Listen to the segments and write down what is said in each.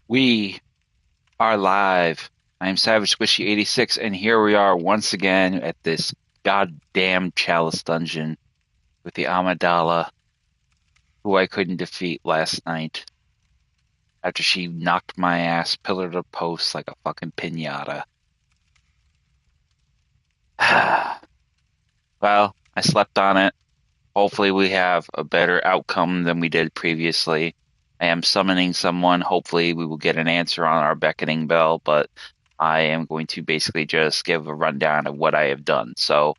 We are live. I am Savage Squishy 86, and here we are once again at this goddamn Chalice Dungeon with the Amidala, who I couldn't defeat last night after she knocked my ass pillar to post like a fucking pinata. Well, I slept on it. Hopefully, we have a better outcome than we did previously. I am summoning someone. Hopefully, we will get an answer on our beckoning bell, but I am going to basically just give a rundown of what I have done. So,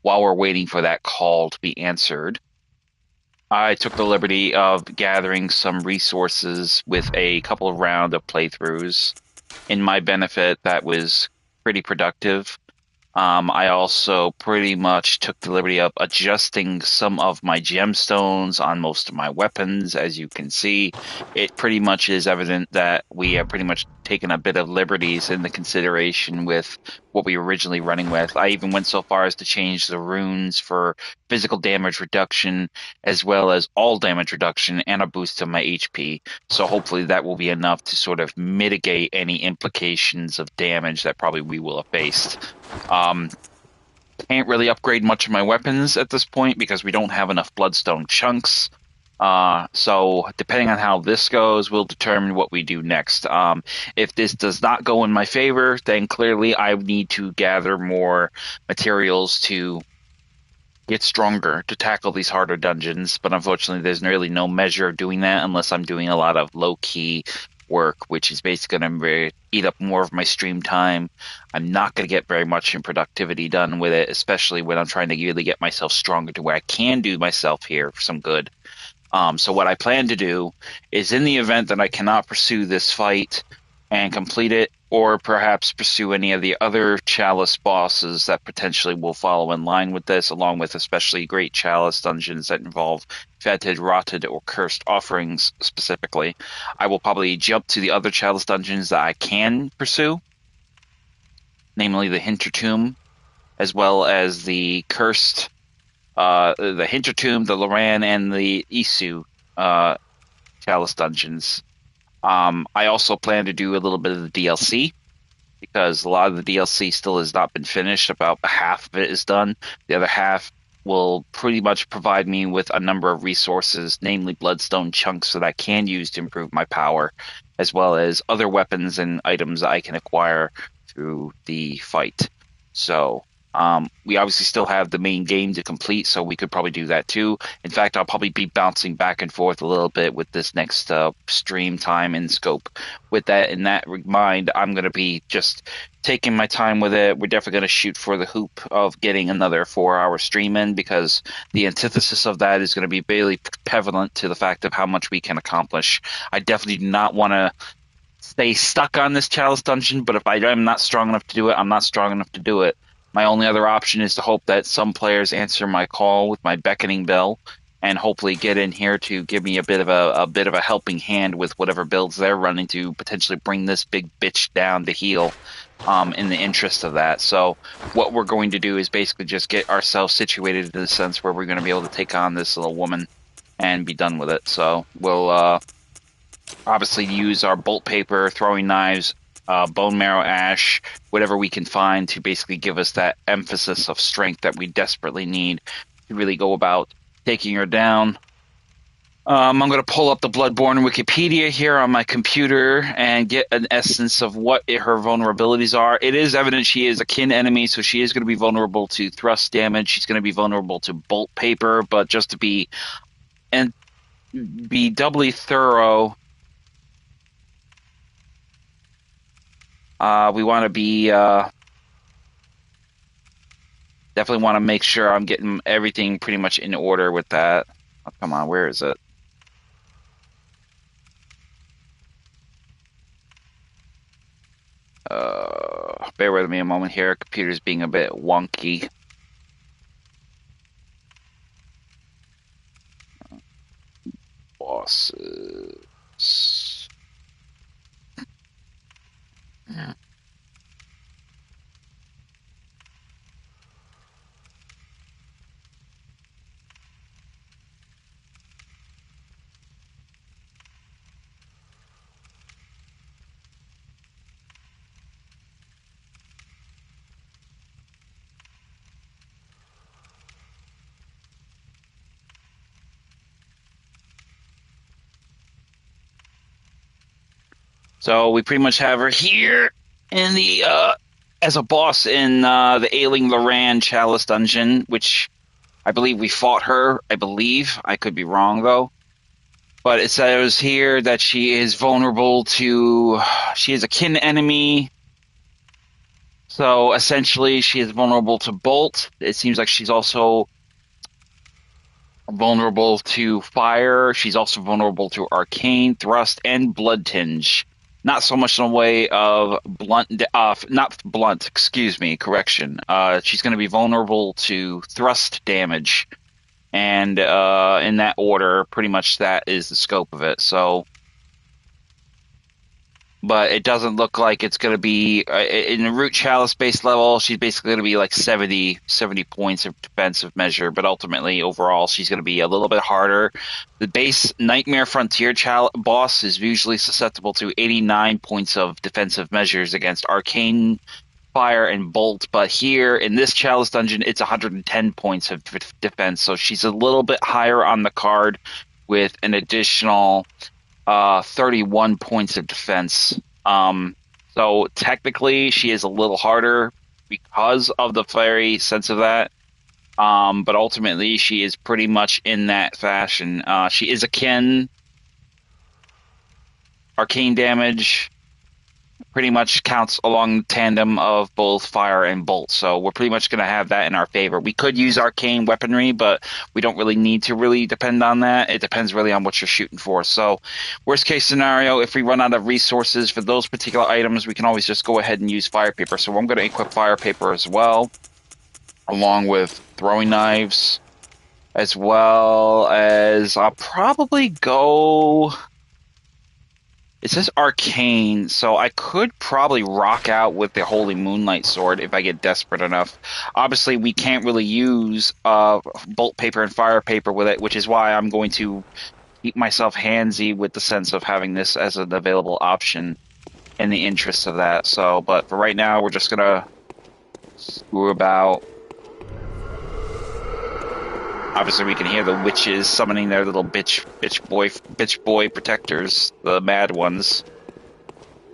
while we're waiting for that call to be answered, I took the liberty of gathering some resources with a couple of rounds of playthroughs. In my benefit, that was pretty productive. I also pretty much took the liberty of adjusting some of my gemstones on most of my weapons. As you can see, it pretty much is evident that we have pretty much taken a bit of liberties in the consideration with what we were originally running with. I even went so far as to change the runes for physical damage reduction as well as all damage reduction and a boost to my HP. So hopefully that will be enough to sort of mitigate any implications of damage that probably we will have faced. Um, can't really upgrade much of my weapons at this point because we don't have enough bloodstone chunks. So depending on how this goes, will determine what we do next. If this does not go in my favor, then clearly I need to gather more materials to get stronger to tackle these harder dungeons. But unfortunately, there's really no measure of doing that unless I'm doing a lot of low key work, which is basically going to eat up more of my stream time. I'm not going to get very much in productivity done with it, especially when I'm trying to really get myself stronger to where I can do myself here for some good. So what I plan to do is in the event that I cannot pursue this fight and complete it, or perhaps pursue any of the other Chalice bosses that potentially will follow in line with this, along with especially great Chalice dungeons that involve fetid, rotted, or cursed offerings specifically, I will probably jump to the other Chalice dungeons that I can pursue, namely the Hintertomb, as well as the cursed the Hintertomb, the Loran, and the Isu uh, Chalice dungeons. I also plan to do a little bit of the DLC because a lot of the DLC still has not been finished. About half of it is done. The other half will pretty much provide me with a number of resources, namely bloodstone chunks that I can use to improve my power, as well as other weapons and items that I can acquire through the fight. So we obviously still have the main game to complete, so we could probably do that too. In fact, I'll probably be bouncing back and forth a little bit with this next stream time and scope. With that in that mind, I'm going to be just taking my time with it. We're definitely going to shoot for the hoop of getting another 4 hour stream in because the antithesis of that is going to be really prevalent to the fact of how much we can accomplish. I definitely do not want to stay stuck on this Chalice dungeon, but if I am not strong enough to do it, I'm not strong enough to do it. My only other option is to hope that some players answer my call with my beckoning bell and hopefully get in here to give me a bit of a helping hand with whatever builds they're running to potentially bring this big bitch down to heal in the interest of that. So what we're going to do is basically just get ourselves situated in the sense where we're going to be able to take on this little woman and be done with it. So we'll obviously use our bolt paper, throwing knives, bone marrow ash, whatever we can find to basically give us that emphasis of strength that we desperately need to really go about taking her down. I'm going to pull up the Bloodborne Wikipedia here on my computer and get an essence of what her vulnerabilities are. It is evident she is a kin enemy, so she is going to be vulnerable to thrust damage. She's going to be vulnerable to bolt paper, but just to be doubly thorough, we want to be definitely want to make sure I'm getting everything pretty much in order with that. Oh, come on, where is it? Bear with me a moment here. Computer's being a bit wonky. Bosses. Yeah. So we pretty much have her here in the as a boss in the Ailing Loran Chalice Dungeon, which I believe we fought her. I believe I could be wrong though, but it says here that she is vulnerable to. She is a kin enemy. So essentially, she is vulnerable to Bolt. It seems like she's also vulnerable to fire. She's also vulnerable to arcane, thrust, and blood tinge. Not so much in the way of blunt, not blunt, excuse me, correction. She's going to be vulnerable to thrust damage. And in that order, pretty much that is the scope of it. So, but it doesn't look like it's going to be in the root chalice base level. She's basically going to be like 70 points of defensive measure, but ultimately overall she's going to be a little bit harder. The base Nightmare Frontier boss is usually susceptible to 89 points of defensive measures against arcane, fire, and bolt, but here in this chalice dungeon it's 110 points of defense, so she's a little bit higher on the card with an additional 31 points of defense. So technically she is a little harder because of the very sense of that. But ultimately she is pretty much in that fashion. She is akin. Arcane damage pretty much counts along tandem of both fire and bolt. So we're pretty much going to have that in our favor. We could use arcane weaponry, but we don't really need to really depend on that. It depends really on what you're shooting for. So worst case scenario, if we run out of resources for those particular items, we can always just go ahead and use fire paper. So I'm going to equip fire paper as well, along with throwing knives, as well as I'll probably go... It says arcane, so I could probably rock out with the Holy Moonlight Sword if I get desperate enough. Obviously, we can't really use bolt paper and fire paper with it, which is why I'm going to keep myself handsy with the sense of having this as an available option in the interest of that. So, but for right now, we're just gonna screw about. Obviously, we can hear the witches summoning their little bitch boy protectors, the mad ones.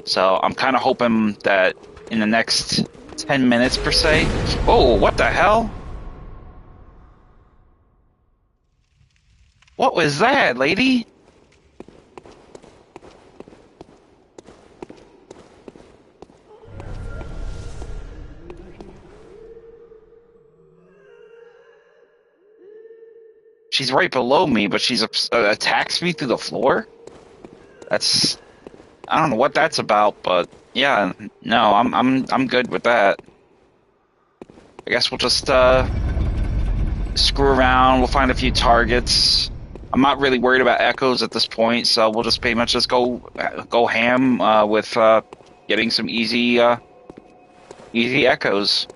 So I'm kind of hoping that in the next 10 minutes per se. Oh, what the hell? What was that, lady? She's right below me, but she's attacks me through the floor. That's I don't know what that's about, but yeah, no, I'm good with that. I guess we'll just screw around. We'll find a few targets. I'm not really worried about echoes at this point, so we'll just pretty much just go ham with getting some easy echoes.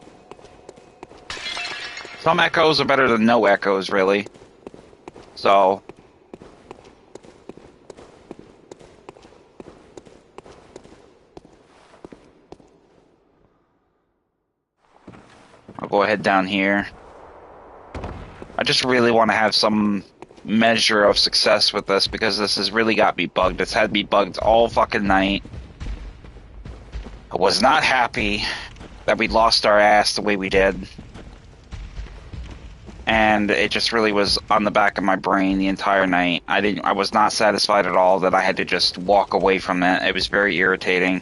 Some echoes are better than no echoes, really. So I'll go ahead down here. I just really want to have some measure of success with this because this has really got me bugged. It's had me bugged all fucking night. I was not happy that we lost our ass the way we did. And it just really was on the back of my brain the entire night. I was not satisfied at all that I had to just walk away from it. It was very irritating.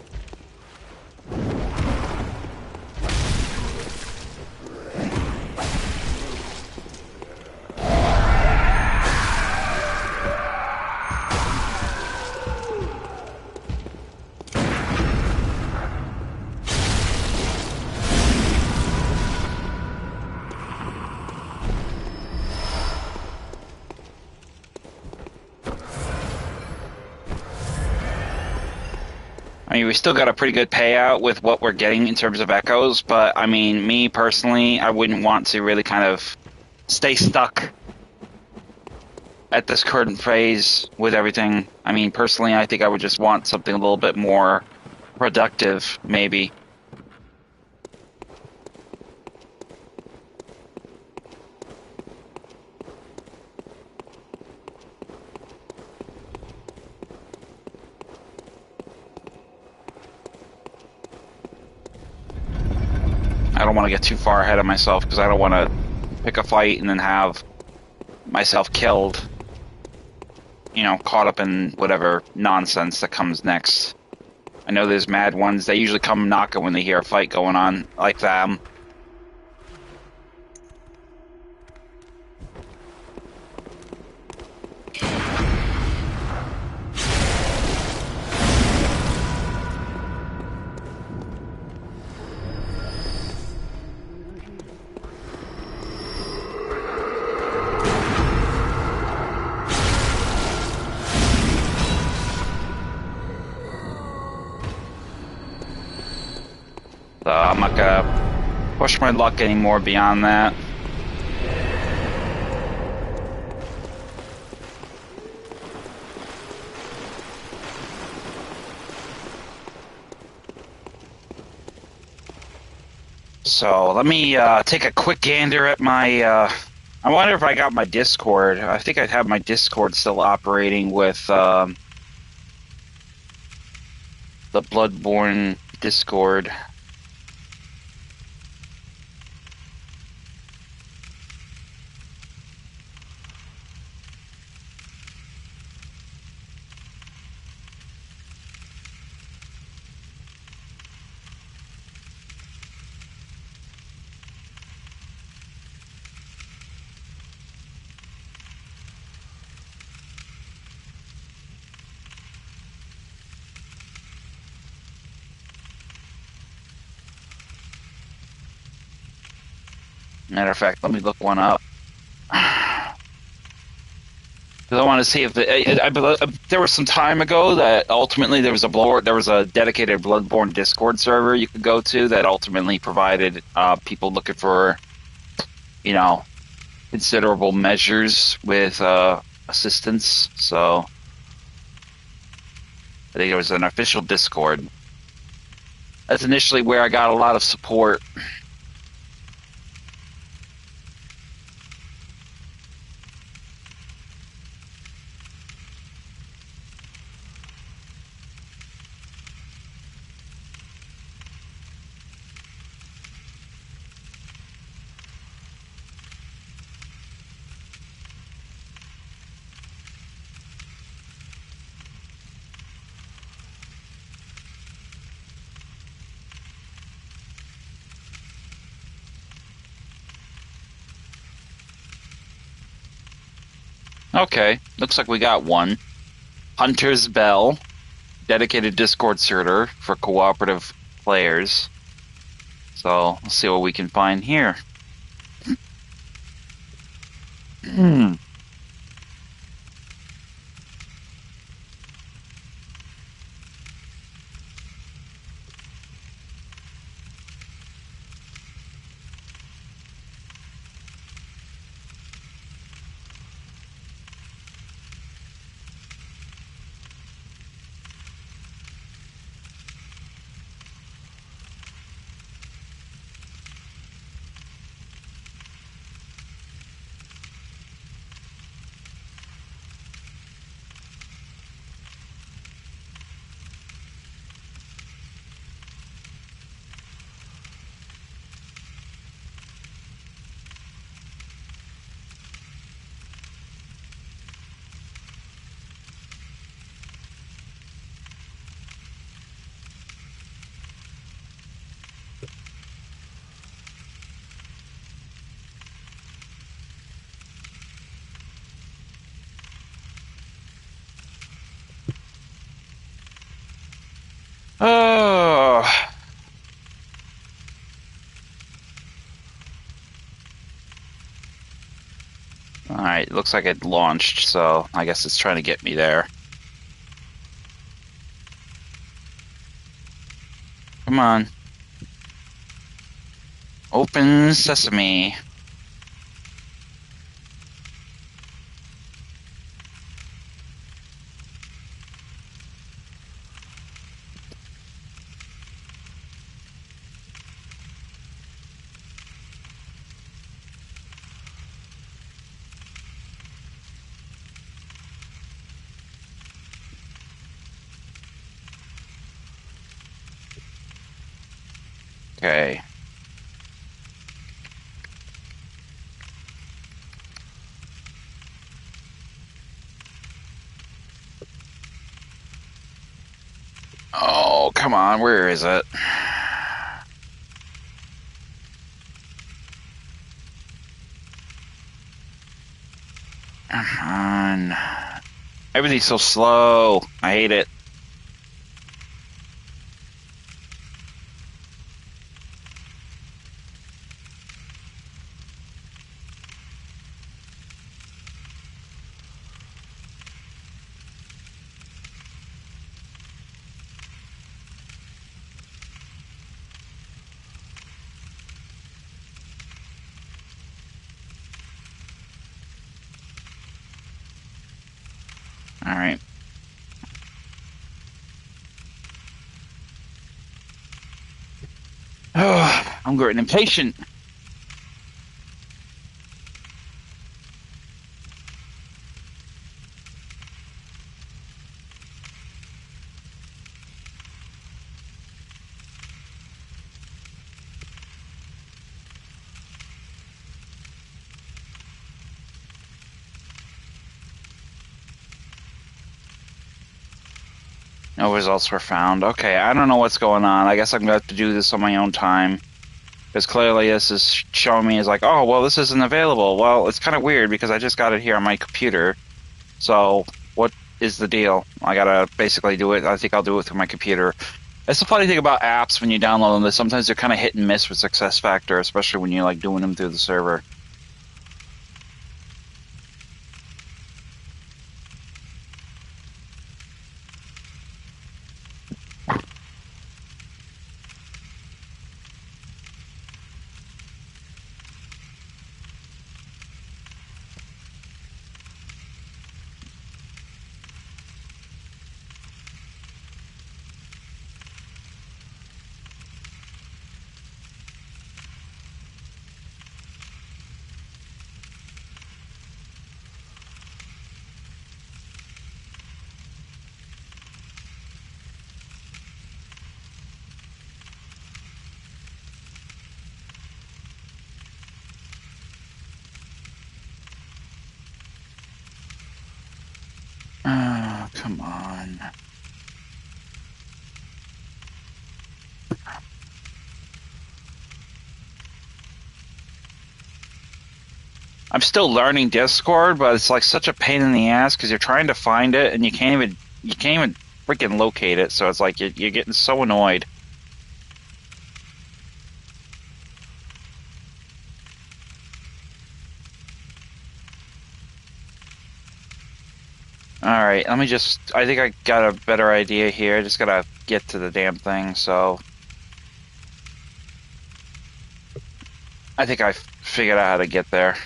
I mean, we still got a pretty good payout with what we're getting in terms of echoes, but I mean, me personally, I wouldn't want to really kind of stay stuck at this current phase with everything. I mean, personally, I think I would just want something a little bit more productive, maybe. I don't want to get too far ahead of myself because I don't want to pick a fight and then have myself killed, caught up in whatever nonsense that comes next. I know there's mad ones. They usually come knocking when they hear a fight going on, like them. So I'm not gonna push my luck anymore beyond that. So let me take a quick gander at my. I wonder if I got my Discord. I think I have my Discord still operating with the Bloodborne Discord. Matter of fact, let me look one up. Because I want to see if there was some time ago that ultimately there was a dedicated Bloodborne Discord server you could go to that ultimately provided people looking for, considerable measures with assistance. So I think it was an official Discord. That's initially where I got a lot of support. Okay, looks like we got one. Hunter's Bell, dedicated Discord server for cooperative players. So let's see what we can find here. Oh. All right, looks like it launched, so I guess it's trying to get me there. Come on. Open sesame. Okay. Oh, come on, where is it? Come on. Everything's so slow. I hate it. All right. Oh, I'm getting impatient. No results were found. Okay, I don't know what's going on. I guess I'm gonna have to do this on my own time. Because clearly this is showing me as like, oh, well, this isn't available. Well, it's kind of weird because I just got it here on my computer. So what is the deal? I gotta basically do it. I think I'll do it through my computer. That's the funny thing about apps when you download them, that sometimes they're kind of hit and miss with success factor, especially when you're like doing them through the server. Oh, come on. I'm still learning Discord, but it's like such a pain in the ass because you're trying to find it and you can't even freaking locate it. So it's like you're getting so annoyed. All right, let me just. I think I got a better idea here. I just gotta get to the damn thing. So I think I figured out how to get there.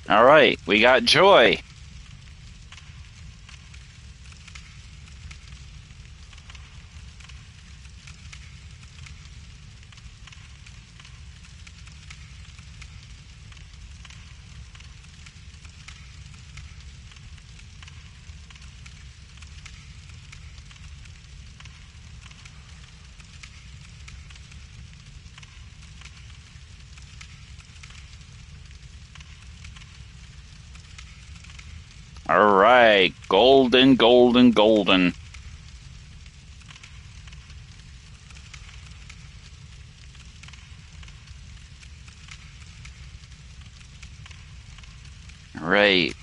All right, we got Joy. All right, golden, golden, golden. Right.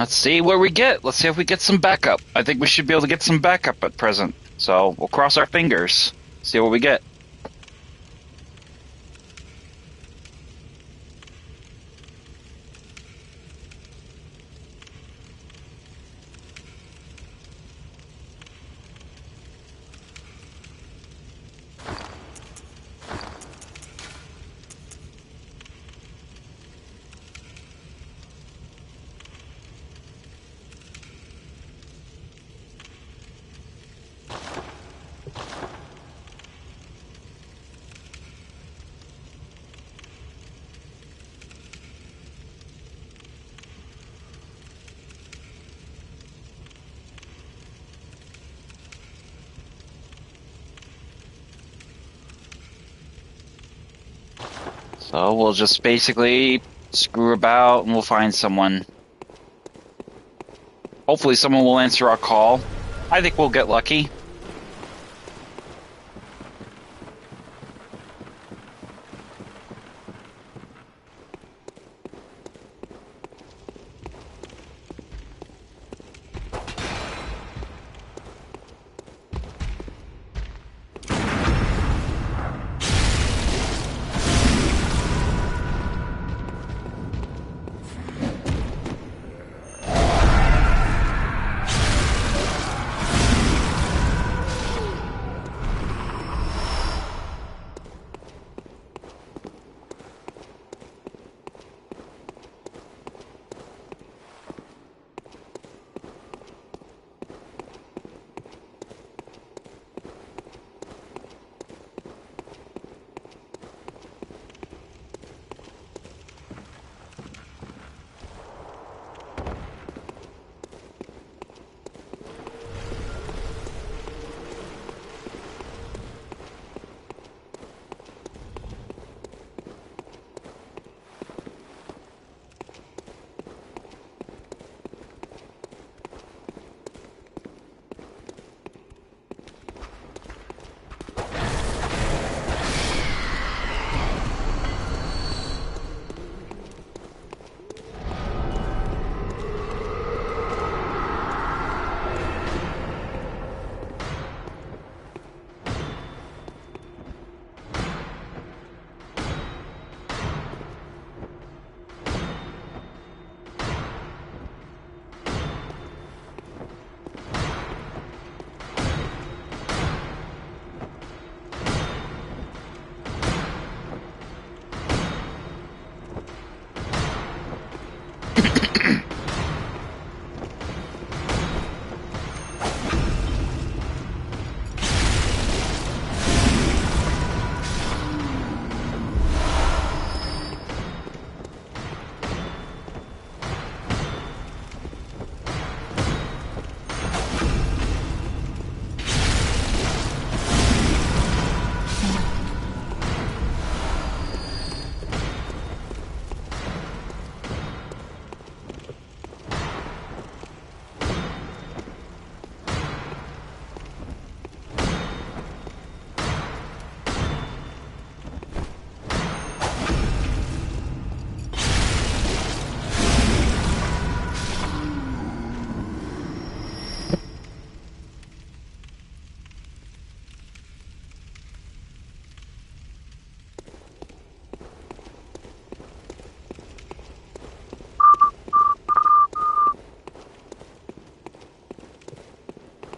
Let's see where we get. Let's see if we get some backup. I think we should be able to get some backup at present. So we'll cross our fingers. See what we get. So we'll just basically screw about and we'll find someone. Hopefully someone will answer our call. I think we'll get lucky.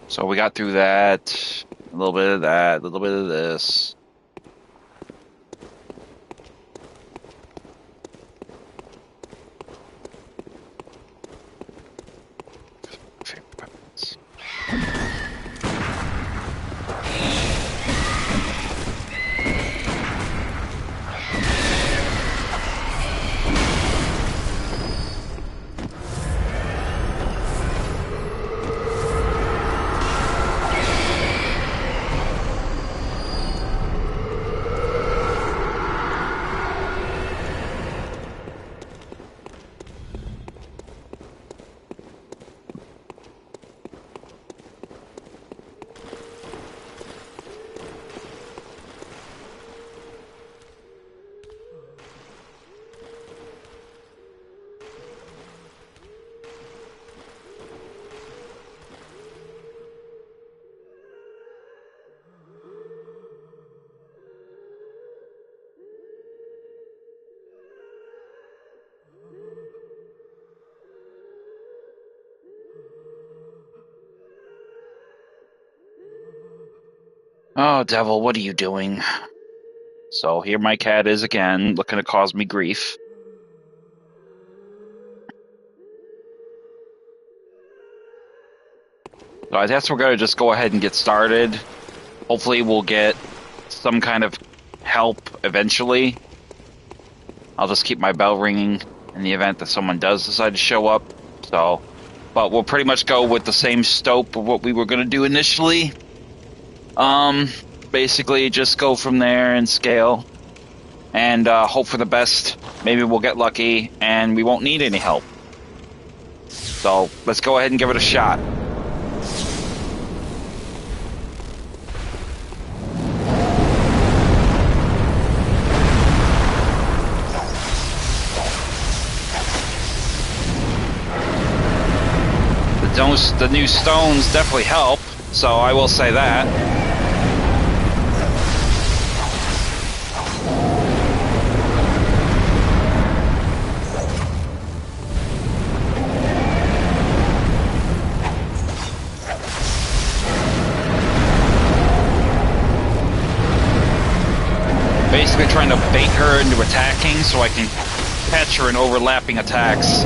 So we got through that, a little bit of that, a little bit of this. Oh, devil, what are you doing? So here my cat is again, looking to cause me grief. So I guess we're going to just go ahead and get started. Hopefully we'll get some kind of help eventually. I'll just keep my bell ringing in the event that someone does decide to show up. So, but we'll pretty much go with the same stope of what we were going to do initially. Basically just go from there and scale and hope for the best. Maybe we'll get lucky and we won't need any help. So let's go ahead and give it a shot. The new stones definitely help, so I will say that. Basically trying to bait her into attacking so I can catch her in overlapping attacks.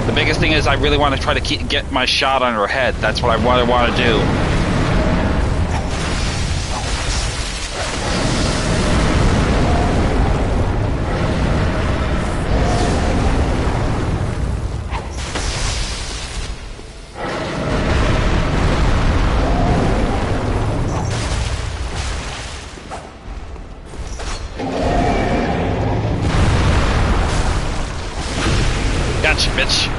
The biggest thing is I really want to try to get my shot on her head. That's what I want to do. Gotcha, bitch.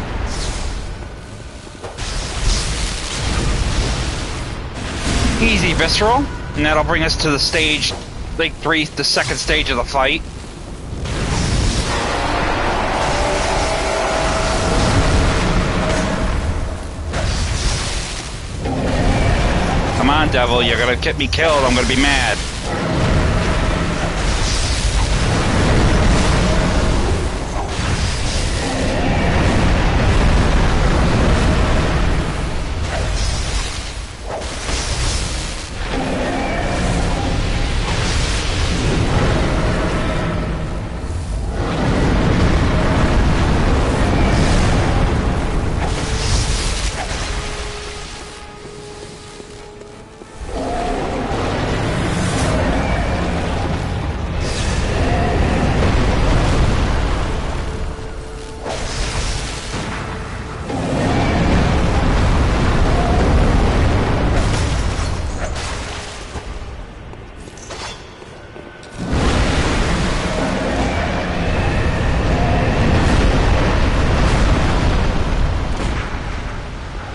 Easy, Visceral. And that'll bring us to the stage, like the second stage of the fight. Come on, devil, you're gonna get me killed, I'm gonna be mad.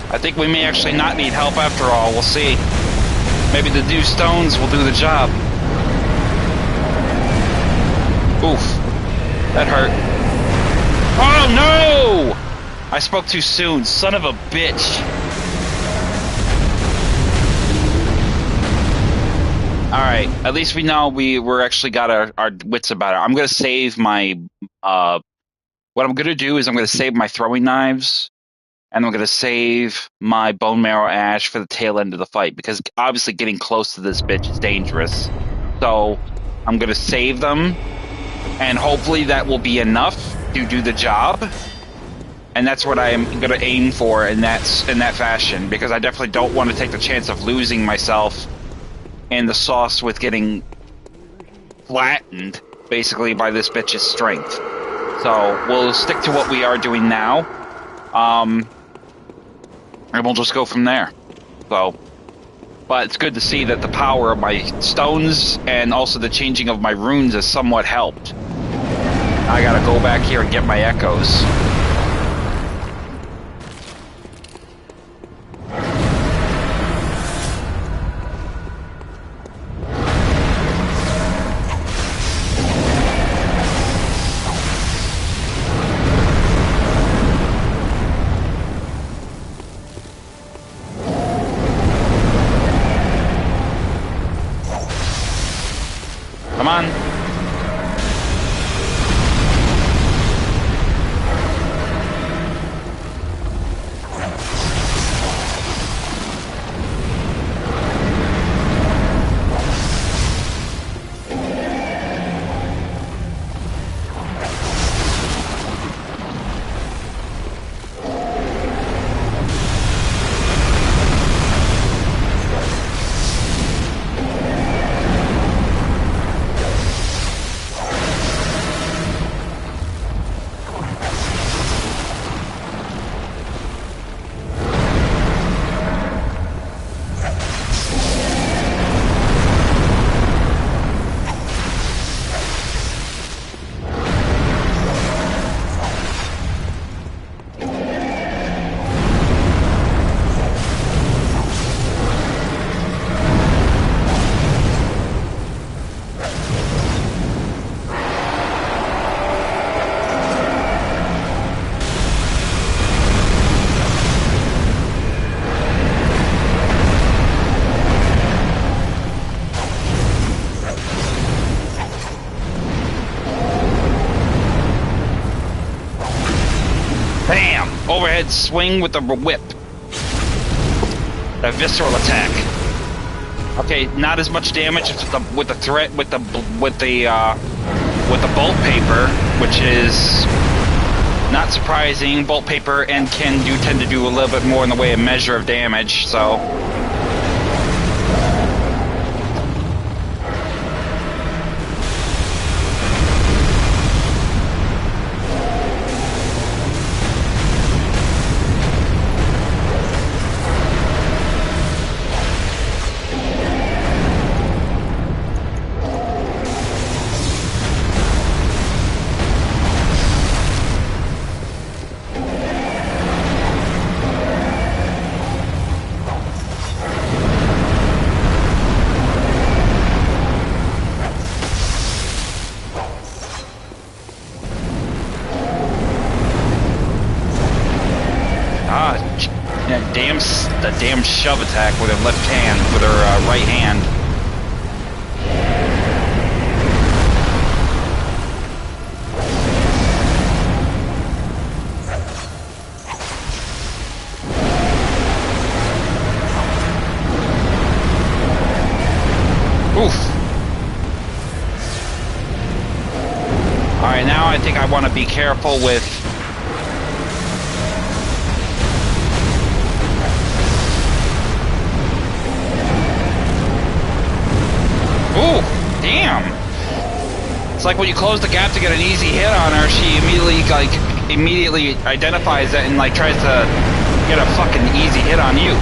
I think we may actually not need help after all. We'll see. Maybe the new stones will do the job. Oof. That hurt. Oh, no! I spoke too soon. Son of a bitch. Alright. At least we know we're actually got our wits about it. I'm going to save my... what I'm going to do is I'm going to save my throwing knives. And I'm going to save my bone marrow ash for the tail end of the fight, because obviously getting close to this bitch is dangerous. So I'm going to save them, and hopefully that will be enough to do the job. And that's what I am going to aim for in that fashion, because I definitely don't want to take the chance of losing myself in the sauce with getting flattened, basically, by this bitch's strength. So we'll stick to what we are doing now. And we'll just go from there. So, but it's good to see that the power of my stones and also the changing of my runes has somewhat helped. I gotta go back here and get my echoes. Come on. ahead swing with the whip. The visceral attack. Okay, not as much damage with the bolt paper, which is not surprising. Bolt paper and tend to do a little bit more in the way of measure of damage, so. The damn shove attack with her left hand, with her right hand. Oof. Alright, now I think I want to be careful with... Ooh, damn. It's like when you close the gap to get an easy hit on her, she immediately identifies that and tries to get a fucking easy hit on you.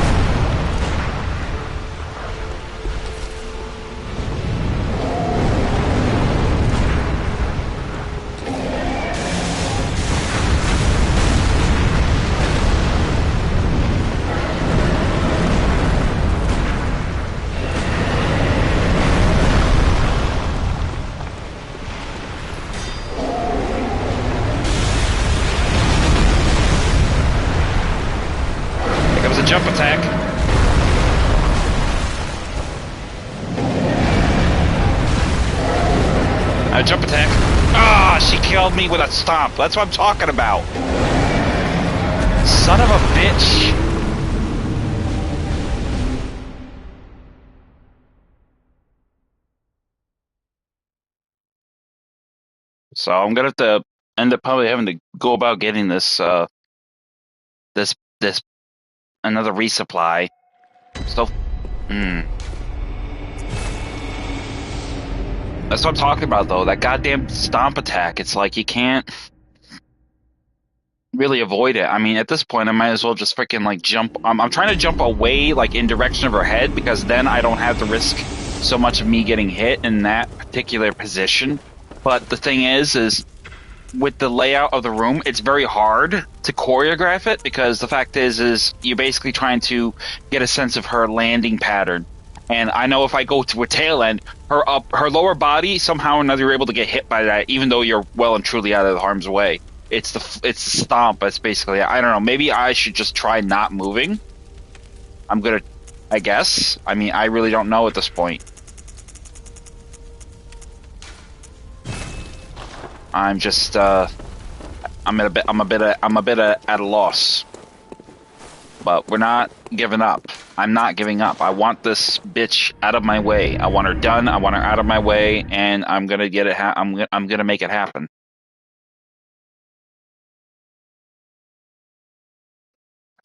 Jump attack. A jump attack. Ah, she killed me with a stomp. That's what I'm talking about. Son of a bitch. So I'm gonna have to end up probably having to go about getting this another resupply. So, That's what I'm talking about, though. That goddamn stomp attack. It's like you can't really avoid it. I mean, at this point, I might as well just freaking jump. I'm trying to jump away, in direction of her head, because then I don't have to risk so much of me getting hit in that particular position. But the thing is with the layout of the room, it's very hard to choreograph it, because the fact is you're basically trying to get a sense of her landing pattern. And I know if I go to a tail end, her lower body, somehow or another, you're able to get hit by that, even though you're well and truly out of harm's way. It's the stomp. That's basically, I don't know, maybe I should just try not moving. I guess. I mean, I really don't know at this point. I'm just, I'm a bit at a loss. But we're not giving up. I'm not giving up. I want this bitch out of my way. I want her done. I want her out of my way, and I'm gonna get it. I'm gonna make it happen.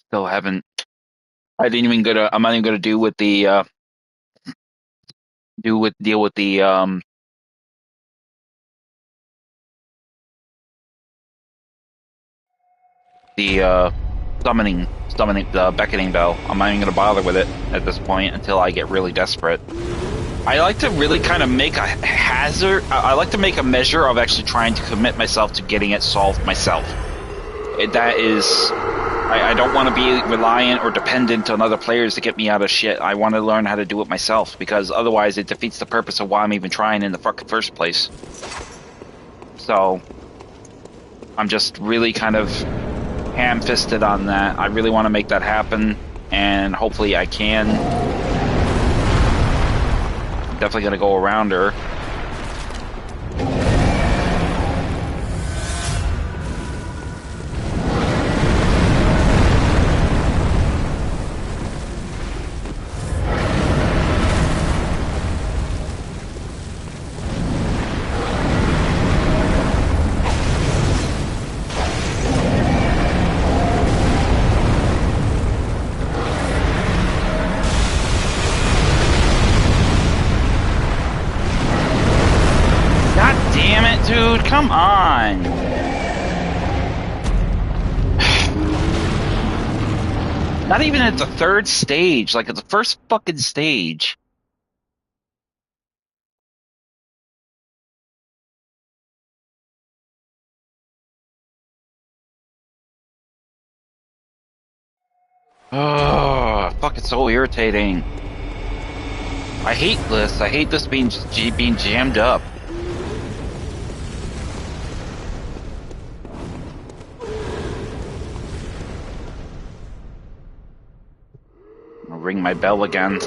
Still haven't. I didn't even gonna. I'm not even gonna deal with the summoning the beckoning bell. I'm not even gonna bother with it at this point until I get really desperate. I like to really kind of make a hazard. I like to make a measure of actually trying to commit myself to getting it solved myself. That is, I don't want to be reliant or dependent on other players to get me out of shit. I want to learn how to do it myself, because otherwise it defeats the purpose of why I'm even trying in the fucking first place. So I'm just really kind of ham-fisted on that. I really want to make that happen, and hopefully I can. I'm definitely going to go around her. come on. Not even at the third stage, like at the first fucking stage. Oh, fuck, it's so irritating. I hate this. I hate this being jammed up. I'll ring my bell again.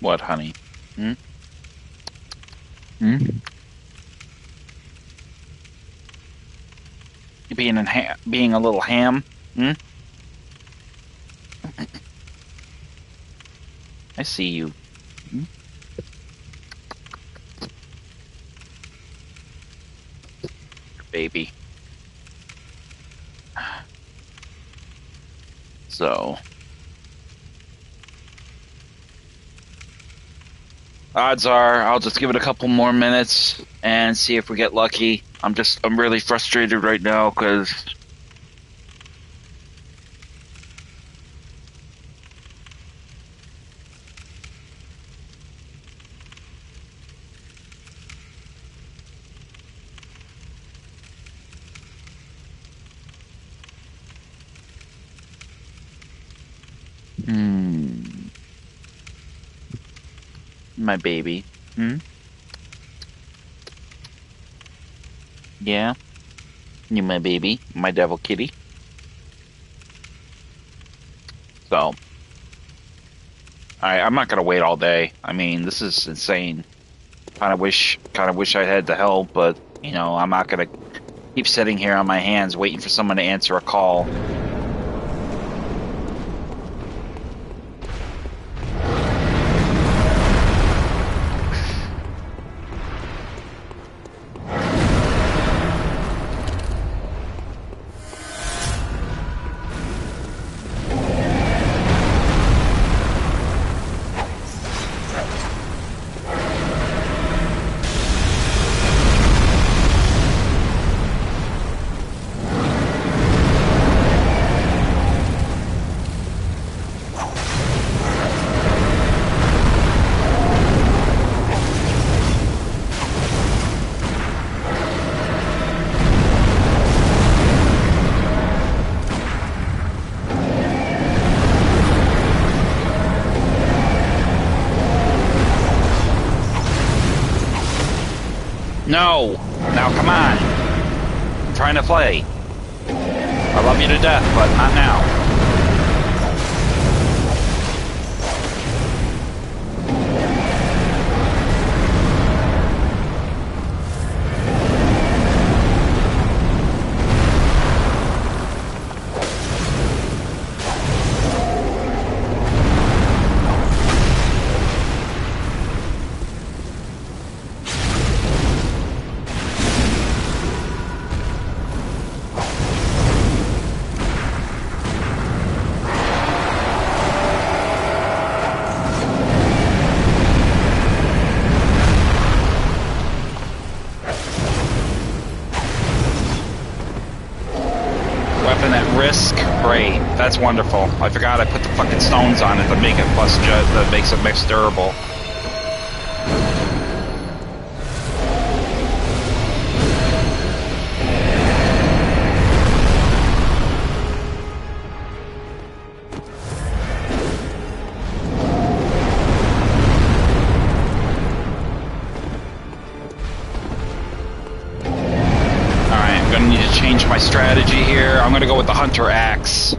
What, honey? Hmm? Hmm? You being a little ham? Hmm? I see you. Hmm? Baby. So, odds are I'll just give it a couple more minutes and see if we get lucky. I'm really frustrated right now because my baby. Hmm? Yeah? You my baby, my devil kitty. So, I'm not gonna wait all day. I mean, this is insane. Kind of wish I had the help, but I'm not gonna keep sitting here on my hands waiting for someone to answer a call. No! Now come on! I'm trying to play. I love you to death, but not now. Great. That's wonderful. I forgot I put the fucking stones on it to make it that makes it mix durable. Change my strategy here. I'm gonna go with the Hunter Axe.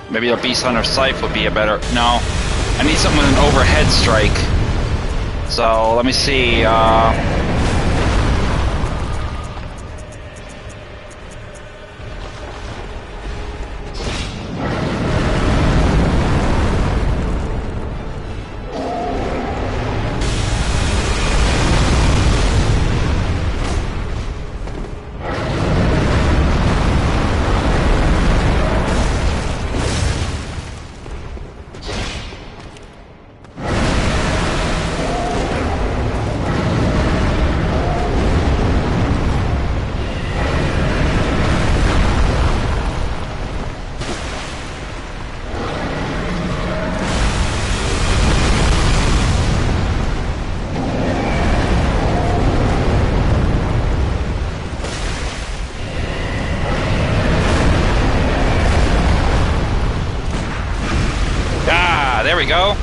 Maybe a Beast Hunter Scythe would be a better... No. I need something with an overhead strike. So, let me see. There we go.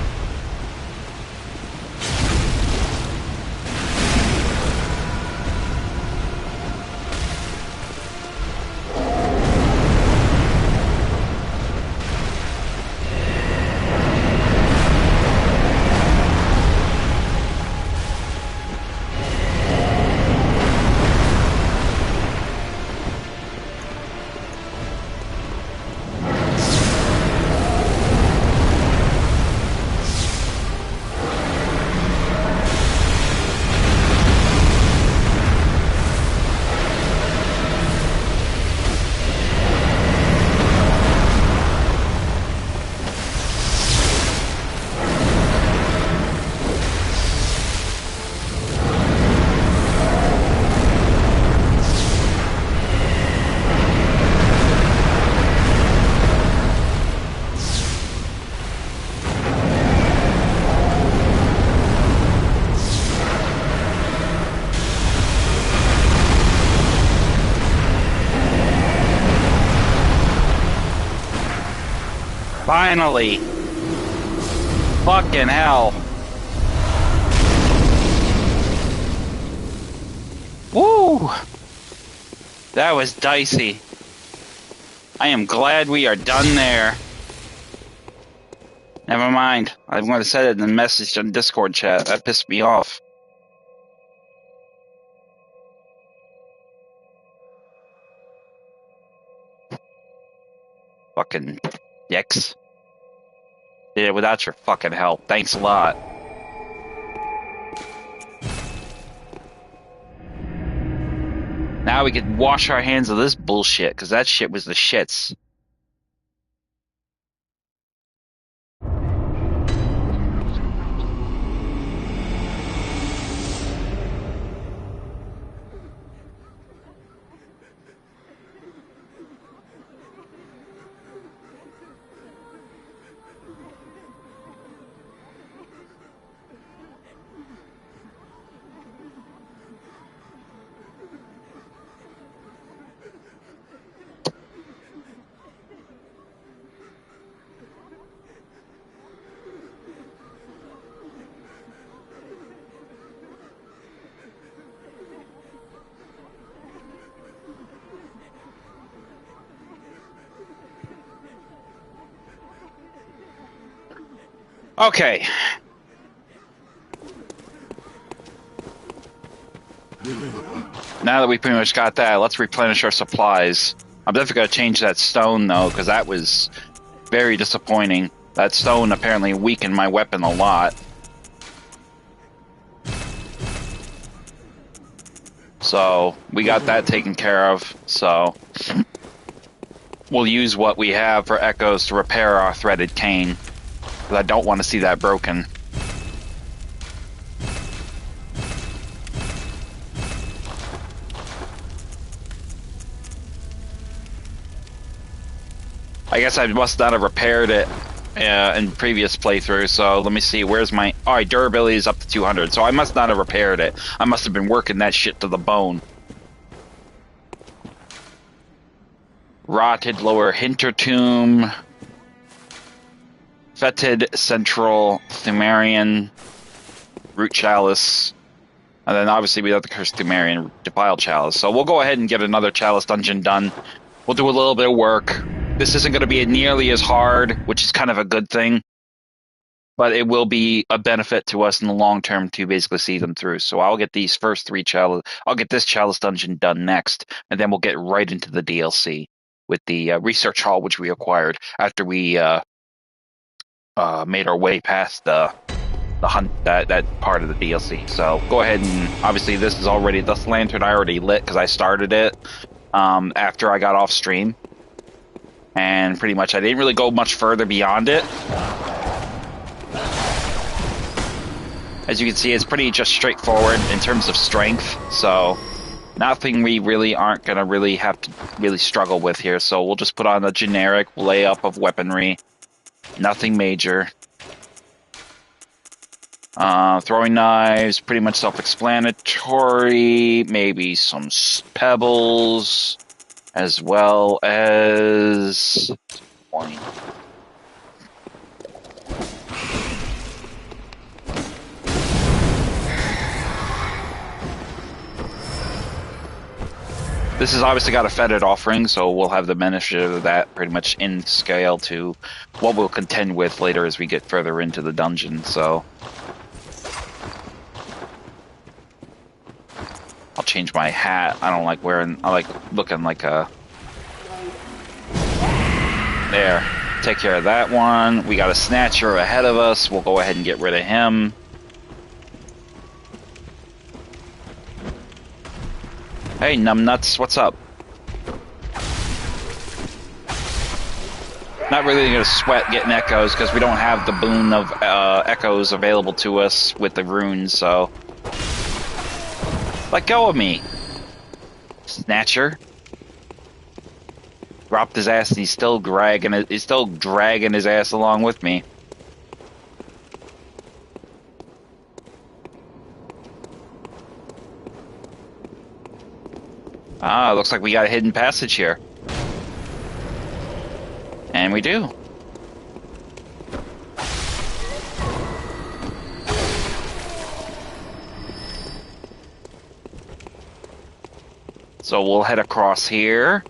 Finally. Fucking hell. Woo! That was dicey. I am glad we are done there. Never mind. I'm going to set it in the message on Discord chat. That pissed me off. Fucking dicks. Did it without your fucking help. Thanks a lot. Now we can wash our hands of this bullshit, because that shit was the shits. Okay. Now that we pretty much got that, let's replenish our supplies. I'm definitely going to change that stone, though, because that was very disappointing. That stone apparently weakened my weapon a lot. So, we got that taken care of, so we'll use what we have for echoes to repair our threaded cane, because I don't want to see that broken. I guess I must not have repaired it in previous playthroughs, so let me see, where's my... Alright, durability is up to 200, so I must not have repaired it. I must have been working that shit to the bone. Rotted lower hintertomb. Fetid central Thumerian root chalice. And then obviously we have the cursed Thumerian defiled chalice. So we'll go ahead and get another Chalice Dungeon done. We'll do a little bit of work. This isn't going to be nearly as hard, which is kind of a good thing. But it will be a benefit to us in the long term to basically see them through. So I'll get these first 3 chalice. I'll get this Chalice Dungeon done next, and then we'll get right into the DLC with the research hall, which we acquired after we made our way past the hunt, that part of the DLC. So go ahead and obviously this lantern I already lit because I started it after I got off stream, and pretty much I didn't really go much further beyond it. As you can see, it's pretty just straightforward in terms of strength, so nothing we really aren't going to really have to really struggle with here. So we'll just put on a generic layup of weaponry. Nothing major. Throwing knives, pretty much self-explanatory. Maybe some pebbles, as well as... This has obviously got a fetid offering, so we'll have the benefit of that pretty much in scale to what we'll contend with later as we get further into the dungeon, so... I'll change my hat. I don't like wearing... I like looking like a... There. Take care of that one. We got a Snatcher ahead of us. We'll go ahead and get rid of him. Hey, numbnuts, what's up? Not really going to sweat getting echoes because we don't have the boon of echoes available to us with the runes, so... Let go of me! Snatcher. Dropped his ass and he's still dragging his ass along with me. Ah, looks like we got a hidden passage here. And we do. So we'll head across here.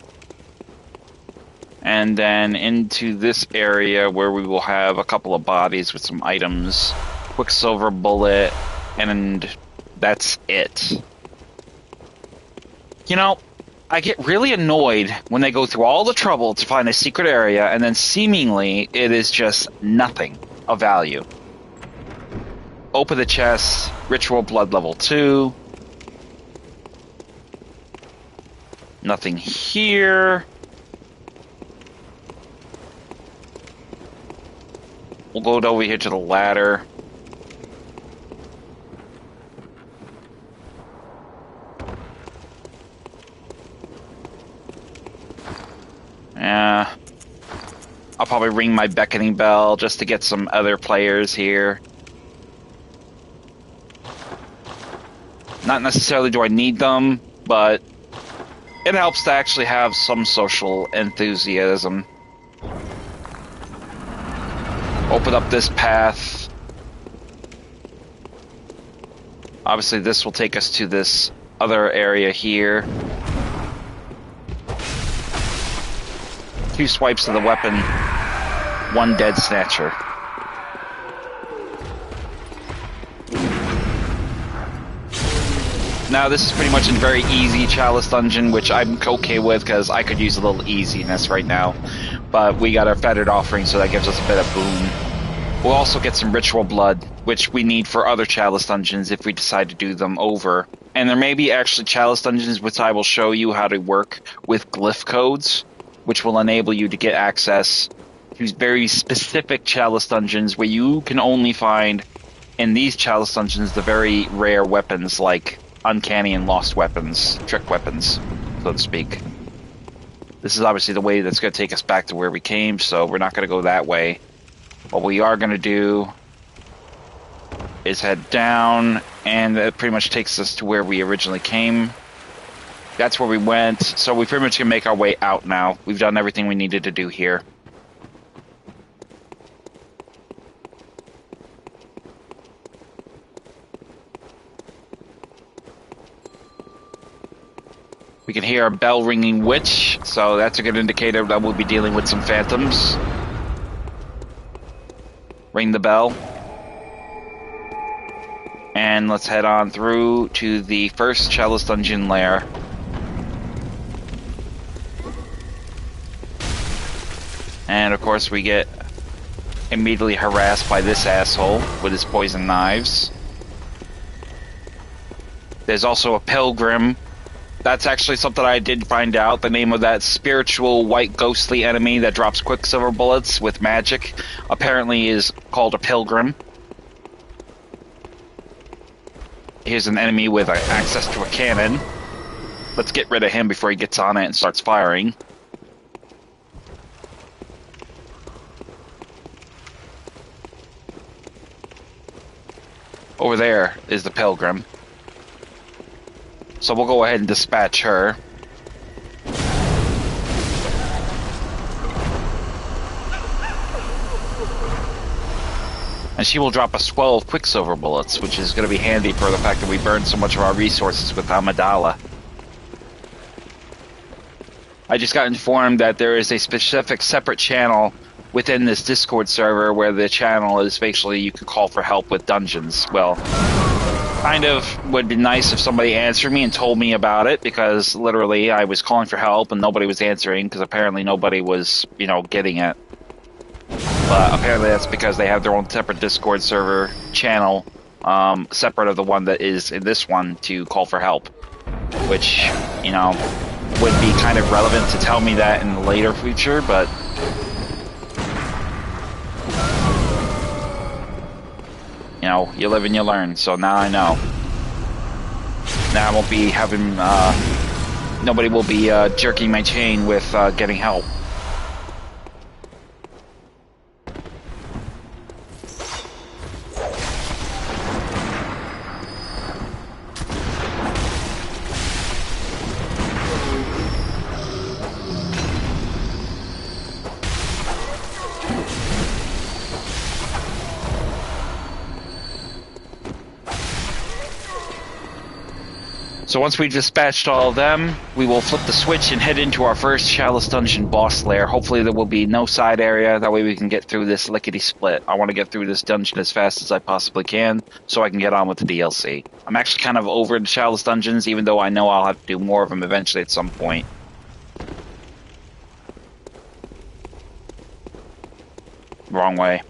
And then into this area where we will have a couple of bodies with some items. Quicksilver bullet, and that's it. You know, I get really annoyed when they go through all the trouble to find a secret area and then seemingly it is just nothing of value. Open the chest, ritual blood level 2. Nothing here. We'll go over here to the ladder. Yeah. I'll probably ring my beckoning bell just to get some other players here. Not necessarily do I need them, but it helps to actually have some social enthusiasm. Open up this path. Obviously this will take us to this other area here. 2 swipes of the weapon, 1 dead Snatcher. Now this is pretty much a very easy Chalice Dungeon, which I'm okay with because I could use a little easiness right now. But we got our Fettered Offering, so that gives us a bit of boon. We'll also get some Ritual Blood, which we need for other Chalice Dungeons if we decide to do them over. And there may be actually Chalice Dungeons which I will show you how to work with glyph codes, which will enable you to get access to very specific Chalice Dungeons where you can only find in these Chalice Dungeons the very rare weapons like uncanny and lost weapons, trick weapons, so to speak. This is obviously the way that's going to take us back to where we came, so we're not going to go that way. What we are going to do is head down, and that pretty much takes us to where we originally came. That's where we went, so we pretty much can make our way out now. We've done everything we needed to do here. We can hear a bell-ringing witch, so that's a good indicator that we'll be dealing with some phantoms. Ring the bell. And let's head on through to the first Chalice Dungeon lair. And of course we get immediately harassed by this asshole with his poison knives. There's also a pilgrim. That's actually something I did find out. The name of that spiritual white ghostly enemy that drops quicksilver bullets with magic apparently is called a pilgrim. Here's an enemy with access to a cannon. Let's get rid of him before he gets on it and starts firing. Over there is the pilgrim. So we'll go ahead and dispatch her. And she will drop us 12 quicksilver bullets, which is going to be handy for the fact that we burned so much of our resources with Amidala. I just got informed that there is a specific separate channel within this Discord server where the channel is basically you could call for help with dungeons. Well, kind of would be nice if somebody answered me and told me about it, because literally I was calling for help and nobody was answering because apparently nobody was, you know, getting it. But apparently that's because they have their own separate Discord server channel, separate of the one that is in this one to call for help. Which, you know, would be kind of relevant to tell me that in the later future, but you know, you live and you learn, so now I know. Now I won't be having, nobody will be jerking my chain with getting help. So once we dispatched all of them, we will flip the switch and head into our first Chalice Dungeon boss lair. Hopefully there will be no side area, that way we can get through this lickety-split. I want to get through this dungeon as fast as I possibly can, so I can get on with the DLC. I'm actually kind of over the Chalice Dungeons, even though I know I'll have to do more of them eventually at some point. Wrong way.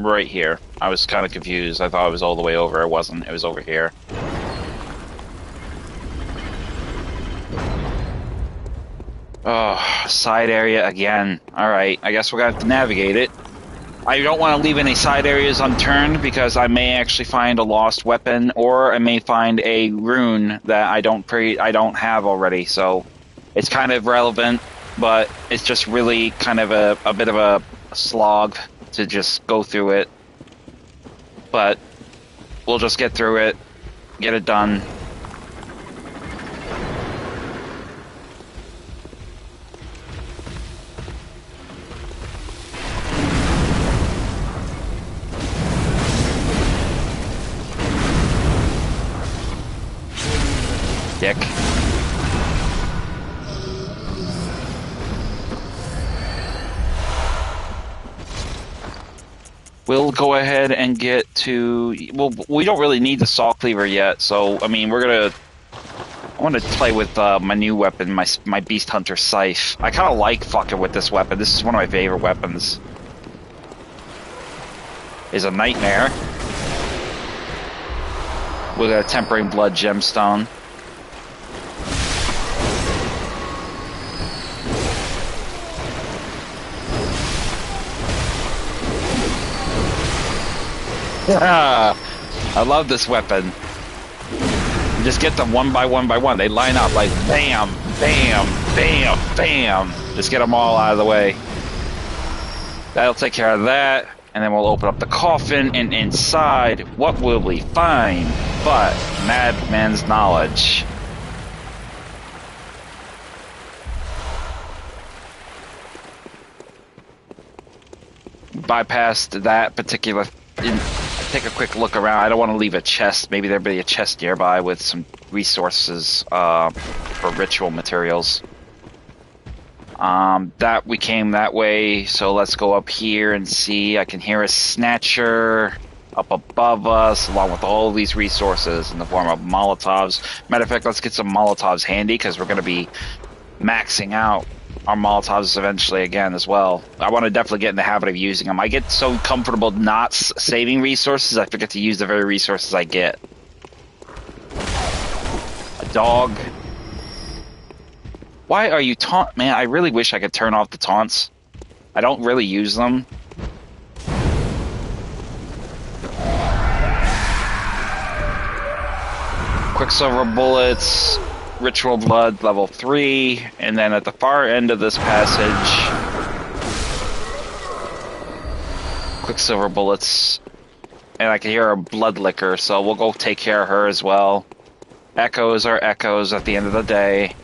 Right here. I was kind of confused. I thought it was all the way over. It wasn't. It was over here. Oh, side area again. Alright, I guess we're going to have to navigate it. I don't want to leave any side areas unturned because I may actually find a lost weapon, or I may find a rune that I don't have already, so it's kind of relevant, but it's just really kind of a bit of a slog to just go through it. But we'll just get through it, get it done. Dick. we'll go ahead and get to... Well, we don't really need the saw cleaver yet, so, I mean, I want to play with my new weapon, my Beast Hunter Scythe. I kind of like fucking with this weapon. This is one of my favorite weapons. Is a nightmare with a Tempering Blood gemstone. Yeah, I love this weapon. You just get them one by one by one. They line up like bam, bam, bam, bam. Just get them all out of the way. That'll take care of that. And then we'll open up the coffin, and inside, what will we find but Madman's knowledge? Bypassed that particular... Take a quick look around. I don't want to leave a chest. Maybe there'll be a chest nearby with some resources for ritual materials. That we came that way, so let's go up here and see. I can hear a snatcher up above us, along with all these resources in the form of Molotovs. Matter of fact, let's get some Molotovs handy, because we're going to be maxing out our Molotovs eventually again as well. I want to definitely get in the habit of using them. I get so comfortable not saving resources, I forget to use the very resources I get. A dog. Why are you taunt? Man, I really wish I could turn off the taunts. I don't really use them. Quicksilver bullets, ritual blood level 3, and then at the far end of this passage, Quicksilver bullets, and I can hear a blood licker, so we'll go take care of her as well. Echoes are echoes at the end of the day.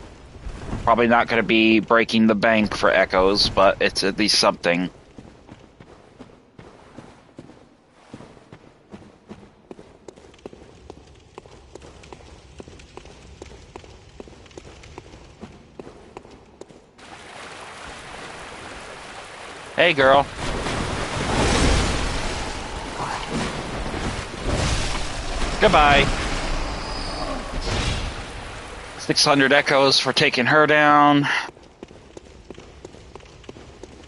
Probably not going to be breaking the bank for echoes, but it's at least something. Hey, girl. Goodbye. 600 echoes for taking her down.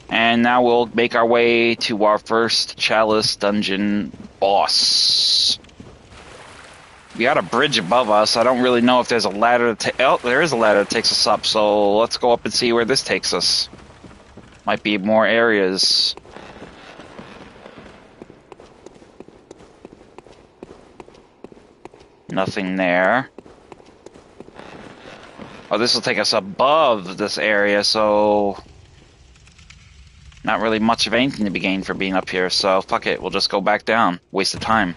And now we'll make our way to our first Chalice Dungeon boss. We got a bridge above us. I don't really know if there's a ladder to oh, there is a ladder that takes us up, so let's go up and see where this takes us. Might be more areas. Nothing there. Oh, this will take us above this area, so... Not really much of anything to be gained for being up here, so fuck it, we'll just go back down. Waste of time.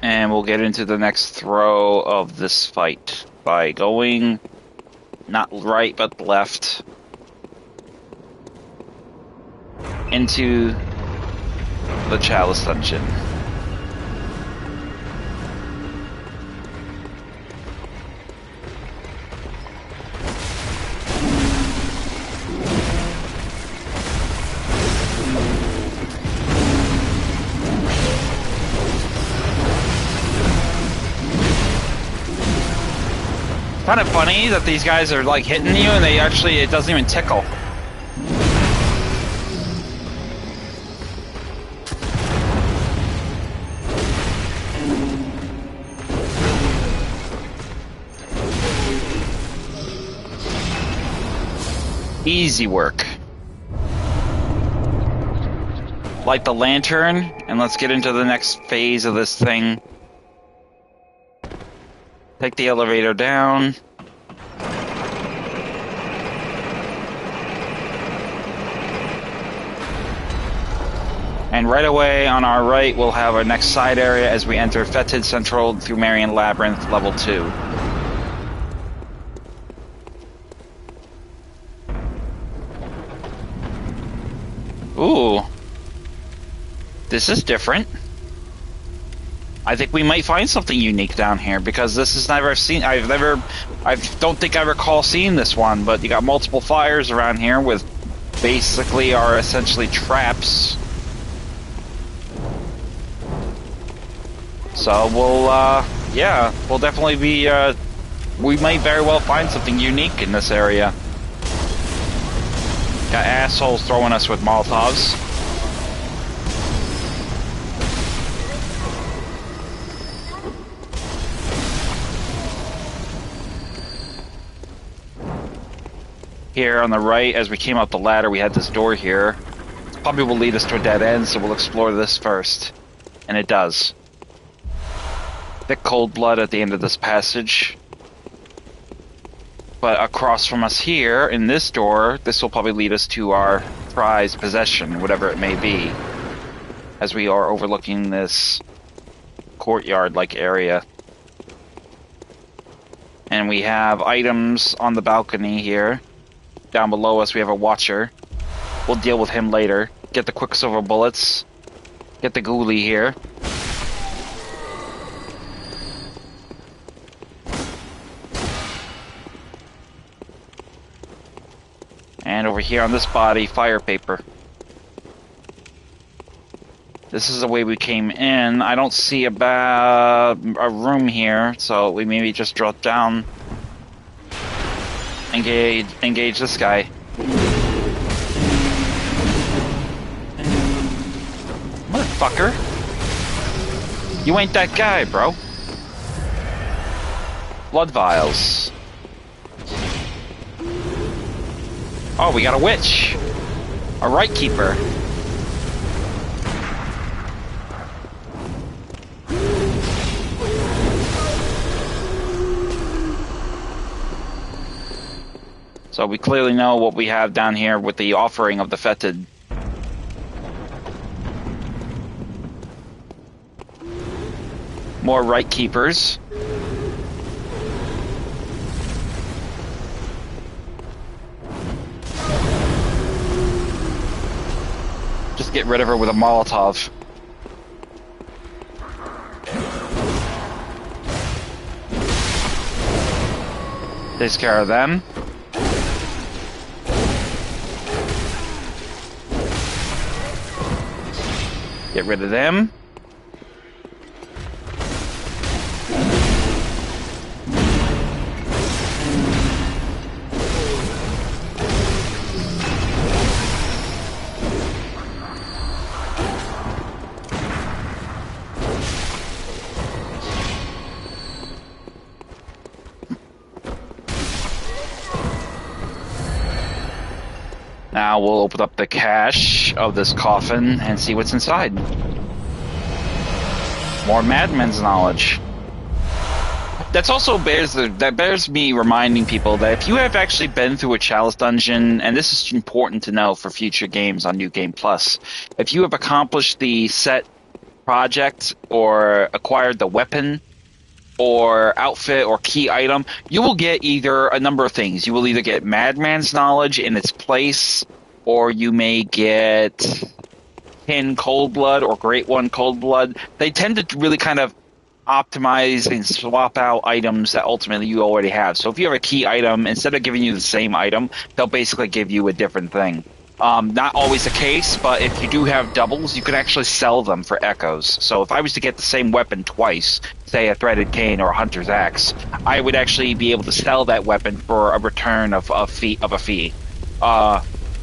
And we'll get into the next throw of this fight by going not right but left into the Chalice Dungeon. Kind of funny that these guys are like hitting you and it doesn't even tickle. Easy work. Light the lantern and let's get into the next phase of this thing. Take the elevator down. And right away on our right, we'll have our next side area as we enter Fetid Central through Marion Labyrinth, level 2. Ooh. This is different. I think we might find something unique down here because this is never seen. I don't think I recall seeing this one, but you got multiple fires around here with basically are essentially traps. So we'll definitely be, we might very well find something unique in this area. Got assholes throwing us with Molotovs. Here on the right, as we came up the ladder, we had this door here. Probably will lead us to a dead end, so we'll explore this first. And it does. Thick cold blood at the end of this passage. But across from us here, in this door, this will probably lead us to our prized possession, whatever it may be. As we are overlooking this courtyard-like area. And we have items on the balcony here. Down below us, we have a watcher. We'll deal with him later. Get the quicksilver bullets. Get the ghoulie here. And over here on this body, fire paper. This is the way we came in. I don't see a room here, so we maybe just drop down. Engage this guy. Motherfucker. You ain't that guy, bro. Blood vials. Oh, we got a witch. A right keeper. So we clearly know what we have down here with the offering of the fetid. More right keepers. Just get rid of her with a Molotov. Takes care of them. Get rid of them. Now we'll open up the cache of this coffin and see what's inside. More Madman's knowledge. That bears me reminding people that if you have actually been through a Chalice Dungeon, and this is important to know for future games on New Game Plus, if you have accomplished the set project or acquired the weapon or outfit or key item, you will get either a number of things. You will either get Madman's knowledge in its place, or you may get Kin Cold Blood or Great One Cold Blood. They tend to really kind of optimize and swap out items that ultimately you already have. So if you have a key item, instead of giving you the same item, they'll basically give you a different thing. Not always the case, but if you do have doubles, you can actually sell them for echoes. So if I was to get the same weapon twice, say a threaded cane or a hunter's axe, I would actually be able to sell that weapon for a return of a fee.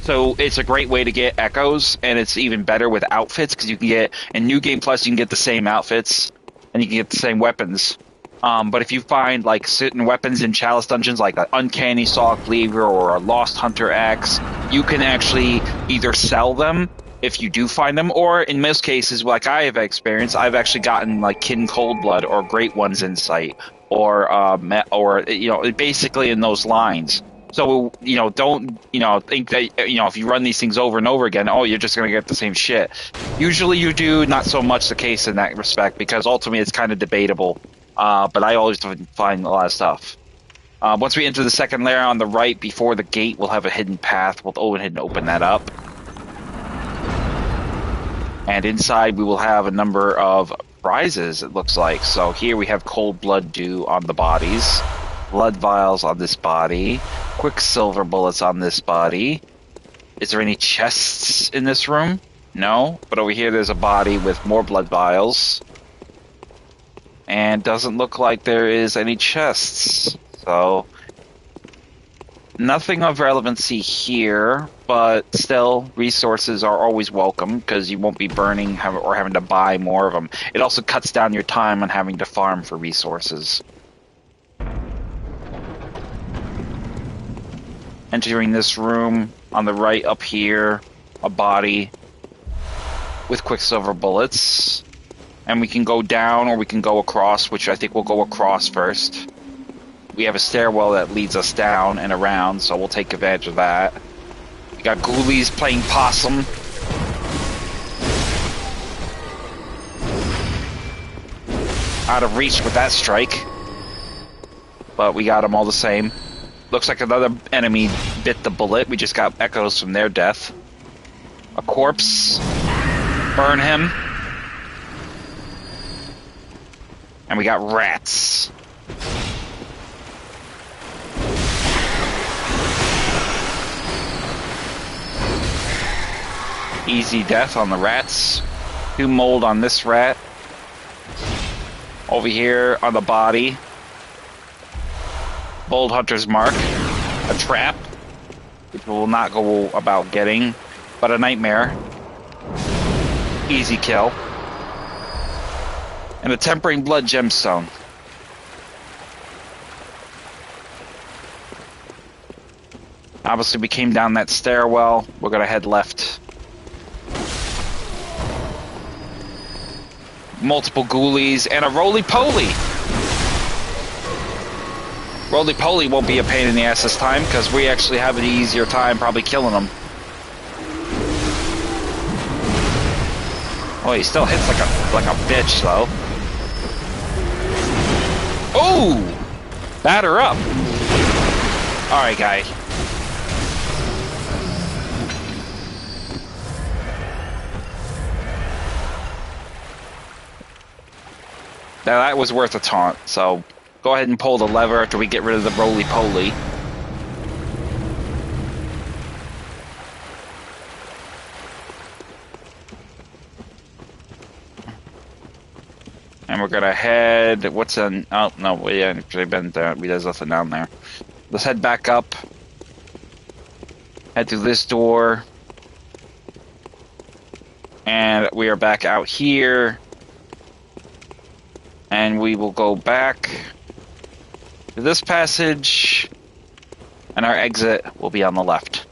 So it's a great way to get echoes, and it's even better with outfits because you can get in New Game Plus you can get the same outfits and you can get the same weapons. But if you find like certain weapons in Chalice Dungeons, like an uncanny saw cleaver or a lost hunter axe, you can actually either sell them if you do find them, or in most cases, like I have experienced, I've actually gotten like Kin Cold Blood or Great One's Insight, or basically in those lines. So don't think that if you run these things over and over again, you're just gonna get the same shit. Usually you do, not so much the case in that respect, because ultimately it's kind of debatable. But I always find a lot of stuff. Once we enter the second layer on the right, before the gate, we'll have a hidden path. We'll go ahead and open that up. And inside, we will have a number of prizes, it looks like. So here we have cold blood dew on the bodies, blood vials on this body, quicksilver bullets on this body. Is there any chests in this room? No, but over here there's a body with more blood vials. And doesn't look like there is any chests. So nothing of relevancy here, but still, resources are always welcome because you won't be burning or having to buy more of them. It also cuts down your time on having to farm for resources. Entering this room, on the right up here, a body with quicksilver bullets. And we can go down or we can go across, which I think we'll go across first. We have a stairwell that leads us down and around, so we'll take advantage of that. We got ghoulies playing possum. Out of reach with that strike. But we got them all the same. Looks like another enemy bit the bullet. We just got echoes from their death. A corpse. Burn him. And we got rats. Easy death on the rats. 2 mold on this rat. Over here on the body. Bold Hunter's Mark. A trap. Which we will not go about getting. But a nightmare. Easy kill. And a Tempering Blood gemstone. Obviously we came down that stairwell. We're gonna head left. Multiple ghoulies and a roly-poly. Roly-poly won't be a pain in the ass this time because we actually have an easier time probably killing them. Oh, he still hits like a bitch though. Oh! Batter up. Alright, guy. Now that was worth a taunt, so go ahead and pull the lever after we get rid of the roly-poly. And we're gonna head, what's in, oh no, we actually been there, there's nothing down there. Let's head back up. Head through this door. And we are back out here. And we will go back to this passage, and our exit will be on the left.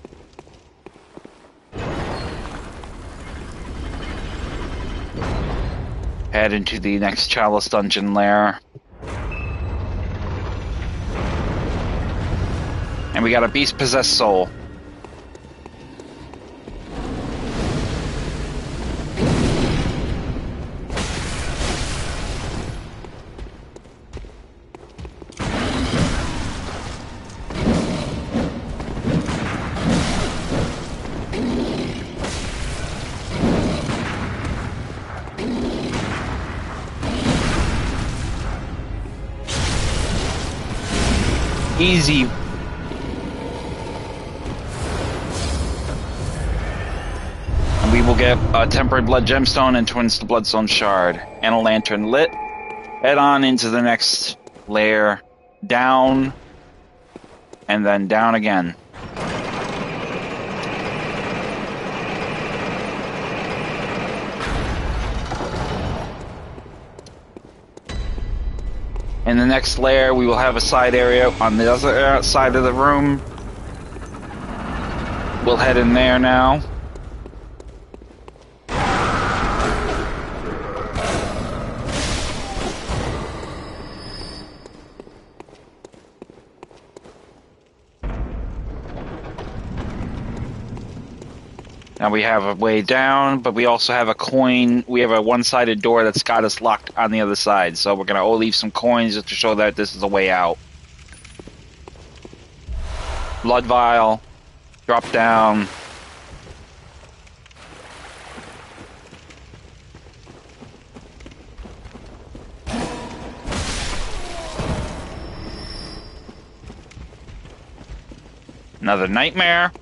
Head into the next Chalice Dungeon lair. And we got a beast-possessed soul. Easy. And we will get a Tempered Blood Gemstone and Twins to Bloodstone Shard. And a lantern lit. Head on into the next lair. Down. And then down again. In the next layer, we will have a side area on the other side of the room. We'll head in there now. Now we have a way down, but we also have a coin. We have a one-sided door that's got us locked on the other side. So we're going to leave some coins just to show that this is a way out. Blood vial. Drop down. Another nightmare.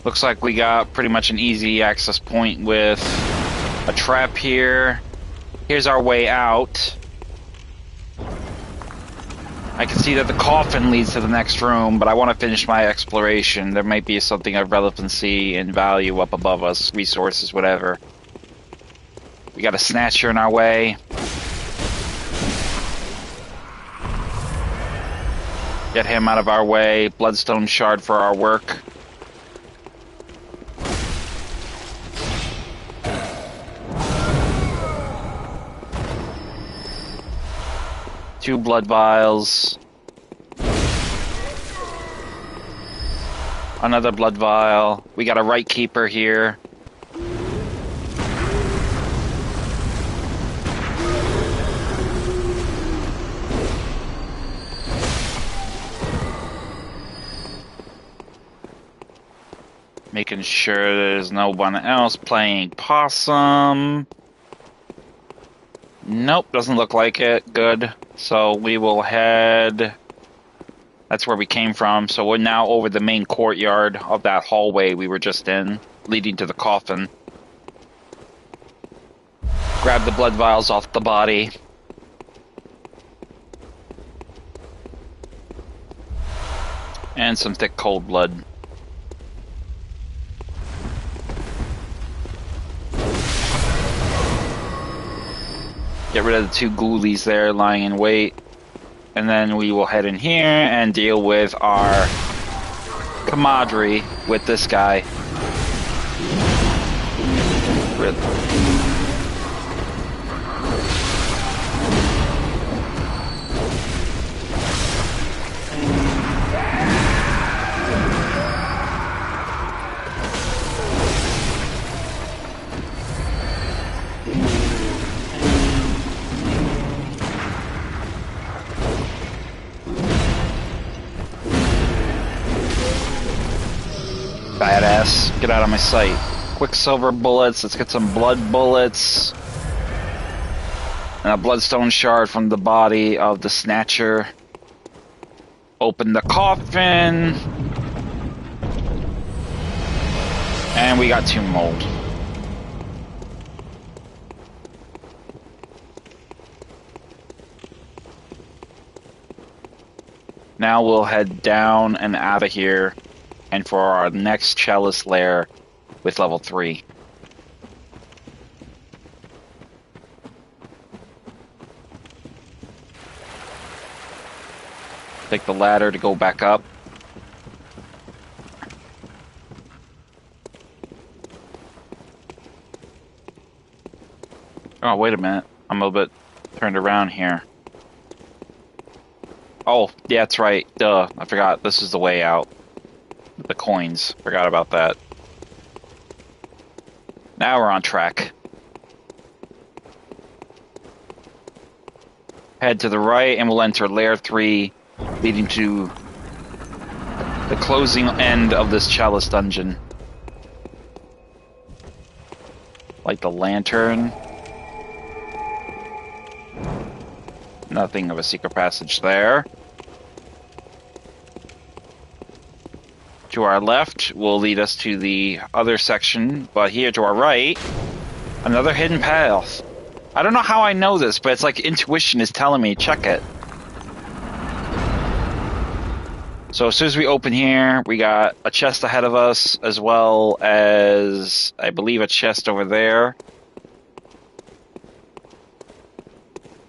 Looks like we got pretty much an easy access point with a trap here. Here's our way out. I can see that the coffin leads to the next room, but I want to finish my exploration. There might be something of relevancy and value up above us, resources, whatever. We got a snatcher in our way. Get him out of our way. Bloodstone shard for our work. Two blood vials. Another blood vial. We got a right keeper here. Making sure there's no one else playing possum. Nope, doesn't look like it. Good. So we will head... That's where we came from. So we're now over the main courtyard of that hallway we were just in, leading to the coffin. Grab the blood vials off the body. And some thick cold blood. Get rid of the two ghoulies there lying in wait. And then we will head in here and deal with our camaraderie with this guy. Badass. Get out of my sight. Quicksilver bullets. Let's get some blood bullets. And a bloodstone shard from the body of the snatcher. Open the coffin. And we got 2 mold. Now we'll head down and out of here. And for our next Chalice lair with level 3. Take the ladder to go back up. Oh, wait a minute. I'm a little bit turned around here. Oh, yeah, that's right. Duh, I forgot. This is the way out. The coins. Forgot about that. Now we're on track. Head to the right and we'll enter Lair 3, leading to the closing end of this Chalice Dungeon. Light the lantern. Nothing of a secret passage there. To our left will lead us to the other section, but here to our right, another hidden path. I don't know how I know this, but it's like intuition is telling me, check it. So as soon as we open here, we got a chest ahead of us, as well as, I believe, a chest over there.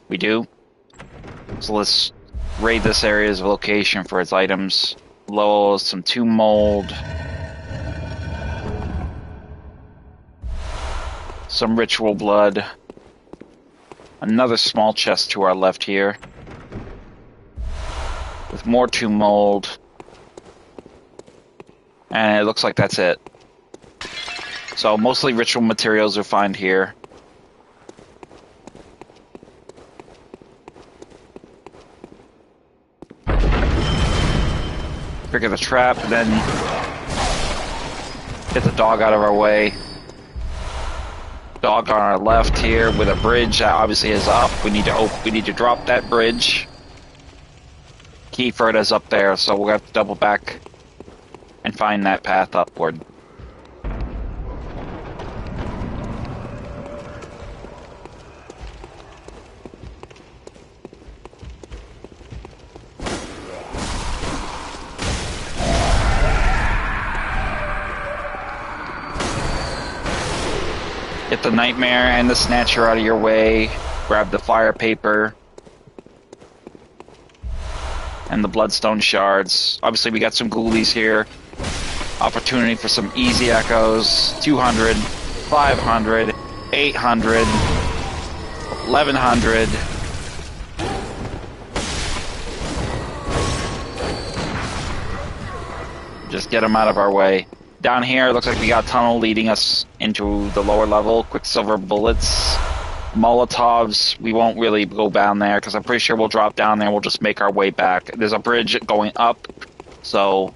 We do. So let's raid this area's location for its items. Low, some 2 mold. Some ritual blood. Another small chest to our left here. With more 2 mold. And it looks like that's it. So mostly ritual materials are found here. Trigger the trap, then Get the dog out of our way. Dog on our left here with a bridge that obviously is up. We need to drop that bridge. Keyford is up there, so we'll have to double back and find that path upward. Get the Nightmare and the Snatcher out of your way. Grab the fire paper. And the Bloodstone Shards. Obviously, we got some ghoulies here. Opportunity for some easy echoes. 200, 500, 800, 1100. Just get them out of our way. Down here, it looks like we got a tunnel leading us into the lower level. Quicksilver bullets. Molotovs, we won't really go down there because I'm pretty sure we'll drop down there. We'll just make our way back. There's a bridge going up, so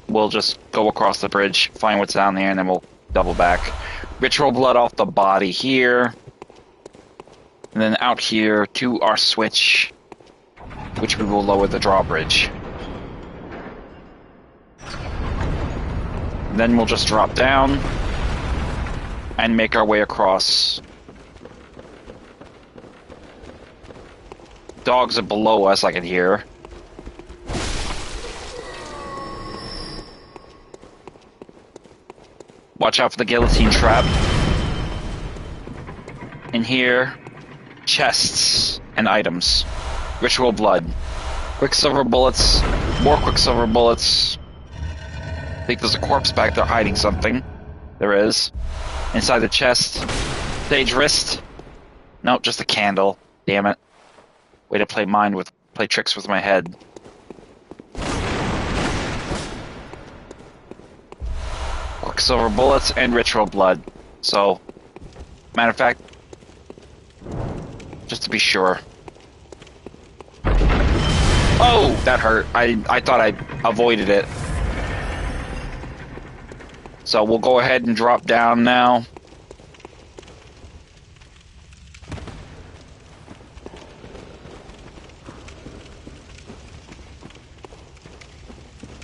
we'll just go across the bridge, find what's down there, and then we'll double back. Ritual blood off the body here. And then out here to our switch, which we will lower the drawbridge. Then we'll just drop down and make our way across. Dogs are below us, I can hear. Watch out for the guillotine trap. In here, chests and items. Ritual blood. Quicksilver bullets. More quicksilver bullets. I think there's a corpse back there hiding something. There is. Inside the chest. Sage wrist. Nope, just a candle. Damn it. Way to play tricks with my head. Quicksilver bullets and ritual blood. So, matter of fact, just to be sure. Oh, that hurt. I thought I avoided it. So we'll go ahead and drop down now.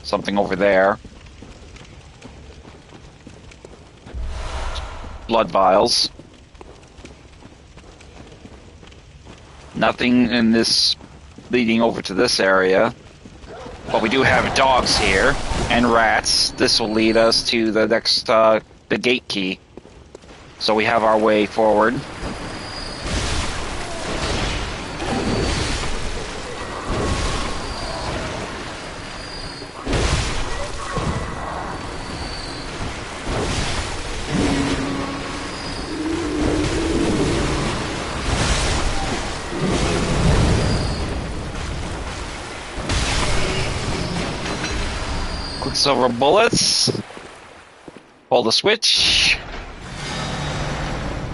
Something over there. Blood vials. Nothing in this leading over to this area. But we do have dogs here and rats. This will lead us to the next, the gate key. So we have our way forward. Quicksilver bullets. Pull the switch.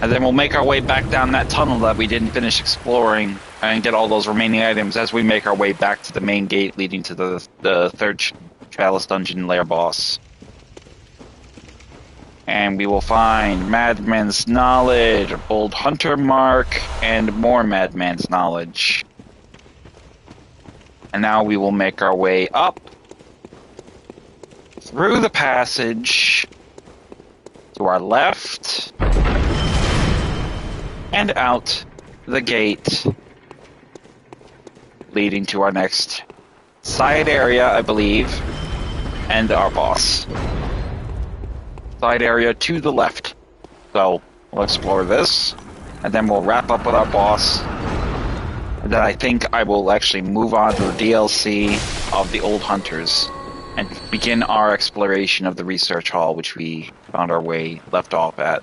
And then we'll make our way back down that tunnel that we didn't finish exploring and get all those remaining items as we make our way back to the main gate leading to the third Chalice Dungeon lair boss. And we will find Madman's Knowledge, Old Hunter Mark, and more Madman's Knowledge. And now we will make our way up through the passage to our left and out the gate leading to our next side area, I believe, and our boss. Side area to the left. So we'll explore this and then we'll wrap up with our boss. And then I think I will actually move on to the DLC of the Old Hunters and begin our exploration of the research hall, which we found our way left off at.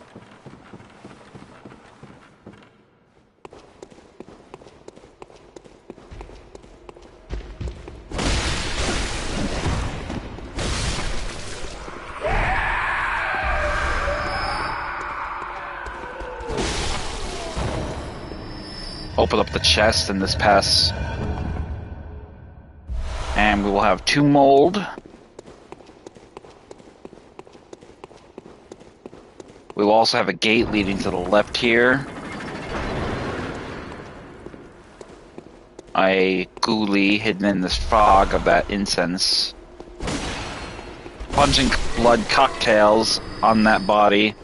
Open up the chest in this pass. And we will have 2 mold. We will also have a gate leading to the left here. A ghoulie hidden in this fog of that incense. Punching blood cocktails on that body.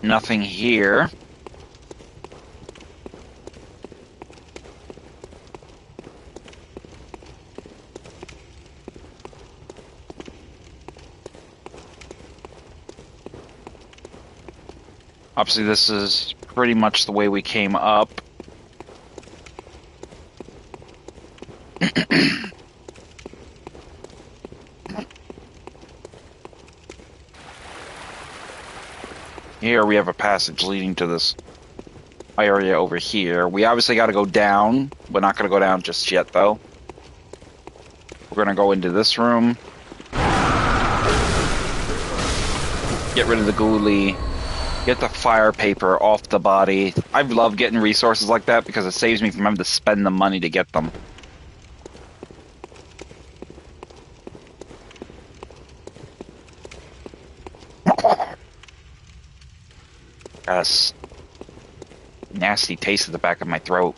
Nothing here. Obviously, this is pretty much the way we came up. Here we have a passage leading to this area over here. We obviously got to go down. We're not going to go down just yet, though. We're going to go into this room. Get rid of the ghoulie. Get the fire paper off the body. I love getting resources like that because it saves me from having to spend the money to get them. Got a nasty taste at the back of my throat.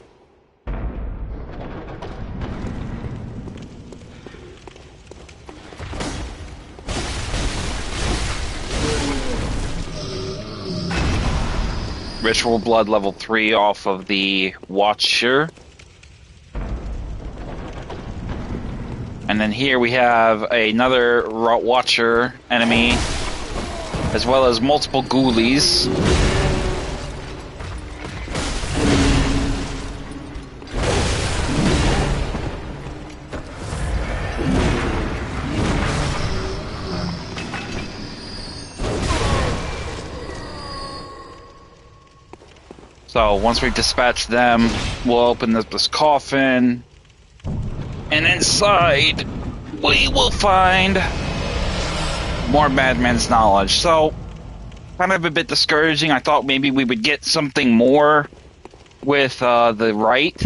Ritual blood level 3 off of the Watcher. And then here we have another Watcher enemy, as well as multiple ghoulies. So once we dispatch them, we'll open this coffin, and inside we will find more Madman's knowledge. So kind of a bit discouraging. I thought maybe we would get something more with the rite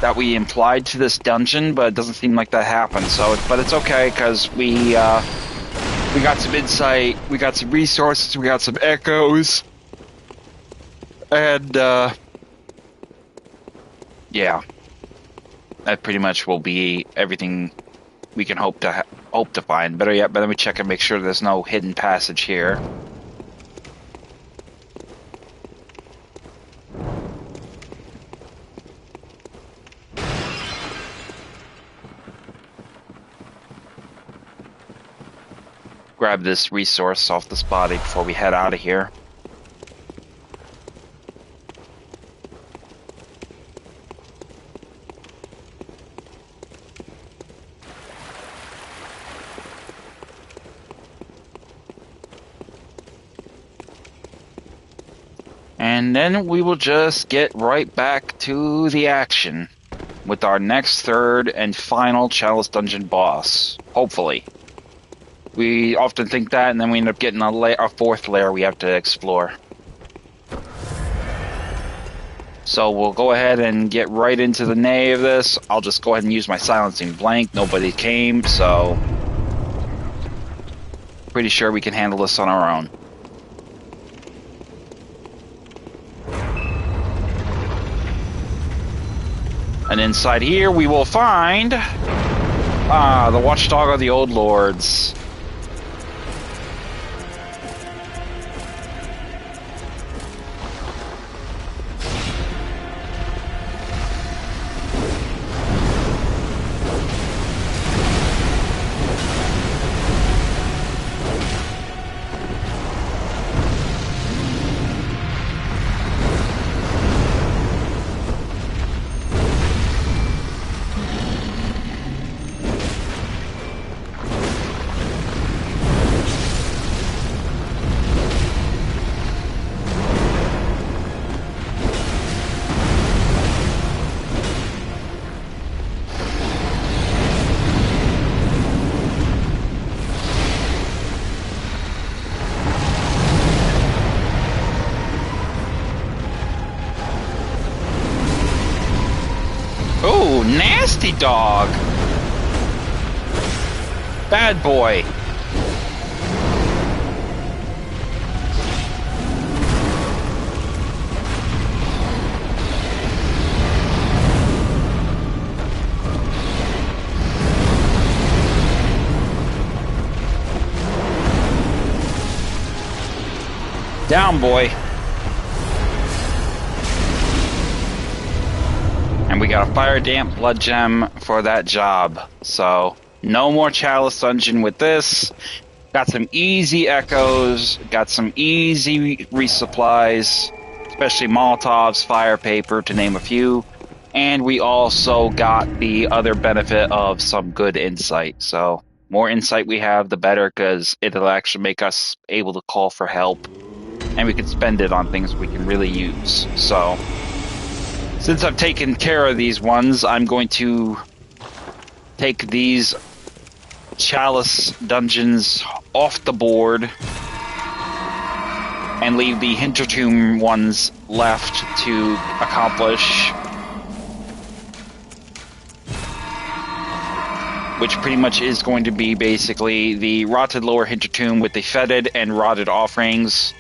that we implied to this dungeon, but it doesn't seem like that happened. So, but it's okay because we got some insight, we got some resources, we got some echoes. And, yeah, that pretty much will be everything we can hope to find. Better yet, but let me check and make sure there's no hidden passage here. Grab this resource off this body before we head out of here. And then we will just get right back to the action with our next third and final Chalice Dungeon boss. Hopefully. We often think that, and then we end up getting a fourth layer we have to explore. So we'll go ahead and get right into the nay of this. I'll just go ahead and use my silencing blank. Nobody came, so pretty sure we can handle this on our own. And inside here we will find the Watchdog of the Old Lords. Nasty dog. Bad boy. Down, boy. And we got a fire damp blood gem for that job. So no more Chalice Dungeon with this. Got some easy echoes. Got some easy resupplies, especially Molotovs, fire paper, to name a few. And we also got the other benefit of some good insight. So more insight we have, the better, because it'll actually make us able to call for help. And we can spend it on things we can really use. So, since I've taken care of these ones, I'm going to take these Chalice Dungeons off the board and leave the Hintertomb ones left to accomplish, which pretty much is going to be basically the Rotted Lower Hintertomb with the Fetid and Rotted Offerings,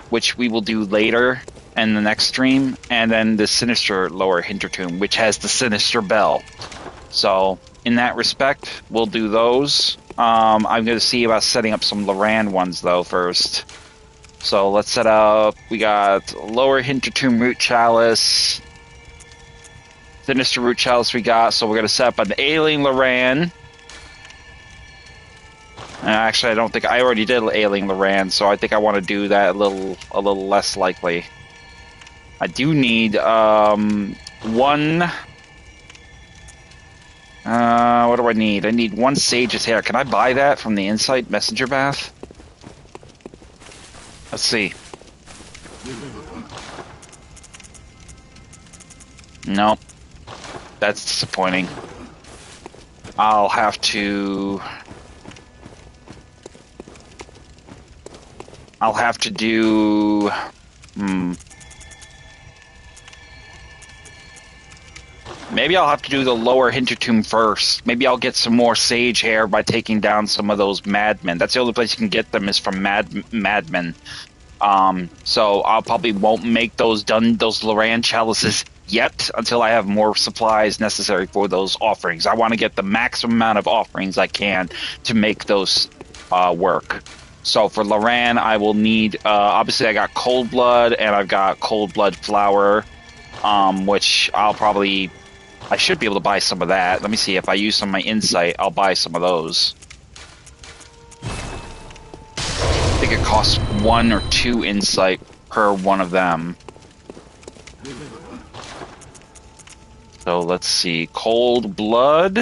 which we will do later in the next stream, and then the Sinister Lower Hintertomb, which has the Sinister Bell. So, in that respect, we'll do those. I'm going to see about setting up some Loran ones, though, first. So, let's set up... We got Lower Hintertomb Root Chalice. Sinister Root Chalice we got, so we're going to set up an Ailing Loran. Actually, I don't think I already did Ailing Loran, so I think I want to do that a little less likely. I do need one. What do I need? I need one Sage's Hair. Can I buy that from the Insight Messenger Bath? Let's see. Nope. That's disappointing. I'll have to do... Maybe I'll have to do the Lower Hintertomb first. Maybe I'll get some more Sage Hair by taking down some of those Madmen. That's the only place you can get them, is from Madmen. So I'll probably won't make those Loran Chalices yet until I have more supplies necessary for those offerings. I want to get the maximum amount of offerings I can to make those work. So for Loran, I will need, obviously I got Cold Blood and I've got Cold Blood Flower, which I should be able to buy some of that. Let me see, if I use some of my Insight, I'll buy some of those. I think it costs 1 or 2 Insight per one of them. So let's see, Cold Blood.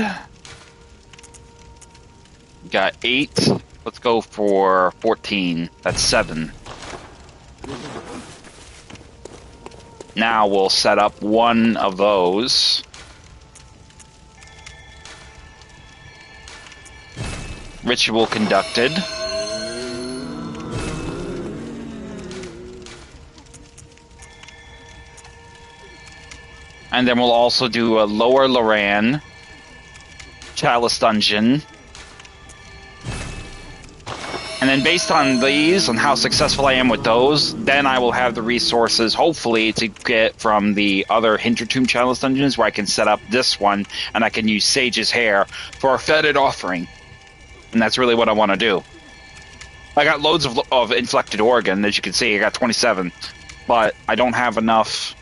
Got 8. Let's go for 14. That's 7. Now we'll set up one of those. Ritual conducted. And then we'll also do a Lower Loran Chalice Dungeon. And then based on these, and how successful I am with those, then I will have the resources, hopefully, to get from the other Hintertomb Chalice Dungeons, where I can set up this one, and I can use Sage's Hair for a Fetid Offering. And that's really what I want to do. I got loads of Inflected Organ, as you can see, I got 27. But I don't have enough...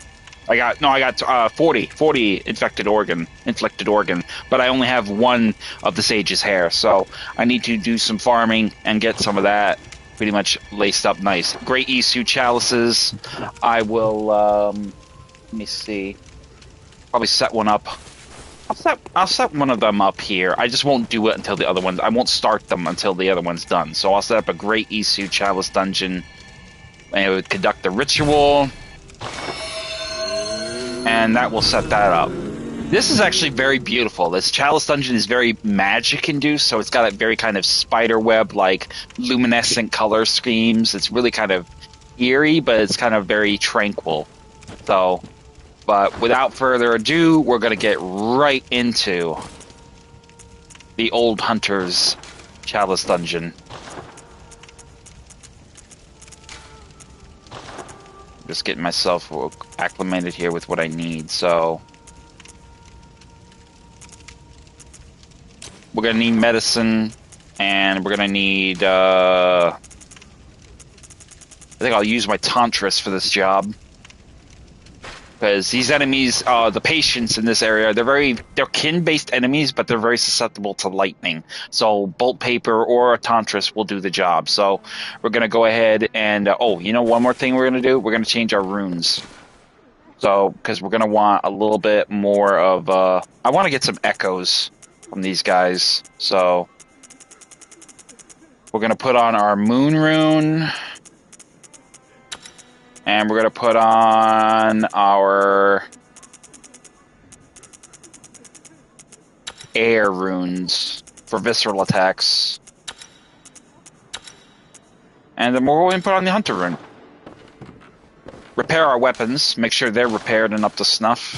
I got 40 inflected organ, but I only have 1 of the Sage's Hair, so I need to do some farming and get some of that pretty much laced up nice. Great Isu Chalices. I will, let me see, probably set one up. I'll set one of them up here. I just won't do it until the other ones. I won't start them until the other one's done. So I'll set up a Great Isu Chalice Dungeon, and it would conduct the ritual. And that will set that up. This is actually very beautiful. This Chalice Dungeon is very magic-induced, so it's got a very kind of spiderweb-like luminescent color schemes. It's really kind of eerie, but it's kind of very tranquil. So, but without further ado, we're going to get right into the Old Hunter's Chalice Dungeon. Just getting myself acclimated here with what I need, so we're gonna need medicine, and we're gonna need I think I'll use my Tantris for this job. Because these enemies, the patients in this area, they're kin-based enemies, but they're very susceptible to lightning. So bolt paper or a Tantris will do the job. So we're going to go ahead and, one more thing we're going to do? We're going to change our runes. So, because we're going to want a little bit more of, I want to get some echoes from these guys. So we're going to put on our moon rune. And we're going to put on our air runes for visceral attacks. And then we're going to put on the hunter rune. Repair our weapons. Make sure they're repaired and up to snuff.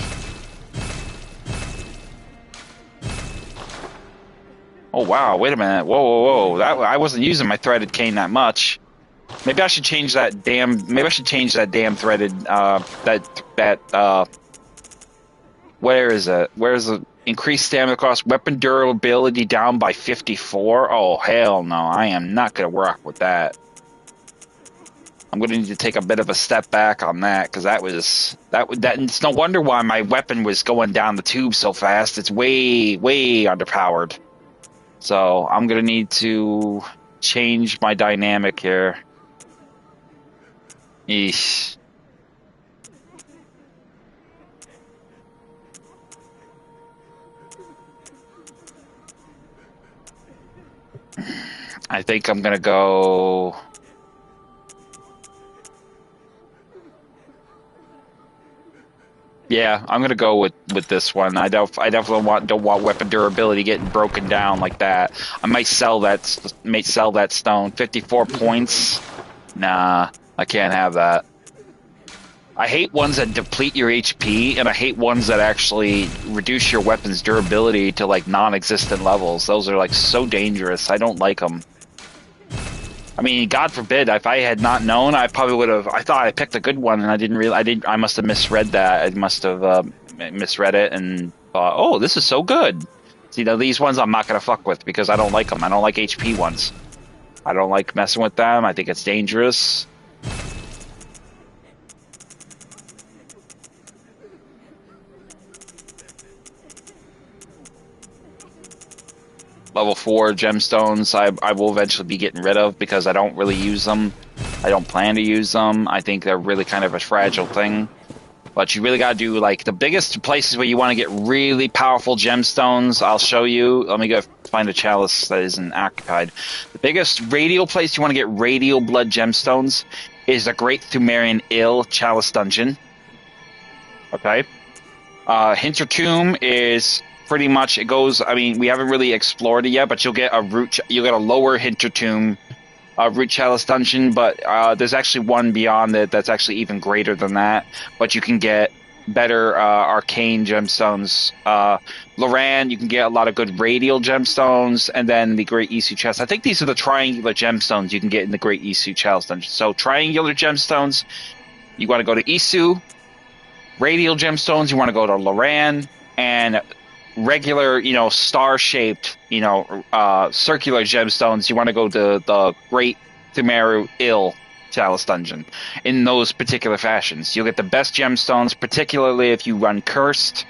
Oh, wow. Wait a minute. Whoa. I wasn't using my threaded cane that much. Maybe I should change that damn. Maybe I should change that damn threaded. Where is it? Where's the increased stamina cost? Weapon durability down by 54. Oh hell no! I am not gonna rock with that. I'm gonna need to take a bit of a step back on that because that. It's no wonder why my weapon was going down the tube so fast. It's way underpowered. So I'm gonna need to change my dynamic here. Eesh. I think I'm gonna go. Yeah, I'm gonna go with this one. I definitely don't want weapon durability getting broken down like that. I might sell that stone. 54 points. Nah. I can't have that. I hate ones that deplete your HP, and I hate ones that actually reduce your weapon's durability to like non-existent levels. Those are like so dangerous. I don't like them. I mean, God forbid, if I had not known, I probably would have. I thought I picked a good one, and I didn't really. I must have misread that. I must have misread it and thought, "Oh, this is so good." See, now these ones I'm not gonna fuck with because I don't like them. I don't like HP ones. I don't like messing with them. I think it's dangerous. Level 4 gemstones I will eventually be getting rid of because I don't really use them. I don't plan to use them. I think they're really kind of a fragile thing. But you really gotta do, like, the biggest places where you want to get really powerful gemstones, I'll show you. Let me go find a chalice that isn't occupied. The biggest radial place you want to get radial blood gemstones is the Great Thumerian Ill Chalice Dungeon. Okay? Hintertomb is pretty much, it goes, I mean, we haven't really explored it yet, but you'll get a lower Hintertomb Root Chalice Dungeon, but there's actually one beyond it that's actually even greater than that. But you can get better arcane gemstones. Loran, you can get a lot of good radial gemstones, and then the Great Isu Chalice. I think these are the triangular gemstones you can get in the Great Isu Chalice Dungeon. So triangular gemstones, you want to go to Isu. Radial gemstones, you want to go to Loran. And regular, star-shaped, circular gemstones, you want to go to the Great Thumerian Ill Chalice Dungeon. In those particular fashions, you'll get the best gemstones, particularly if you run Cursed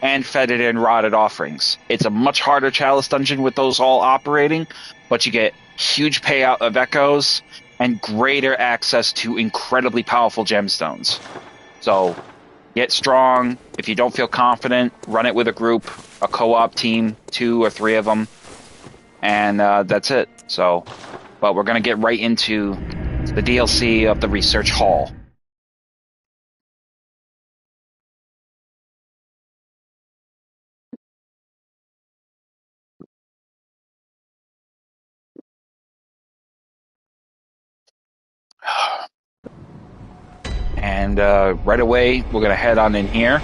and Fetid and Rotted offerings. It's a much harder Chalice Dungeon with those all operating, but you get huge payout of echoes and greater access to incredibly powerful gemstones. So get strong. If you don't feel confident, run it with a group, a co-op team, 2 or 3 of them, and that's it. So, but we're going to get right into the DLC of the Research Hall. And right away, we're going to head on in here.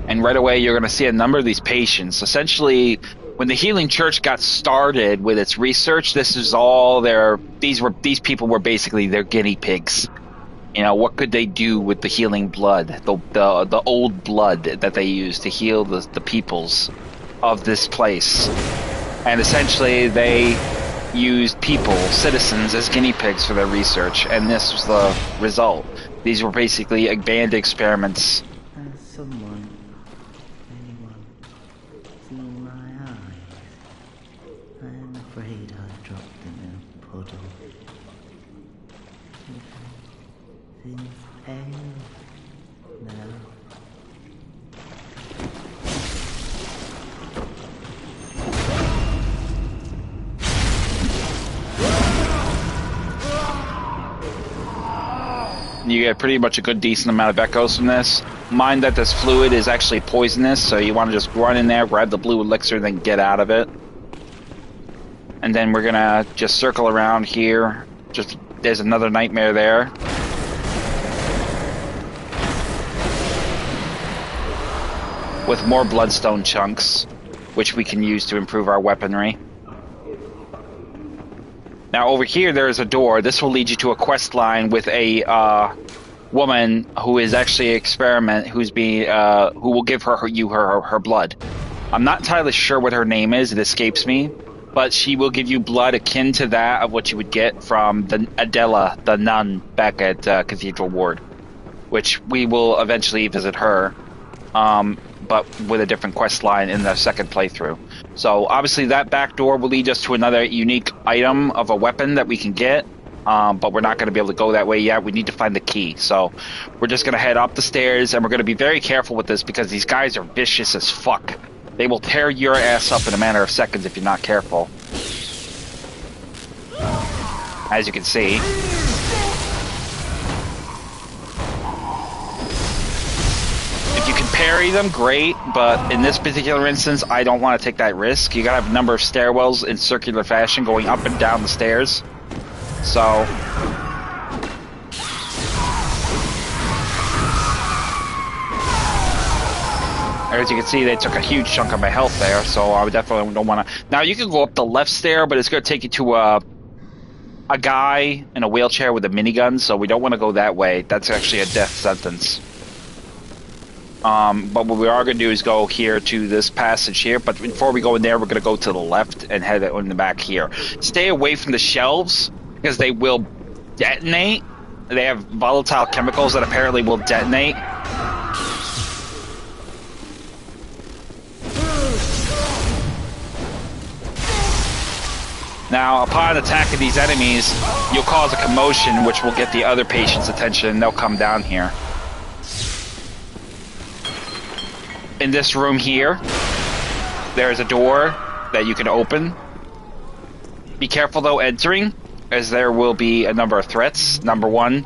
And right away, you're going to see a number of these patients. Essentially, when the Healing Church got started with its research, this is all these people were basically their guinea pigs. You know, what could they do with the healing blood, the old blood that they used to heal the peoples of this place? And essentially, they used people, citizens, as guinea pigs for their research, and this was the result. These were basically banned experiments. Has someone, anyone, seen my eyes? I am afraid I dropped them in a puddle. Seems pale now. You get pretty much a good decent amount of echoes from this. Mind that this fluid is actually poisonous, so you want to just run in there, grab the blue elixir, then get out of it. And then we're gonna just circle around here. There's another nightmare there. With more bloodstone chunks, which we can use to improve our weaponry. Now over here there is a door. This will lead you to a quest line with a woman who is actually an experiment, who will give her blood. I'm not entirely sure what her name is. It escapes me, but she will give you blood akin to that of what you would get from the Adela, the nun back at Cathedral Ward, which we will eventually visit her, but with a different quest line in the second playthrough. So obviously that back door will lead us to another unique item of a weapon that we can get, but we're not going to be able to go that way yet. We need to find the key. So we're just going to head up the stairs, and we're going to be very careful with this because these guys are vicious as fuck. They will tear your ass up in a matter of seconds if you're not careful. As you can see. If you can parry them, great, but in this particular instance, I don't want to take that risk. You gotta have a number of stairwells in circular fashion going up and down the stairs. So... as you can see, they took a huge chunk of my health there, so I definitely don't want to... Now, you can go up the left stair, but it's going to take you to a guy in a wheelchair with a minigun, so we don't want to go that way. That's actually a death sentence. But what we are going to do is go here to this passage here, but before we go in there, we're going to go to the left and head in the back here. Stay away from the shelves, because they will detonate. They have volatile chemicals that apparently will detonate. Now, upon attacking these enemies, you'll cause a commotion, which will get the other patient's attention, and they'll come down here. In this room here, there is a door that you can open. Be careful, though, entering, as there will be a number of threats. Number one,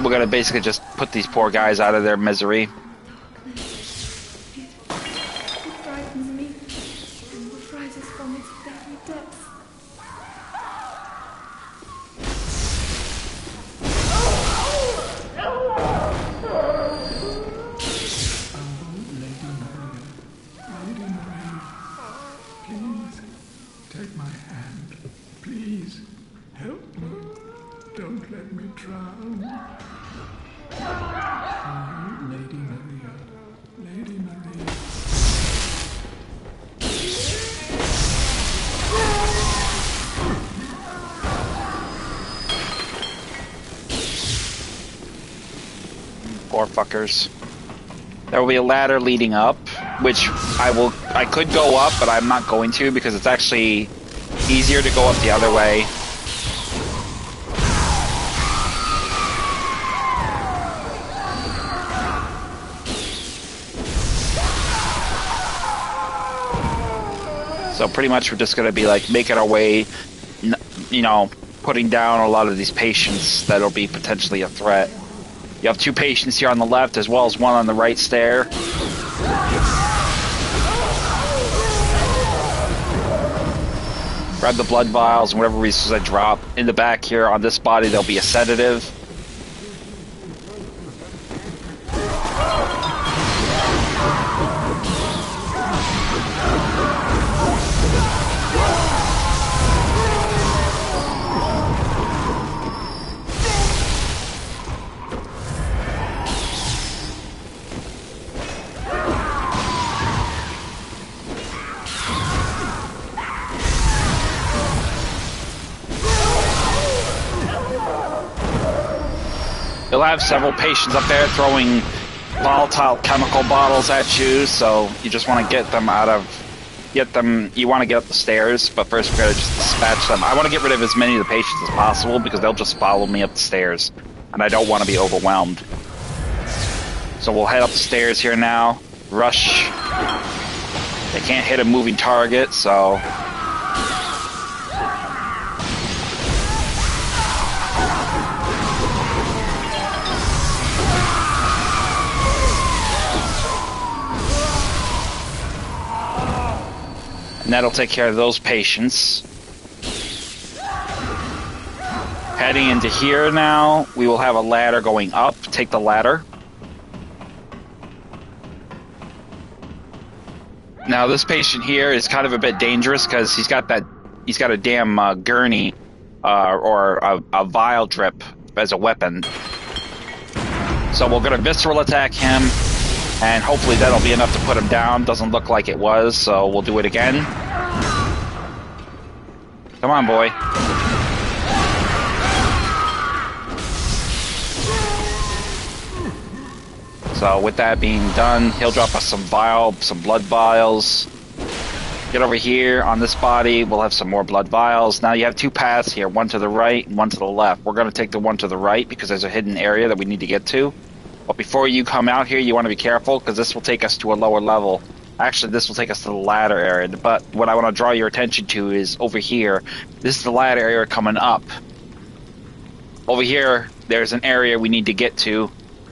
we're going to basically just put these poor guys out of their misery. Poor fuckers. There will be a ladder leading up, which I could go up, but I'm not going to because it's actually easier to go up the other way. So pretty much we're just going to be like making our way, you know, putting down a lot of these patients that'll be potentially a threat. You have two patients here on the left as well as one on the right stair. grab the blood vials and whatever resources I drop. In the back here on this body, there'll be a sedative. You'll have several patients up there throwing volatile chemical bottles at you, so you just want to get them, you want to get up the stairs, but first we're going to just dispatch them. I want to get rid of as many of the patients as possible, because they'll just follow me up the stairs, and I don't want to be overwhelmed. So we'll head up the stairs here now, rush. They can't hit a moving target, so... and that'll take care of those patients. Heading into here now, we will have a ladder going up. Take the ladder. Now this patient here is kind of a bit dangerous because he's got a damn gurney or a vial drip as a weapon. So we're gonna visceral attack him. And hopefully that'll be enough to put him down. Doesn't look like it was, so we'll do it again. Come on, boy. So with that being done, he'll drop us some blood vials. Get over here on this body, we'll have some more blood vials. Now you have two paths here, one to the right and one to the left. We're going to take the one to the right because there's a hidden area that we need to get to. But before you come out here, you want to be careful, because this will take us to a lower level. Actually, this will take us to the ladder area. But what I want to draw your attention to is over here. This is the ladder area coming up. Over here, there's an area we need to get to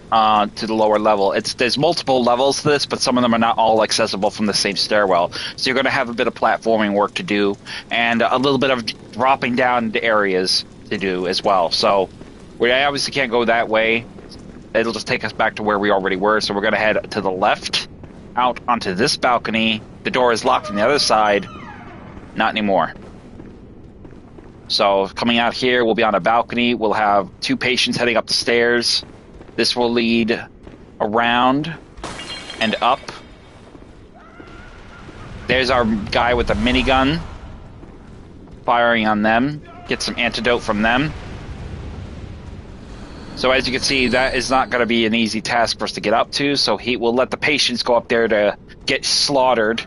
the lower level. There's multiple levels to this, but some of them are not all accessible from the same stairwell. So you're going to have a bit of platforming work to do, and a little bit of dropping down into areas to do as well. So we obviously can't go that way. It'll just take us back to where we already were, so we're going to head to the left, out onto this balcony. The door is locked from the other side. Not anymore. So coming out here, we'll be on a balcony. We'll have two patients heading up the stairs. This will lead around and up. There's our guy with the minigun, firing on them. Get some antidote from them. So as you can see, that is not going to be an easy task for us to get up to, so he will let the patients go up there to get slaughtered.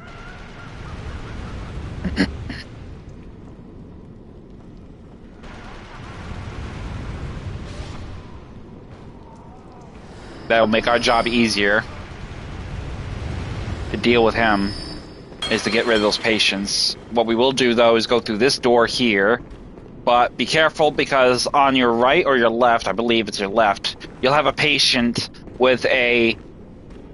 That'll make our job easier to deal with him, is to get rid of those patients. What we will do, though, is go through this door here. But be careful, because on your right or your left, I believe it's your left, you'll have a patient with a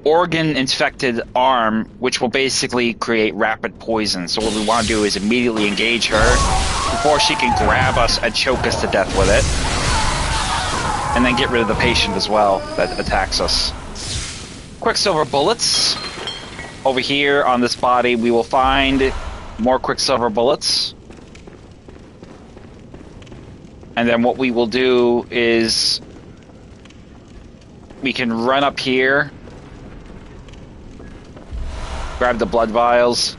organ-infected arm, which will basically create rapid poison. So what we want to do is immediately engage her before she can grab us and choke us to death with it. And then get rid of the patient as well that attacks us. Quicksilver bullets. Over here on this body, we will find more Quicksilver bullets. And then what we will do is we can run up here, grab the blood vials.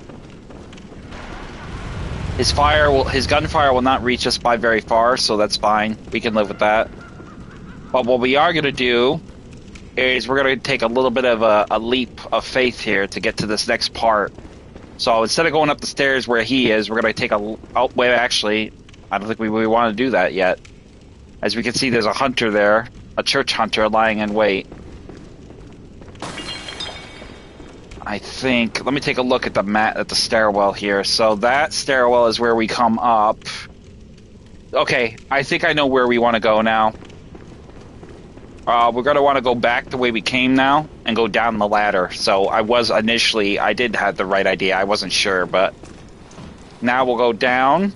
His gunfire will not reach us by very far, so that's fine. We can live with that. But what we are going to do is we're going to take a little bit of a leap of faith here to get to this next part. So instead of going up the stairs where he is, we're going to take actually, I don't think we want to do that yet. As we can see, there's a hunter there, a church hunter lying in wait. I think, let me take a look at the stairwell here. So that stairwell is where we come up. Okay, I think I know where we want to go now. We're going to want to go back the way we came now and go down the ladder. So I did have the right idea. I wasn't sure, but now we'll go down.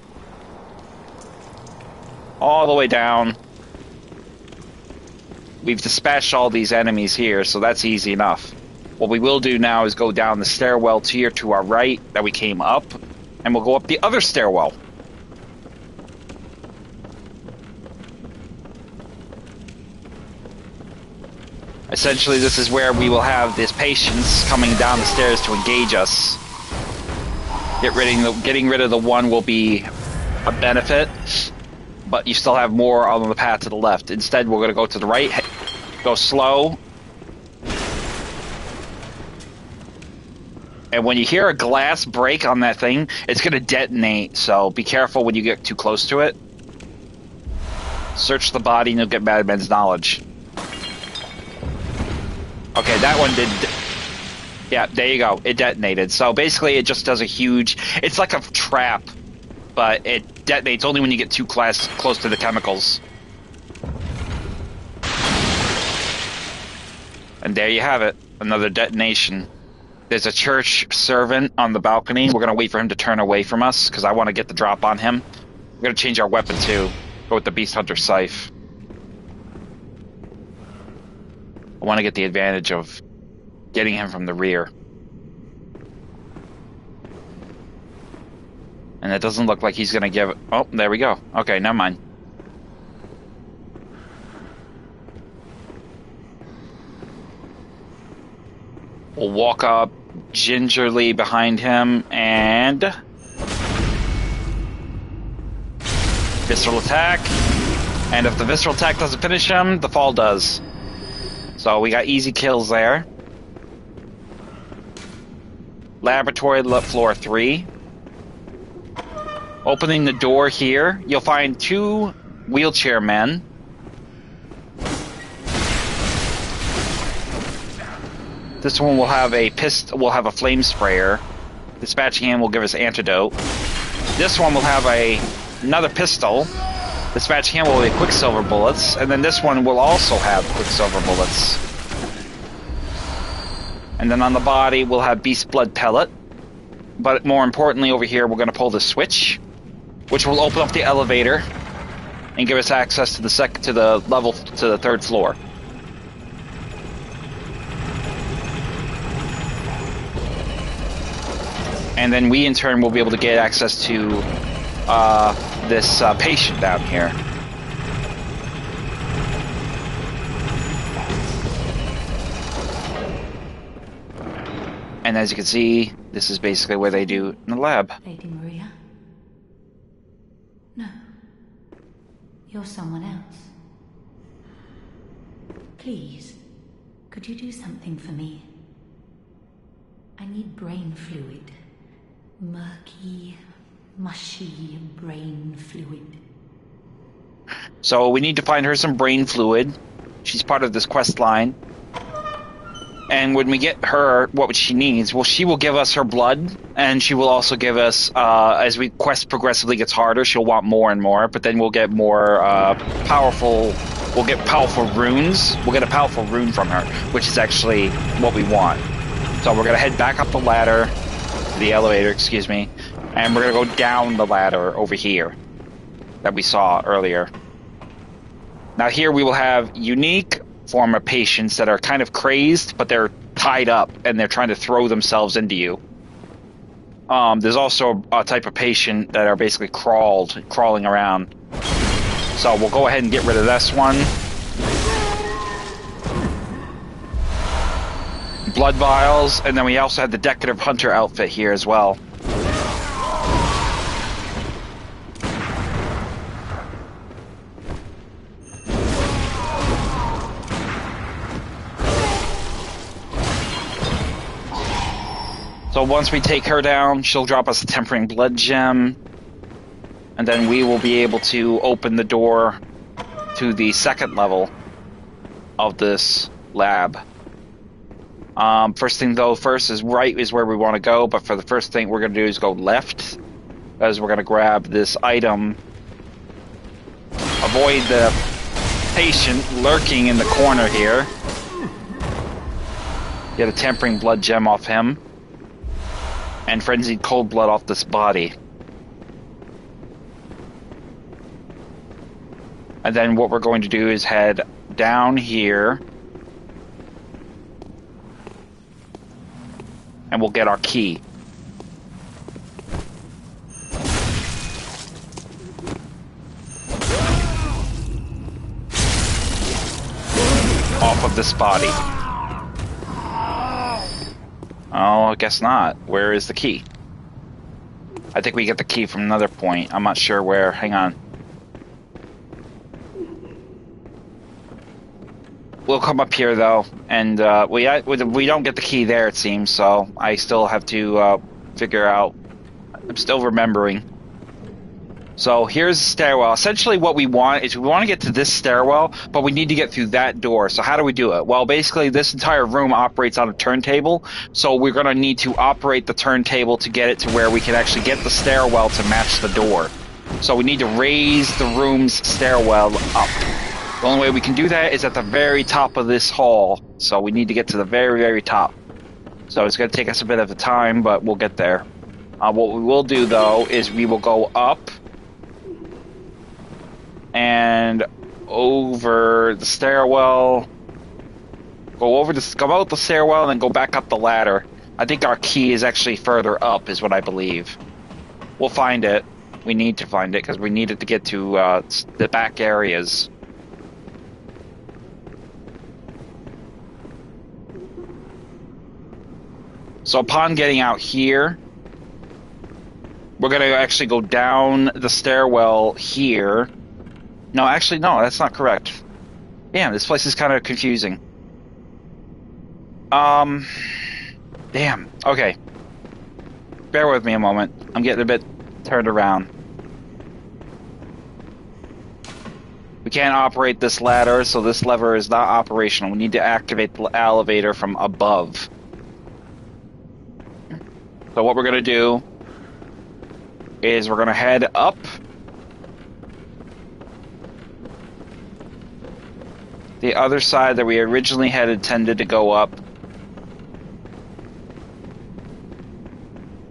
all the way down. We've dispatched all these enemies here, so that's easy enough. What we will do now is go down the stairwell here to our right that we came up, and we'll go up the other stairwell. Essentially, this is where we will have this patience coming down the stairs to engage us. Getting rid of the one will be a benefit, but you still have more on the path to the left. Instead, we're going to go to the right, go slow. And when you hear a glass break on that thing, it's going to detonate, so be careful when you get too close to it. Search the body and you'll get Madman's knowledge. Okay, that one did... Yeah, there you go. It detonated. So basically it just does a huge... It's like a trap, but it detonates only when you get too close to the chemicals. And there you have it. Another detonation. There's a church servant on the balcony. We're going to wait for him to turn away from us, because I want to get the drop on him. We're going to change our weapon, too. Go with the Beast Hunter Scythe. I want to get the advantage of getting him from the rear. And it doesn't look like he's going to give... Oh, there we go. Okay, never mind. We'll walk up gingerly behind him and... Visceral attack. And if the visceral attack doesn't finish him, the fall does. So we got easy kills there. Laboratory floor 3. Opening the door here, you'll find 2 wheelchair men. This one will have a flame sprayer. Dispatching him will give us antidote. This one will have another pistol. Dispatching him will be quicksilver bullets, and then this one will also have quicksilver bullets. And then on the body we'll have beast blood pellet. But more importantly, over here we're going to pull the switch, which will open up the elevator and give us access to the 3rd floor. And then we in turn will be able to get access to this patient down here. And as you can see, this is basically where they do in the lab. Lady Maria? No. You're someone else. Please, could you do something for me? I need brain fluid. Murky, mushy brain fluid. So we need to find her some brain fluid. She's part of this quest line. And when we get her what she needs, well, she will give us her blood, and she will also give us, as we quest progressively gets harder, she'll want more and more, but then we'll get more powerful runes. We'll get a powerful rune from her, which is actually what we want. So we're going to head back up the ladder, the elevator, excuse me, and we're going to go down the ladder over here that we saw earlier. Now here we will have unique form of patients that are kind of crazed, but they're tied up and they're trying to throw themselves into you. There's also a type of patient that are basically crawling around. So we'll go ahead and get rid of this one. Blood vials, and then we also have the decorative hunter outfit here as well. So once we take her down, she'll drop us a Tempering Blood Gem, and then we will be able to open the door to the 2nd level of this lab. First is right is where we want to go, but for the first thing we're going to do is go left, as we're going to grab this item. Avoid the patient lurking in the corner here. Get a Tempering Blood Gem off him. And Frenzied Cold Blood off this body. And then what we're going to do is head down here. And we'll get our key. Off of this body. Oh, I guess not. Where is the key? I think we get the key from another point. I'm not sure where. Hang on. We'll come up here though, and we don't get the key there, it seems. So I still have to figure out. I'm still remembering. So here's the stairwell. Essentially, what we want is we want to get to this stairwell, but we need to get through that door. So how do we do it? Well, basically, this entire room operates on a turntable. So we're going to need to operate the turntable to get it to where we can actually get the stairwell to match the door. So we need to raise the room's stairwell up. The only way we can do that is at the very top of this hall. So we need to get to the very, very top. So it's going to take us a bit of time, but we'll get there. What we will do, though, is we will go up and over the stairwell. Go out the stairwell and then go back up the ladder. I think our key is actually further up, is what I believe. We'll find it. We need to find it because we need it to get to the back areas. So upon getting out here, we're going to actually go down the stairwell here. No, actually, no, that's not correct. Damn, this place is kind of confusing. Damn. Okay. Bear with me a moment. I'm getting a bit turned around. We can't operate this ladder, so this lever is not operational. We need to activate the elevator from above. So what we're going to do is we're going to head up. The other side that we originally had intended to go up.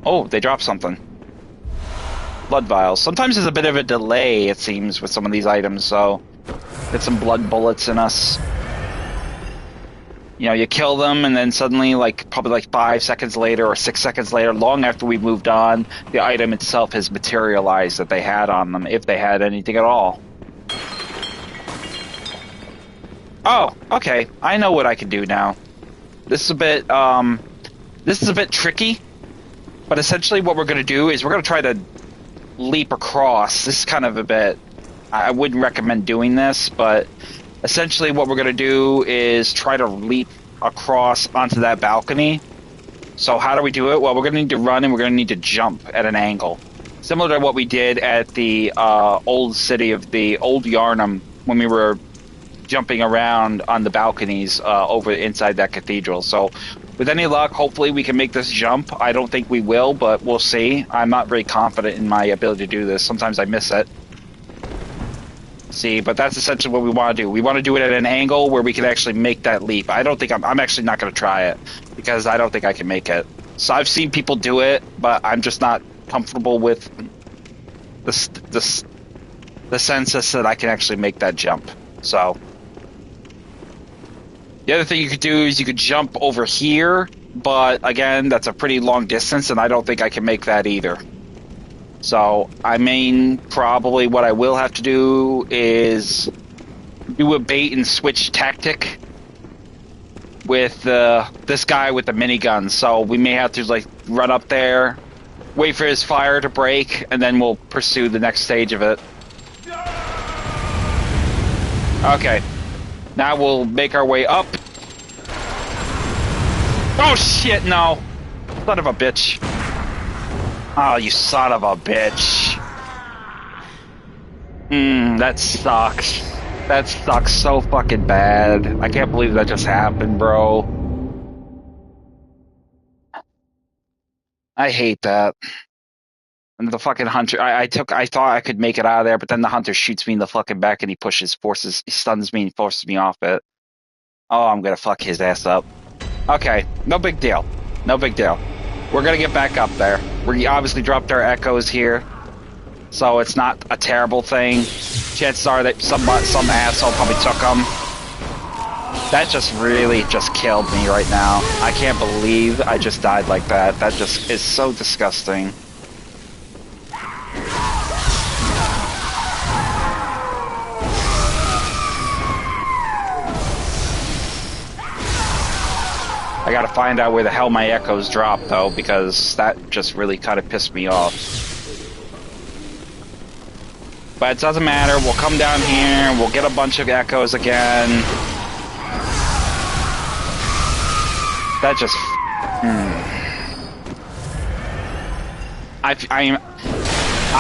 Oh, they dropped something. Blood vials. Sometimes there's a bit of a delay, it seems, with some of these items, so get some blood bullets in us. You know, you kill them, and then suddenly, probably 5 seconds later or 6 seconds later, long after we've moved on, the item itself has materialized that they had on them, if they had anything at all. Oh, okay. I know what I can do now. This is a bit tricky, but essentially what we're going to do is we're going to try to leap across. This is kind of a bit... I wouldn't recommend doing this, but essentially what we're going to do is try to leap across onto that balcony. So how do we do it? Well, we're going to need to run and we're going to need to jump at an angle. Similar to what we did at the old city of the Old Yarnum when we were jumping around on the balconies over inside that cathedral. So with any luck, hopefully we can make this jump. I don't think we will, but we'll see. I'm not very confident in my ability to do this. Sometimes I miss it. See, but that's essentially what we want to do. We want to do it at an angle where we can actually make that leap. I don't think I'm actually not going to try it because I don't think I can make it. So I've seen people do it, but I'm just not comfortable with the census that I can actually make that jump. So the other thing you could do is you could jump over here, but again, that's a pretty long distance, and I don't think I can make that either. So, probably what I will have to do is do a bait and switch tactic with this guy with the minigun. So we may have to run up there, wait for his fire to break, and then we'll pursue the next stage of it. Okay. Now we'll make our way up. Oh shit, no! Son of a bitch. Oh, you son of a bitch. That sucks. That sucks so fucking bad. I can't believe that just happened, bro. I hate that. And the fucking hunter, I thought I could make it out of there, but then the hunter shoots me in the fucking back and he stuns me and forces me off it. Oh, I'm gonna fuck his ass up. Okay, no big deal. No big deal. We're gonna get back up there. We obviously dropped our echoes here, so it's not a terrible thing. chances are that some asshole probably took them. That just really just killed me right now. I can't believe I just died like that. That just is so disgusting. I gotta find out where the hell my echoes drop, though, because that just really kind of pissed me off. But it doesn't matter, we'll come down here, we'll get a bunch of echoes again. That just...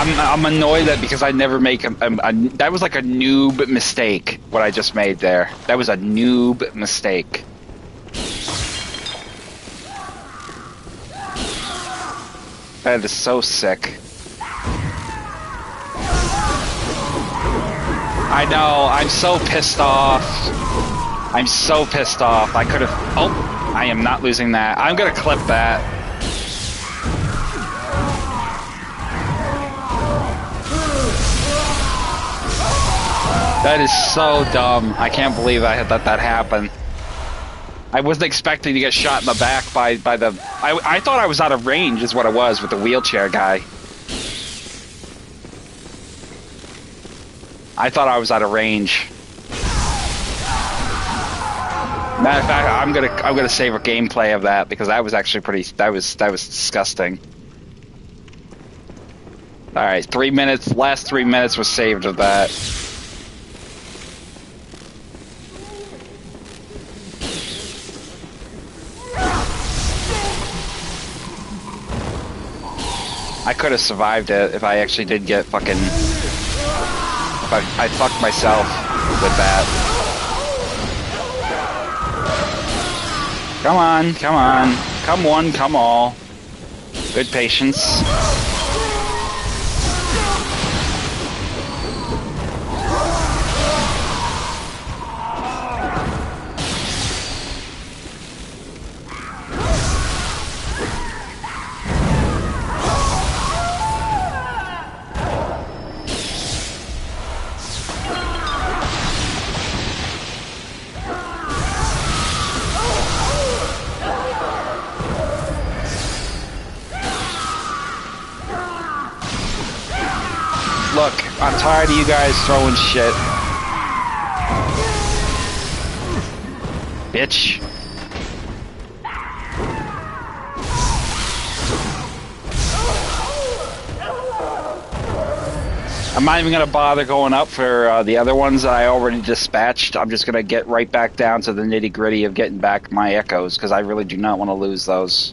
I'm annoyed that because I never make that was like a noob mistake, what I just made there. That was a noob mistake. That is so sick. I know, I'm so pissed off. I'm so pissed off. I could have... Oh, I am not losing that. I'm gonna clip that. That is so dumb. I can't believe I had let that happen. I wasn't expecting to get shot in the back by the... I thought I was out of range is what it was with the wheelchair guy. I thought I was out of range. Matter of fact, I'm gonna save a gameplay of that because that was actually pretty... That was disgusting. Alright, 3 minutes. Last 3 minutes was saved of that. I could have survived it if I actually did get fucking... If I fucked myself with that. Come on, come on. Come one, come all. Good patience. Look, I'm tired of you guys throwing shit. Bitch. I'm not even going to bother going up for the other ones that I already dispatched. I'm just going to get right back down to the nitty-gritty of getting back my echoes, because I really do not want to lose those.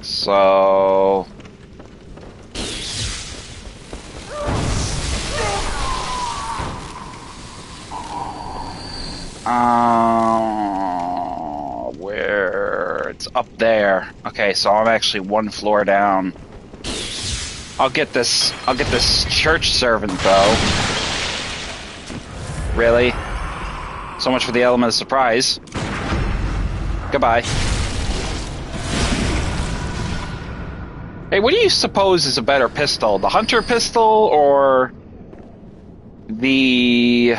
So... where... It's up there. Okay, so I'm actually one floor down. I'll get this church servant, though. Really? So much for the element of surprise. Goodbye. Hey, what do you suppose is a better pistol? The Hunter pistol or the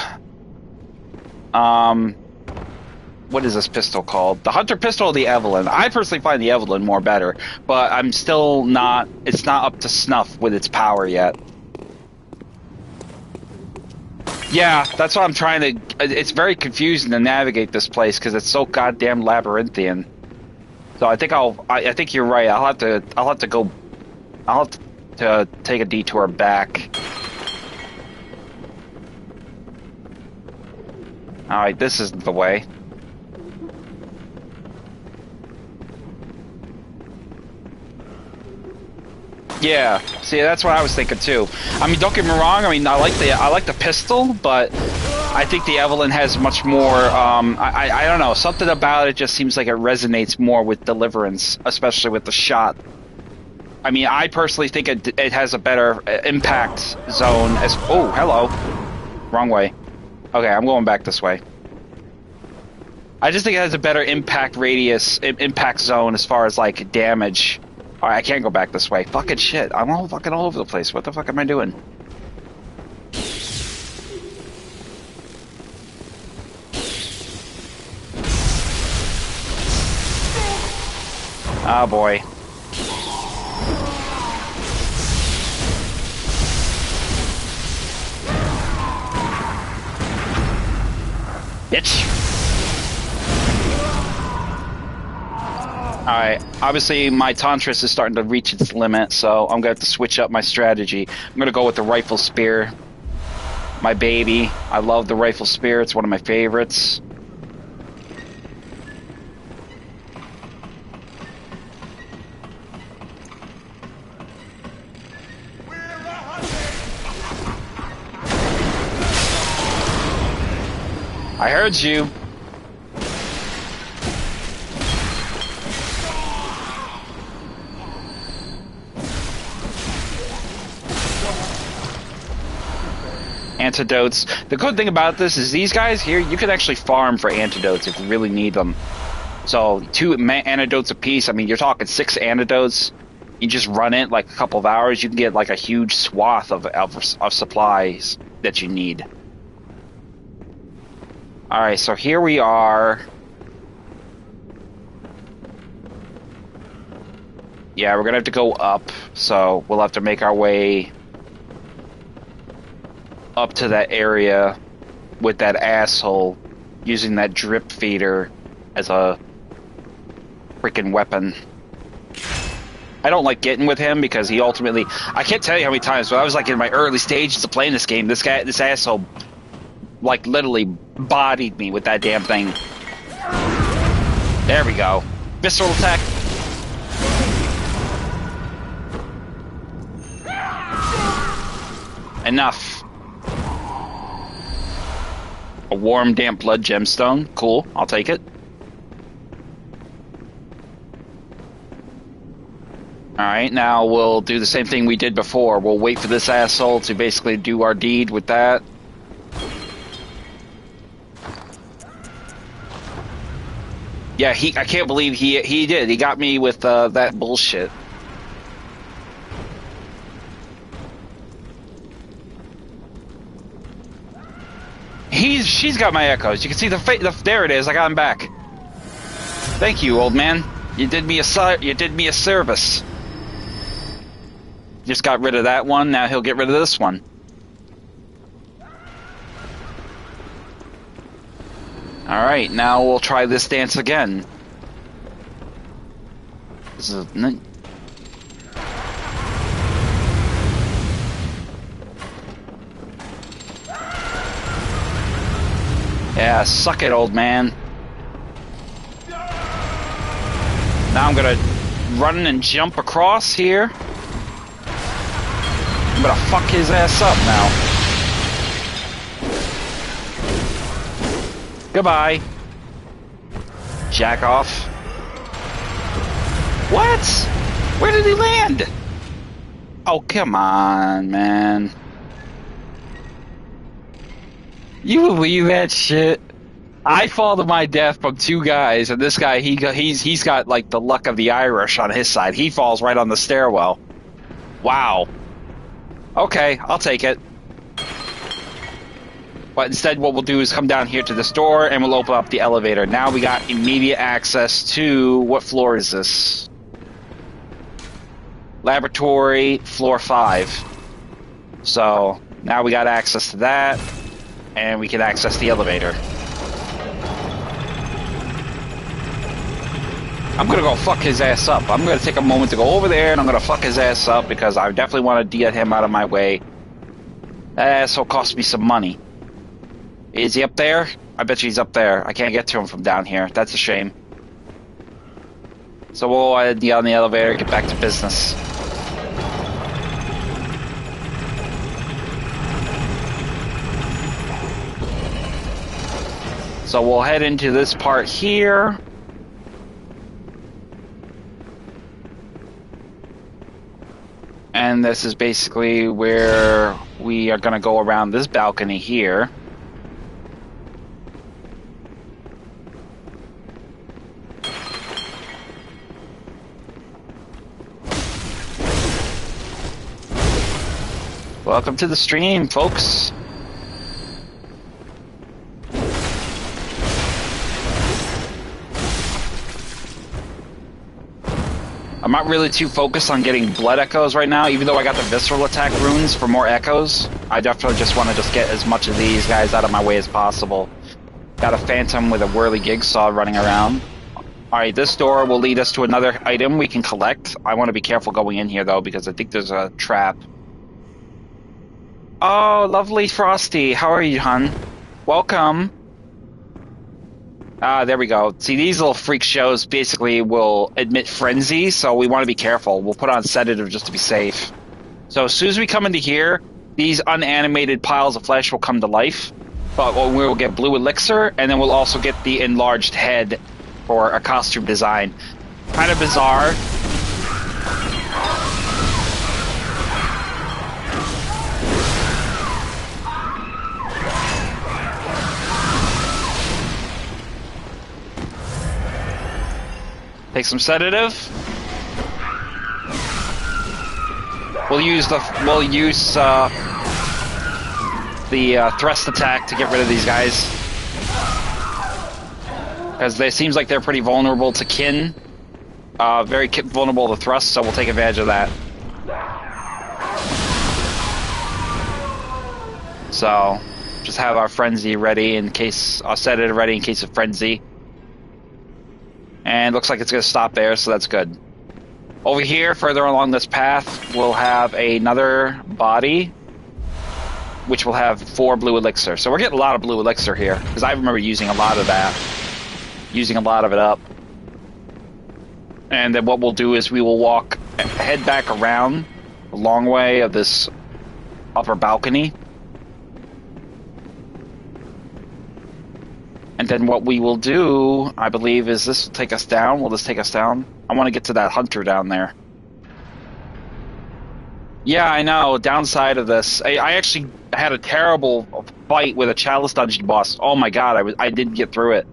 what is this pistol called? The Hunter pistol or the Evelyn? I personally find the Evelyn more better, but I'm still not... It's not up to snuff with its power yet. Yeah, that's what I'm trying to... It's very confusing to navigate this place because it's so goddamn labyrinthian. So I think I think you're right. I'll have to take a detour back. All right, this isn't the way. Yeah, see, that's what I was thinking too. I mean, don't get me wrong. I mean, I like the pistol, but I think the Evelyn has much more. I don't know, something about it just seems like it resonates more with Deliverance, especially with the shot. I mean, I personally think it has a better impact zone. As oh, hello, wrong way. Okay, I'm going back this way. I just think it has a better impact radius, impact zone as far as like damage. Alright, I can't go back this way. Fucking shit. I'm all fucking all over the place. What the fuck am I doing? Oh boy. Bitch. Alright, obviously my Tantris is starting to reach its limit, so I'm gonna have to switch up my strategy. I'm gonna go with the rifle spear. My baby. I love the rifle spear, it's one of my favorites. I heard you. Antidotes. The good thing about this is these guys here, you can actually farm for antidotes if you really need them. So 2 antidotes a piece. I mean, you're talking 6 antidotes. You just run it like a couple of hours. You can get like a huge swath of supplies that you need. Alright, so here we are. Yeah, we're gonna have to go up, so we'll have to make our way up to that area with that asshole using that drip feeder as a freaking weapon. I don't like getting with him because he ultimately... I can't tell you how many times, but I was like in my early stages of playing this game, this asshole like literally bodied me with that damn thing. There we go. Visceral attack. Enough. A warm, damp blood gemstone. Cool. I'll take it. Alright, now we'll do the same thing we did before. We'll wait for this asshole to basically do our deed with that. Yeah, I can't believe he did. He got me with that bullshit. She's got my echoes. You can see there it is. I got him back. Thank you, old man. You did me a service. Just got rid of that one. Now he'll get rid of this one. Alright, now we'll try this dance again. This is... Yeah, suck it, old man. Now I'm gonna run and jump across here. I'm gonna fuck his ass up now. Goodbye. Jack off. What? Where did he land? Oh, come on, man. You believe that shit? I fall to my death from 2 guys, and this guy, he's got like the luck of the Irish on his side. He falls right on the stairwell. Wow. Okay, I'll take it. But instead what we'll do is come down here to this door and we'll open up the elevator. Now we got immediate access to... What floor is this? Laboratory, floor 5. So, now we got access to that. And we can access the elevator. I'm gonna go fuck his ass up. I'm gonna take a moment to go over there and I'm gonna fuck his ass up because I definitely want to get him out of my way. That asshole cost me some money. Is he up there? I bet you he's up there. I can't get to him from down here. That's a shame. So we'll get on the elevator and get back to business. So we'll head into this part here. And this is basically where we are going to go around this balcony here. Welcome to the stream, folks. I'm not really too focused on getting blood echoes right now, even though I got the visceral attack runes for more echoes. I definitely just want to just get as much of these guys out of my way as possible. Got a phantom with a whirly jigsaw running around. Alright, this door will lead us to another item we can collect. I want to be careful going in here, though, because I think there's a trap. Oh, lovely Frosty. How are you, hon? Welcome. Ah, there we go. See, these little freak shows basically will admit frenzy, so we want to be careful. We'll put on sedative just to be safe. So as soon as we come into here, these unanimated piles of flesh will come to life. But we will get blue elixir, and then we'll also get the enlarged head for a costume design. Kind of bizarre. Take some sedative. We'll use the thrust attack to get rid of these guys, because it seems like they're pretty vulnerable to kin. Very vulnerable to thrust, so we'll take advantage of that. So just have our frenzy ready in case, our sedative ready in case of frenzy. And looks like it's going to stop there, so that's good. Over here, further along this path, we'll have another body, which will have 4 blue elixir. So we're getting a lot of blue elixir here, because I remember using a lot of that. Using a lot of it up. And then what we'll do is we will head back around the long way of this upper balcony. And then what we will do, I believe, is this will take us down. Will this take us down? I want to get to that hunter down there. Yeah, I know. Downside of this, I actually had a terrible fight with a Chalice Dungeon boss. Oh my god, I didn't get through it.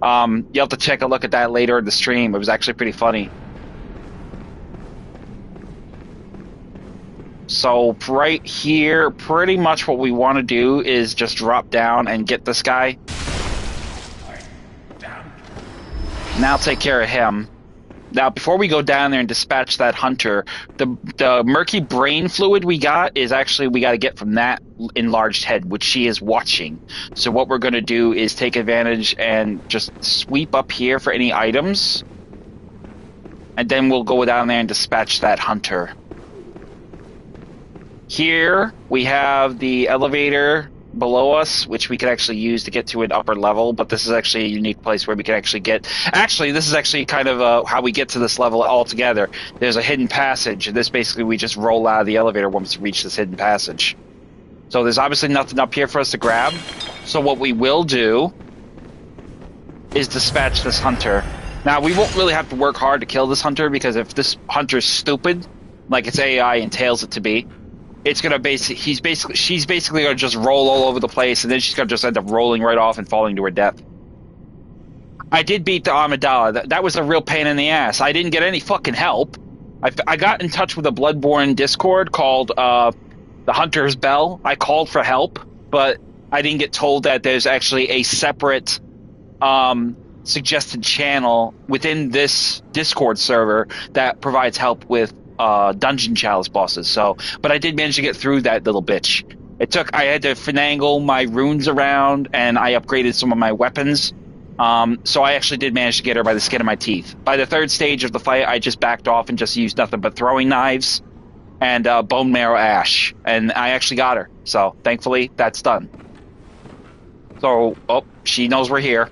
You'll have to check a look at that later in the stream. It was actually pretty funny. So right here, pretty much what we want to do is just drop down and get this guy. Now take care of him. Now, before we go down there and dispatch that hunter, the murky brain fluid we got is actually we got to get from that enlarged head, which she is watching. So what we're going to do is take advantage and just sweep up here for any items. And then we'll go down there and dispatch that hunter. Here, we have the elevator below us, which we could actually use to get to an upper level, but this is actually a unique place where we can actually get... Actually, this is actually kind of how we get to this level altogether. There's a hidden passage, and this basically we just roll out of the elevator once we reach this hidden passage. So there's obviously nothing up here for us to grab, so what we will do is dispatch this hunter. Now, we won't really have to work hard to kill this hunter, because if this hunter's stupid, like its AI entails it to be, it's gonna she's basically gonna just roll all over the place, and then she's gonna just end up rolling right off and falling to her death. I did beat the Amidala. That was a real pain in the ass. I didn't get any fucking help. I got in touch with a Bloodborne Discord called the Hunter's Bell. I called for help, but I didn't get told that there's actually a separate suggested channel within this Discord server that provides help with dungeon chalice bosses. So, but I did manage to get through that little bitch. I had to finagle my runes around, and I upgraded some of my weapons. So I actually did manage to get her by the skin of my teeth. By the third stage of the fight, I just backed off and just used nothing but throwing knives and bone marrow ash, and I actually got her. So thankfully, that's done. So, oh, she knows we're here.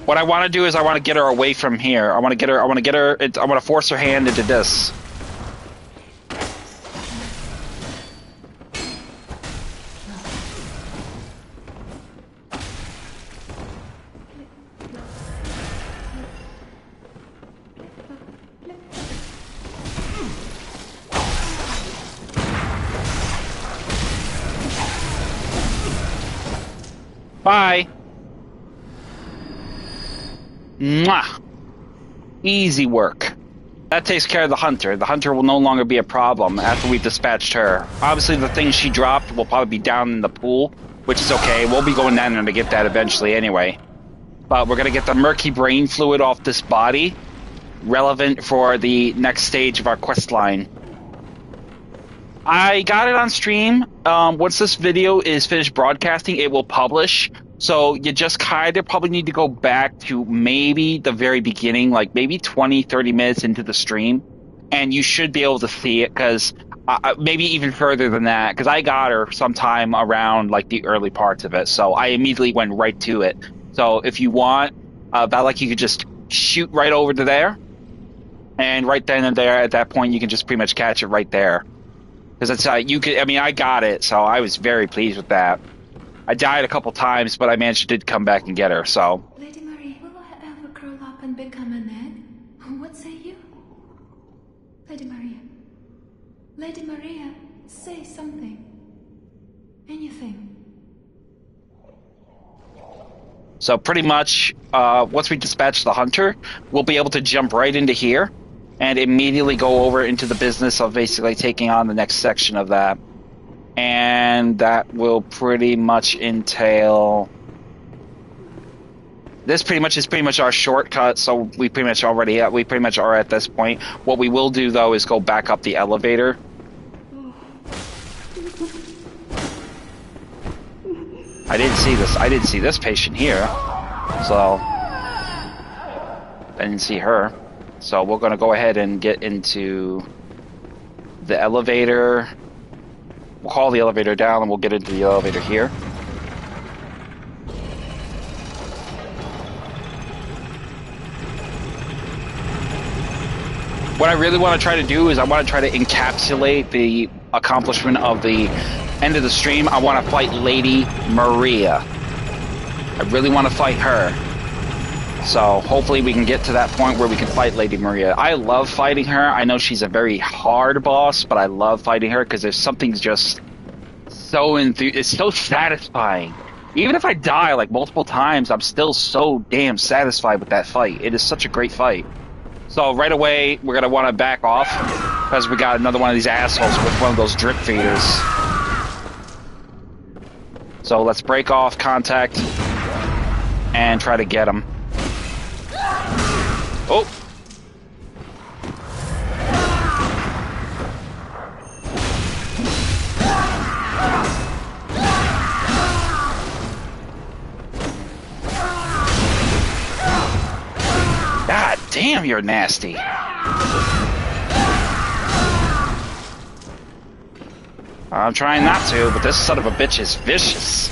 What I want to do is I want to get her away from here. I want to force her hand into this. Bye. Mwah. Easy work. That takes care of the hunter. The hunter will no longer be a problem after we've dispatched her. Obviously, the thing she dropped will probably be down in the pool, which is okay. We'll be going down there to get that eventually anyway. But we're going to get the murky brain fluid off this body, relevant for the next stage of our quest line. I got it on stream. Once this video is finished broadcasting, it will publish. So you just kind of probably need to go back to maybe the very beginning, like maybe 20, 30 minutes into the stream, and you should be able to see it, because maybe even further than that, because I got her sometime around like the early parts of it, so I immediately went right to it. So if you want, like you could just shoot right over to there, and right then and there at that point you can just pretty much catch it right there. Because it's you could. I mean, I got it, so I was very pleased with that. I died a couple times, but I managed to come back and get her. So. Lady Marie, will I ever grow up and become an egg? What say you, Lady Maria? Lady Maria, say something. Anything. So pretty much, once we dispatch the hunter, we'll be able to jump right into here and immediately go over into the business of basically taking on the next section of that. And that will pretty much entail... This pretty much is our shortcut, so we pretty much are at this point. What we will do, though, is go back up the elevator. I didn't see this patient here, so I didn't see her. So we're going to go ahead and get into the elevator. We'll call the elevator down and we'll get into the elevator here. What I really want to try to do is I want to try to encapsulate the accomplishment of the end of the stream. I want to fight Lady Maria. I really want to fight her. So hopefully we can get to that point where we can fight Lady Maria. I love fighting her. I know she's a very hard boss, but I love fighting her because there's something just so it's so satisfying. Even if I die like multiple times, I'm still so damn satisfied with that fight. It is such a great fight. So right away, we're going to want to back off because we got another one of these assholes with one of those drip feeders. So let's break off contact and try to get him. Oh! God damn, you're nasty. I'm trying not to, but this son of a bitch is vicious.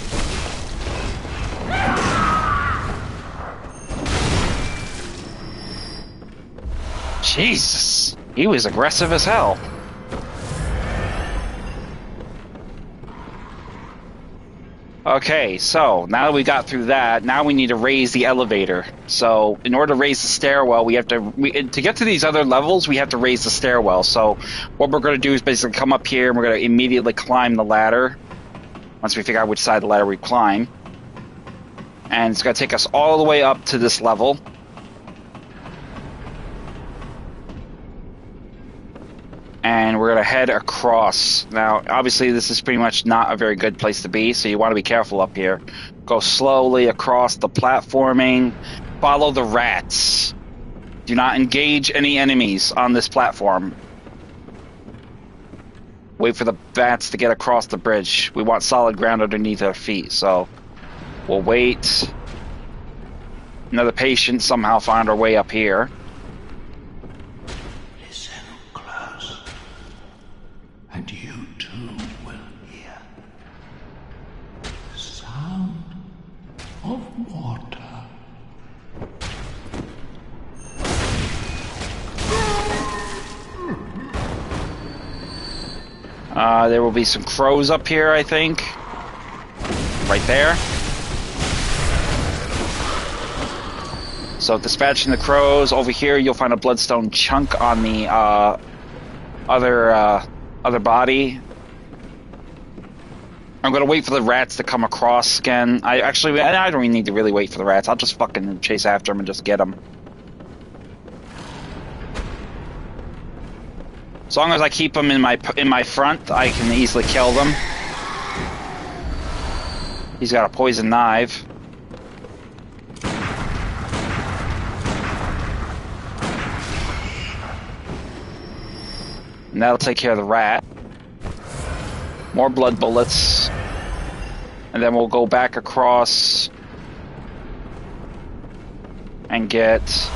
Jesus, he was aggressive as hell. Okay, so now that we got through that, now we need to raise the elevator. So in order to raise the stairwell, we have to get to these other levels, we have to raise the stairwell. So what we're going to do is basically come up here and we're going to immediately climb the ladder. Once we figure out which side of the ladder we climb. And it's going to take us all the way up to this level. And we're going to head across. Now, obviously, this is pretty much not a very good place to be, so you want to be careful up here. Go slowly across the platforming. Follow the rats. Do not engage any enemies on this platform. Wait for the bats to get across the bridge. We want solid ground underneath our feet, so we'll wait. Another patient somehow found our way up here. And you too will hear the sound of water. There will be some crows up here, I think. Right there. So dispatching the crows. Over here you'll find a bloodstone chunk on the other body. I'm gonna wait for the rats to come across again. I don't even need to really wait for the rats. I'll just fucking chase after them and just get them. As long as I keep them in my front, I can easily kill them. He's got a poison knife. And that'll take care of the rat. More blood bullets. And then we'll go back across and get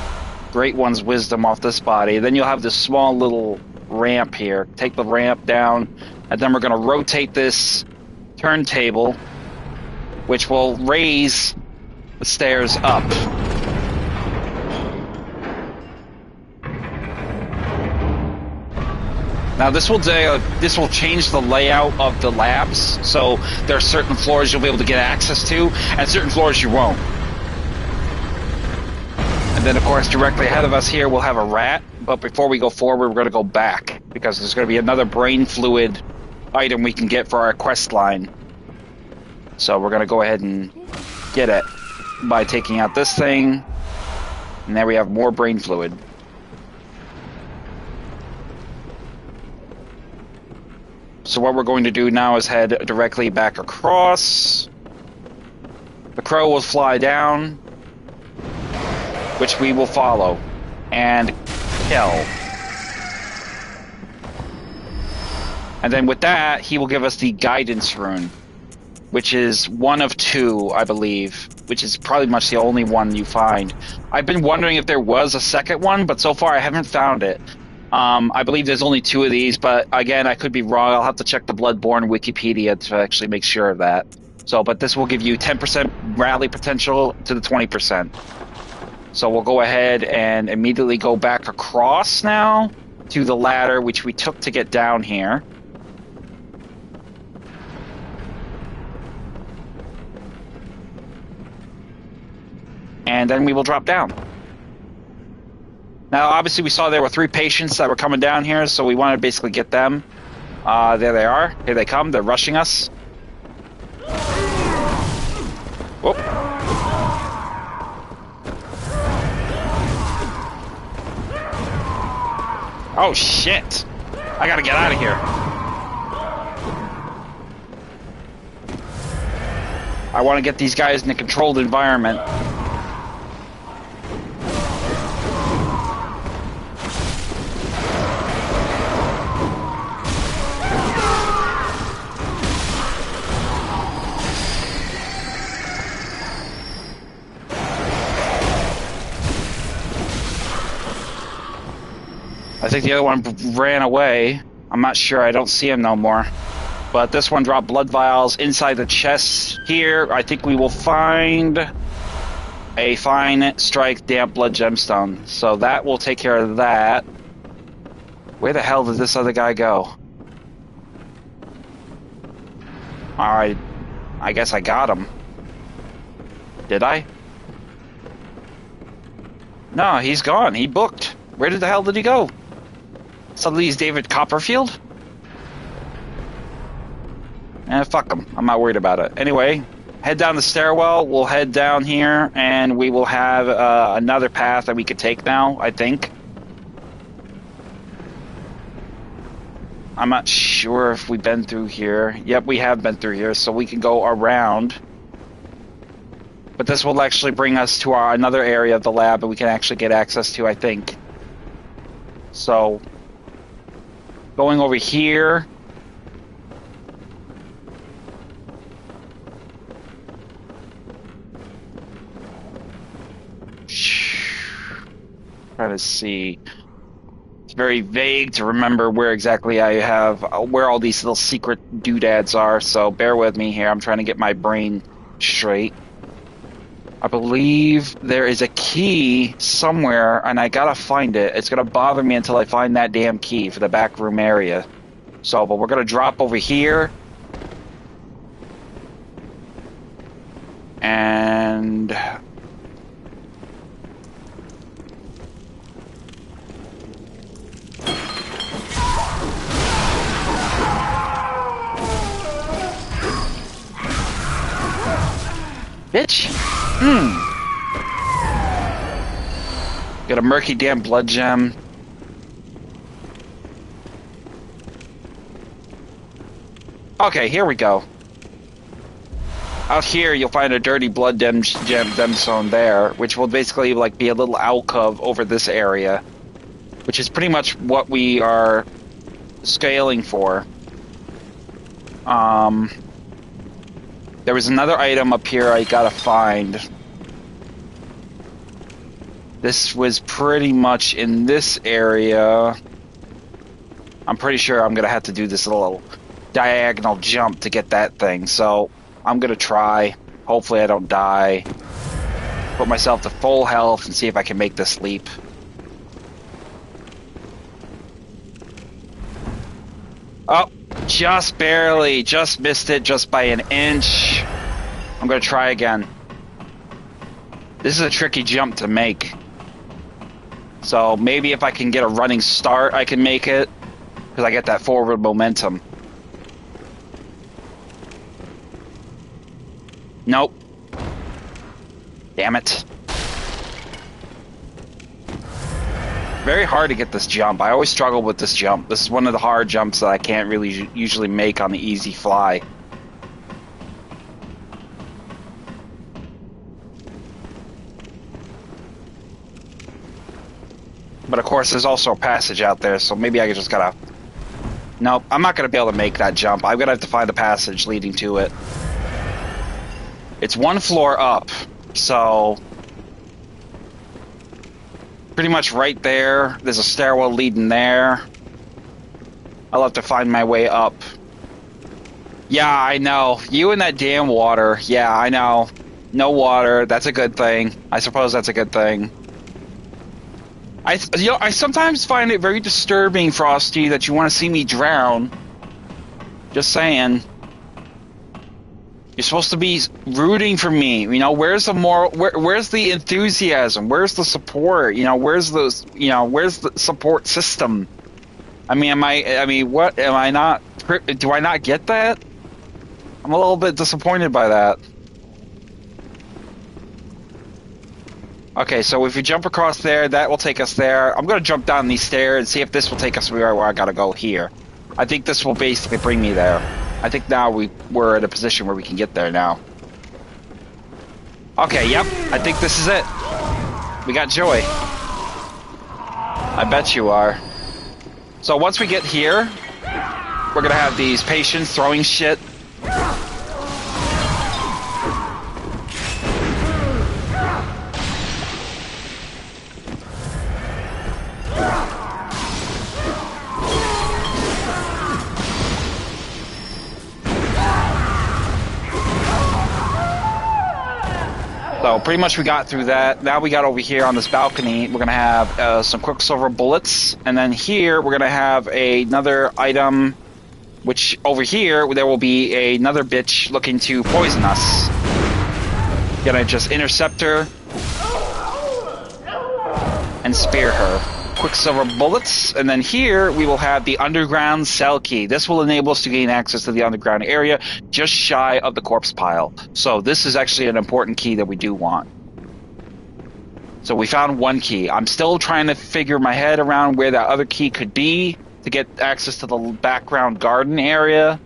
Great One's wisdom off this body. Then you'll have this small little ramp here. Take the ramp down, and then we're going to rotate this turntable, which will raise the stairs up. Now this will change the layout of the labs, so there are certain floors you'll be able to get access to, and certain floors you won't. And then, of course, directly ahead of us here, we'll have a rat. But before we go forward, we're going to go back, because there's going to be another brain fluid item we can get for our quest line. So we're going to go ahead and get it by taking out this thing. And there we have more brain fluid. So what we're going to do now is head directly back across. The crow will fly down, which we will follow and kill. And then with that, he will give us the guidance rune, which is one of two, I believe, which is probably much the only one you find. I've been wondering if there was a second one, but so far I haven't found it. I believe there's only two of these, but again, I could be wrong. I'll have to check the Bloodborne Wikipedia to actually make sure of that. So, but this will give you 10% rally potential to the 20%. So we'll go ahead and immediately go back across now to the ladder, which we took to get down here. And then we will drop down. Now, obviously, we saw there were 3 patients that were coming down here, so we wanted to basically get them. There they are. Here they come. They're rushing us. Whoop. Oh, shit. I gotta get out of here. I want to get these guys in a controlled environment. I think the other one ran away. I'm not sure. I don't see him no more. But this one dropped blood vials inside the chest here. I think we will find a fine strike damp blood gemstone. So that will take care of that. Where the hell did this other guy go? Alright. I guess I got him. Did I? No, he's gone. He booked. Where the hell did he go? Suddenly he's David Copperfield? Fuck him. I'm not worried about it. Anyway, head down the stairwell. We'll head down here, and we will have another path that we could take now, I think. I'm not sure if we've been through here. Yep, we have been through here, so we can go around. But this will actually bring us to another area of the lab that we can actually get access to, I think. So, going over here. Trying to see. It's very vague to remember where exactly I have, where all these little secret doodads are, so bear with me here. I'm trying to get my brain straight. I believe there is a key somewhere, and I gotta find it. It's gonna bother me until I find that damn key for the back room area. So, but we're gonna drop over here. And... bitch! Got a murky damn blood gem. Okay, here we go. Out here, you'll find a dirty blood gemstone there, which will basically like be a little alcove over this area, which is pretty much what we are scaling for. There was another item up here I gotta find. This was pretty much in this area. I'm pretty sure I'm gonna have to do this little diagonal jump to get that thing, so I'm gonna try. Hopefully I don't die. Put myself to full health and see if I can make this leap. Oh, just barely. Just missed it just by an inch. I'm gonna try again. This is a tricky jump to make. So maybe if I can get a running start, I can make it. Because I get that forward momentum. Nope. Damn it. Very hard to get this jump. I always struggle with this jump. This is one of the hard jumps that I can't really usually make on the easy fly. But of course, there's also a passage out there, so maybe I just gotta... Nope, I'm not gonna be able to make that jump. I'm gonna have to find a passage leading to it. It's one floor up, so... Pretty much right there. There's a stairwell leading there. I'll have to find my way up. Yeah, I know. You and that damn water. Yeah, I know. No water. That's a good thing. I suppose that's a good thing. I sometimes find it very disturbing, Frosty, that you want to see me drown. Just saying. You're supposed to be rooting for me. You know, where's the moral? Where's the enthusiasm? Where's the support? You know, where's the support system? I mean, what am I not? Do I not get that? I'm a little bit disappointed by that. Okay, so if you jump across there, that will take us there. I'm gonna jump down these stairs and see if this will take us where I gotta go here. I think this will basically bring me there. I think now we're in a position where we can get there now. Okay, yep. I think this is it. We got Joy. I bet you are. So once we get here, we're gonna have these patients throwing shit. So pretty much we got through that. Now we got over here on this balcony. We're going to have some Quicksilver bullets. And then here we're going to have another item, which over here there will be another bitch looking to poison us. Going to just intercept her and spear her. Quicksilver bullets. And then here we will have the underground cell key. This will enable us to gain access to the underground area just shy of the corpse pile. So this is actually an important key that we do want. So we found one key. I'm still trying to figure my head around where that other key could be to get access to the background garden area.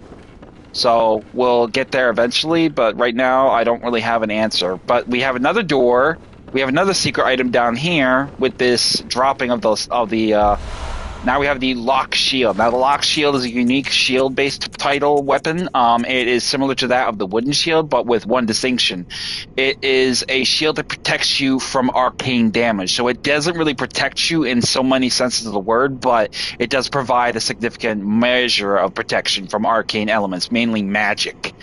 So we'll get there eventually, but right now I don't really have an answer. But we have another door. We have another secret item down here with this dropping of the now we have the lock shield. Now the lock shield is a unique shield-based title weapon. It is similar to that of the wooden shield, but with one distinction. It is a shield that protects you from arcane damage. So it doesn't really protect you in so many senses of the word, but it does provide a significant measure of protection from arcane elements, mainly magic.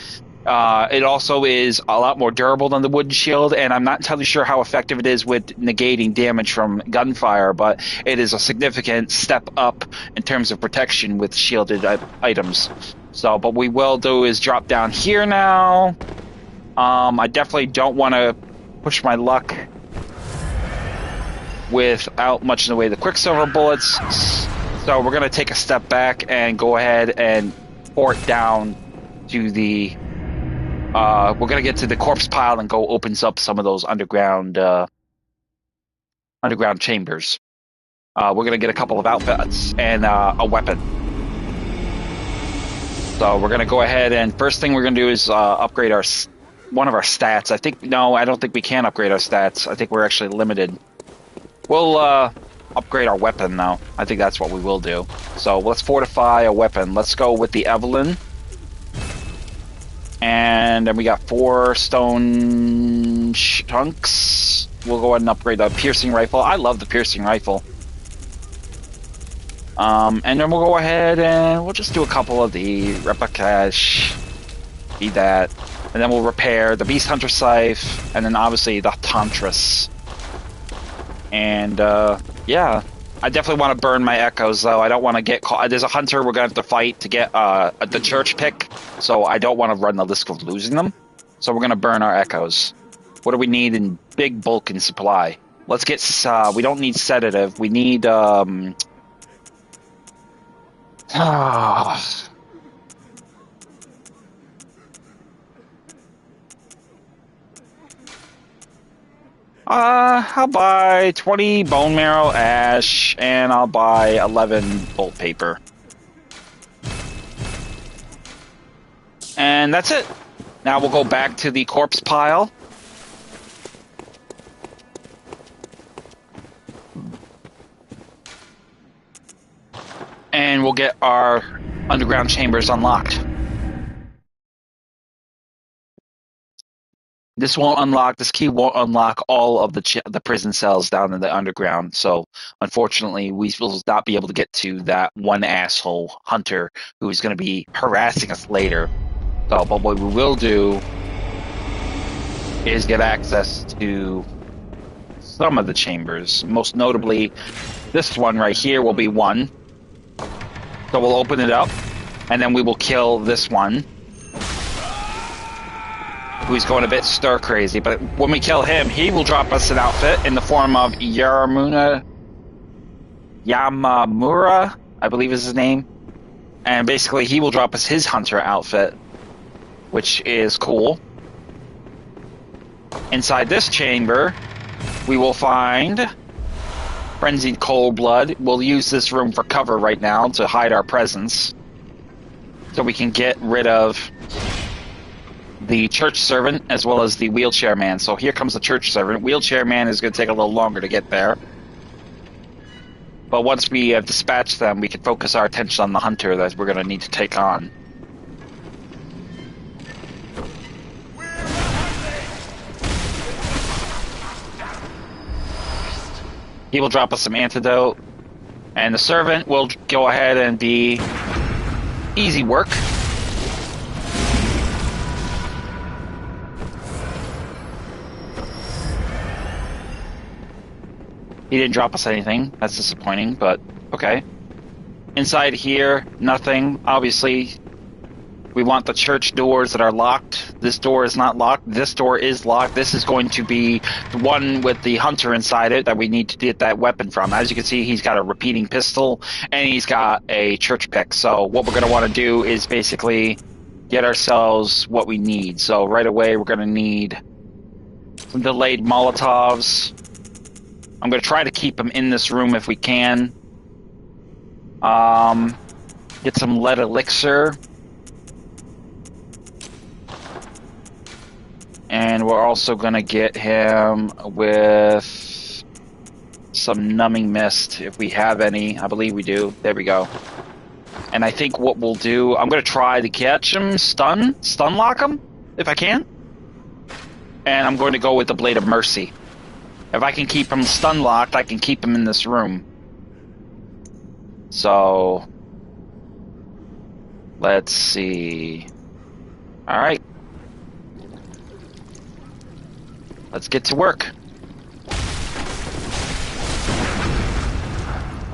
It also is a lot more durable than the wooden shield, and I'm not entirely sure how effective it is with negating damage from gunfire, but it is a significant step up in terms of protection with shielded items. So, but we will do is drop down here now. I definitely don't want to push my luck without much in the way of the Quicksilver bullets. So we're going to take a step back and go ahead and port down to the... we're going to get to the corpse pile and go opens up some of those underground chambers. We're going to get a couple of outfits and a weapon. So we're gonna go ahead and first thing we're gonna do is upgrade one of our stats. I don't think we can upgrade our stats. I think we're actually limited. We'll upgrade our weapon though. I think that's what we will do. So let's fortify a weapon. Let's go with the Evelyn. And then we got 4 stone chunks. We'll go ahead and upgrade the piercing rifle. I love the piercing rifle. And then we'll go ahead and we'll just do a couple of the replicash. Need that. And then we'll repair the Beast Hunter Scythe, and then obviously the Tantras. And, yeah. I definitely want to burn my echoes, though. I don't want to get caught. There's a hunter we're going to have to fight to get the church pick, so I don't want to run the risk of losing them. So we're going to burn our echoes. What do we need in big bulk and supply? Let's get, we don't need sedative. We need, I'll buy 20 bone marrow ash, and I'll buy 11 bolt paper. And that's it. Now we'll go back to the corpse pile. And we'll get our underground chambers unlocked. This key won't unlock all of the prison cells down in the underground. So, unfortunately, we will not be able to get to that one asshole hunter who is going to be harassing us later. So, but what we will do is get access to some of the chambers. Most notably, this one right here will be one. So we'll open it up, and then we will kill this one, who's going a bit stir crazy. But when we kill him, he will drop us an outfit in the form of Yamamura, I believe is his name. And basically, he will drop us his hunter outfit, which is cool. Inside this chamber, we will find Frenzied Cold Blood. We'll use this room for cover right now to hide our presence, so we can get rid of the church servant as well as the wheelchair man. So here comes the church servant. Wheelchair man is going to take a little longer to get there. But once we have dispatched them, we can focus our attention on the hunter that we're going to need to take on. He will drop us some antidote, and the servant will go ahead and be easy work. He didn't drop us anything. That's disappointing, but okay. Inside here, nothing. Obviously, we want the church doors that are locked. This door is not locked. This door is locked. This is going to be the one with the hunter inside it that we need to get that weapon from. As you can see, he's got a repeating pistol, and he's got a church pick. So what we're going to want to do is basically get ourselves what we need. So right away, we're going to need some delayed Molotovs. I'm going to try to keep them in this room if we can. Get some lead elixir. And we're also going to get him with some numbing mist, if we have any. I believe we do. There we go. And I think what we'll do, I'm going to try to catch him, stun lock him, if I can. And I'm going to go with the Blade of Mercy. If I can keep him stun locked, I can keep him in this room. So, let's see. Alright. Let's get to work.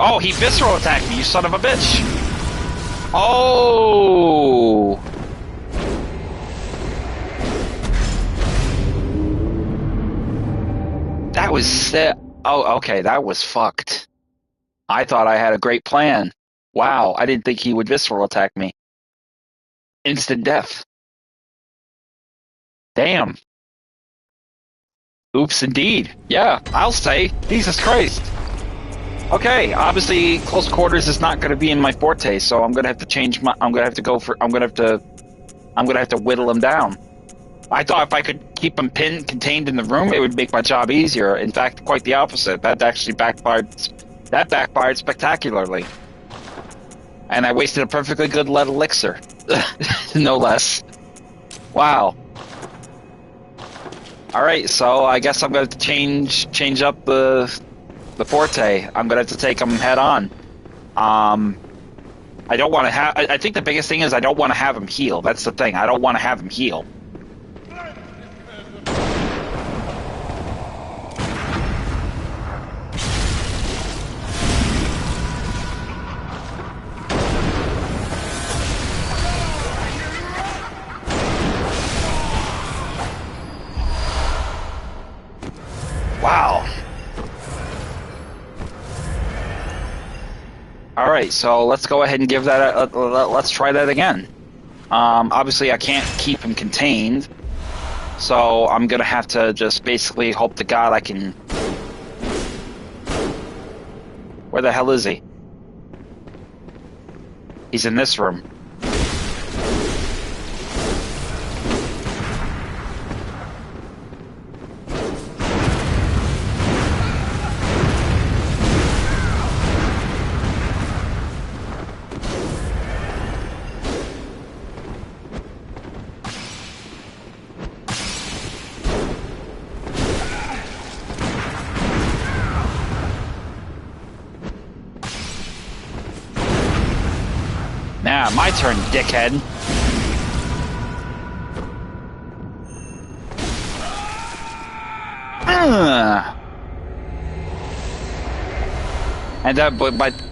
Oh, he visceral attacked me, you son of a bitch! Oh! That was sick. Oh, okay, that was fucked. I thought I had a great plan. Wow, I didn't think he would visceral attack me. Instant death. Damn. Oops, indeed. Yeah, I'll say. Jesus Christ. Okay, obviously close quarters is not going to be in my forte, so I'm going to have to change my. I'm going to have to go for. I'm going to have to. I'm going to have to whittle him down. I thought if I could keep him contained in the room, it would make my job easier. In fact, quite the opposite. That actually backfired. That backfired spectacularly, and I wasted a perfectly good lead elixir, no less. Wow. All right, so I guess I'm going to change up the forte. I'm going to have to take him head on. I don't want to have. I think the biggest thing is I don't want to have him heal. That's the thing. I don't want to have him heal. Wow. All right, so let's go ahead and give that. Let's try that again. Obviously, I can't keep him contained, so I'm gonna have to just basically hope to God I can. Where the hell is he? He's in this room. Now, my turn, dickhead. And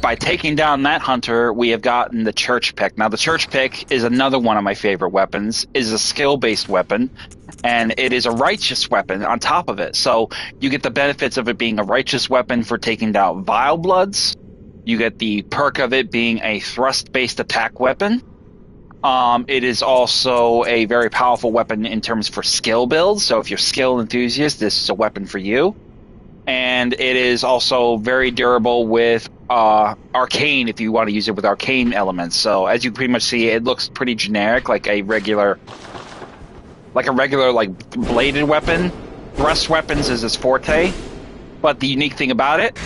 by taking down that hunter, we have gotten the church pick. Now, the church pick is another one of my favorite weapons. It is a skill-based weapon, and it is a righteous weapon on top of it. So you get the benefits of it being a righteous weapon for taking down vile bloods. You get the perk of it being a thrust-based attack weapon. It is also a very powerful weapon in terms for skill builds. So if you're skill enthusiast, this is a weapon for you. And it is also very durable with arcane if you want to use it with arcane elements. So as you pretty much see, it looks pretty generic, like a regular bladed weapon. Thrust weapons is its forte. But the unique thing about it,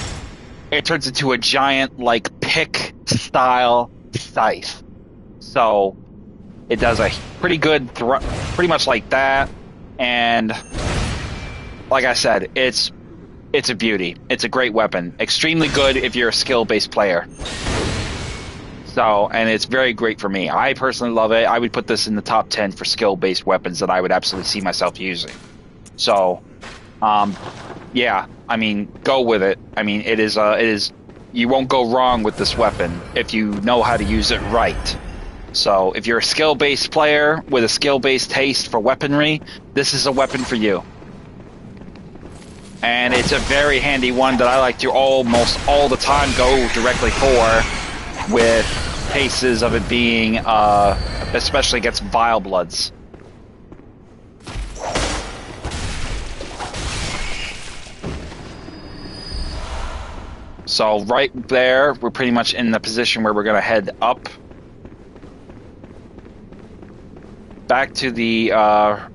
it turns into a giant, like, pick-style scythe. So it does a pretty good, pretty much like that. And like I said, it's a beauty. It's a great weapon. Extremely good if you're a skill-based player. So, and it's very great for me. I personally love it. I would put this in the top 10 for skill-based weapons that I would absolutely see myself using. So, yeah, I mean, go with it. I mean, it is, you won't go wrong with this weapon if you know how to use it right. So, if you're a skill-based player with a skill-based taste for weaponry, this is a weapon for you. And it's a very handy one that I like to almost all the time go directly for, with cases of it being, especially against vile bloods. So right there, we're pretty much in the position where we're going to head up. Back to the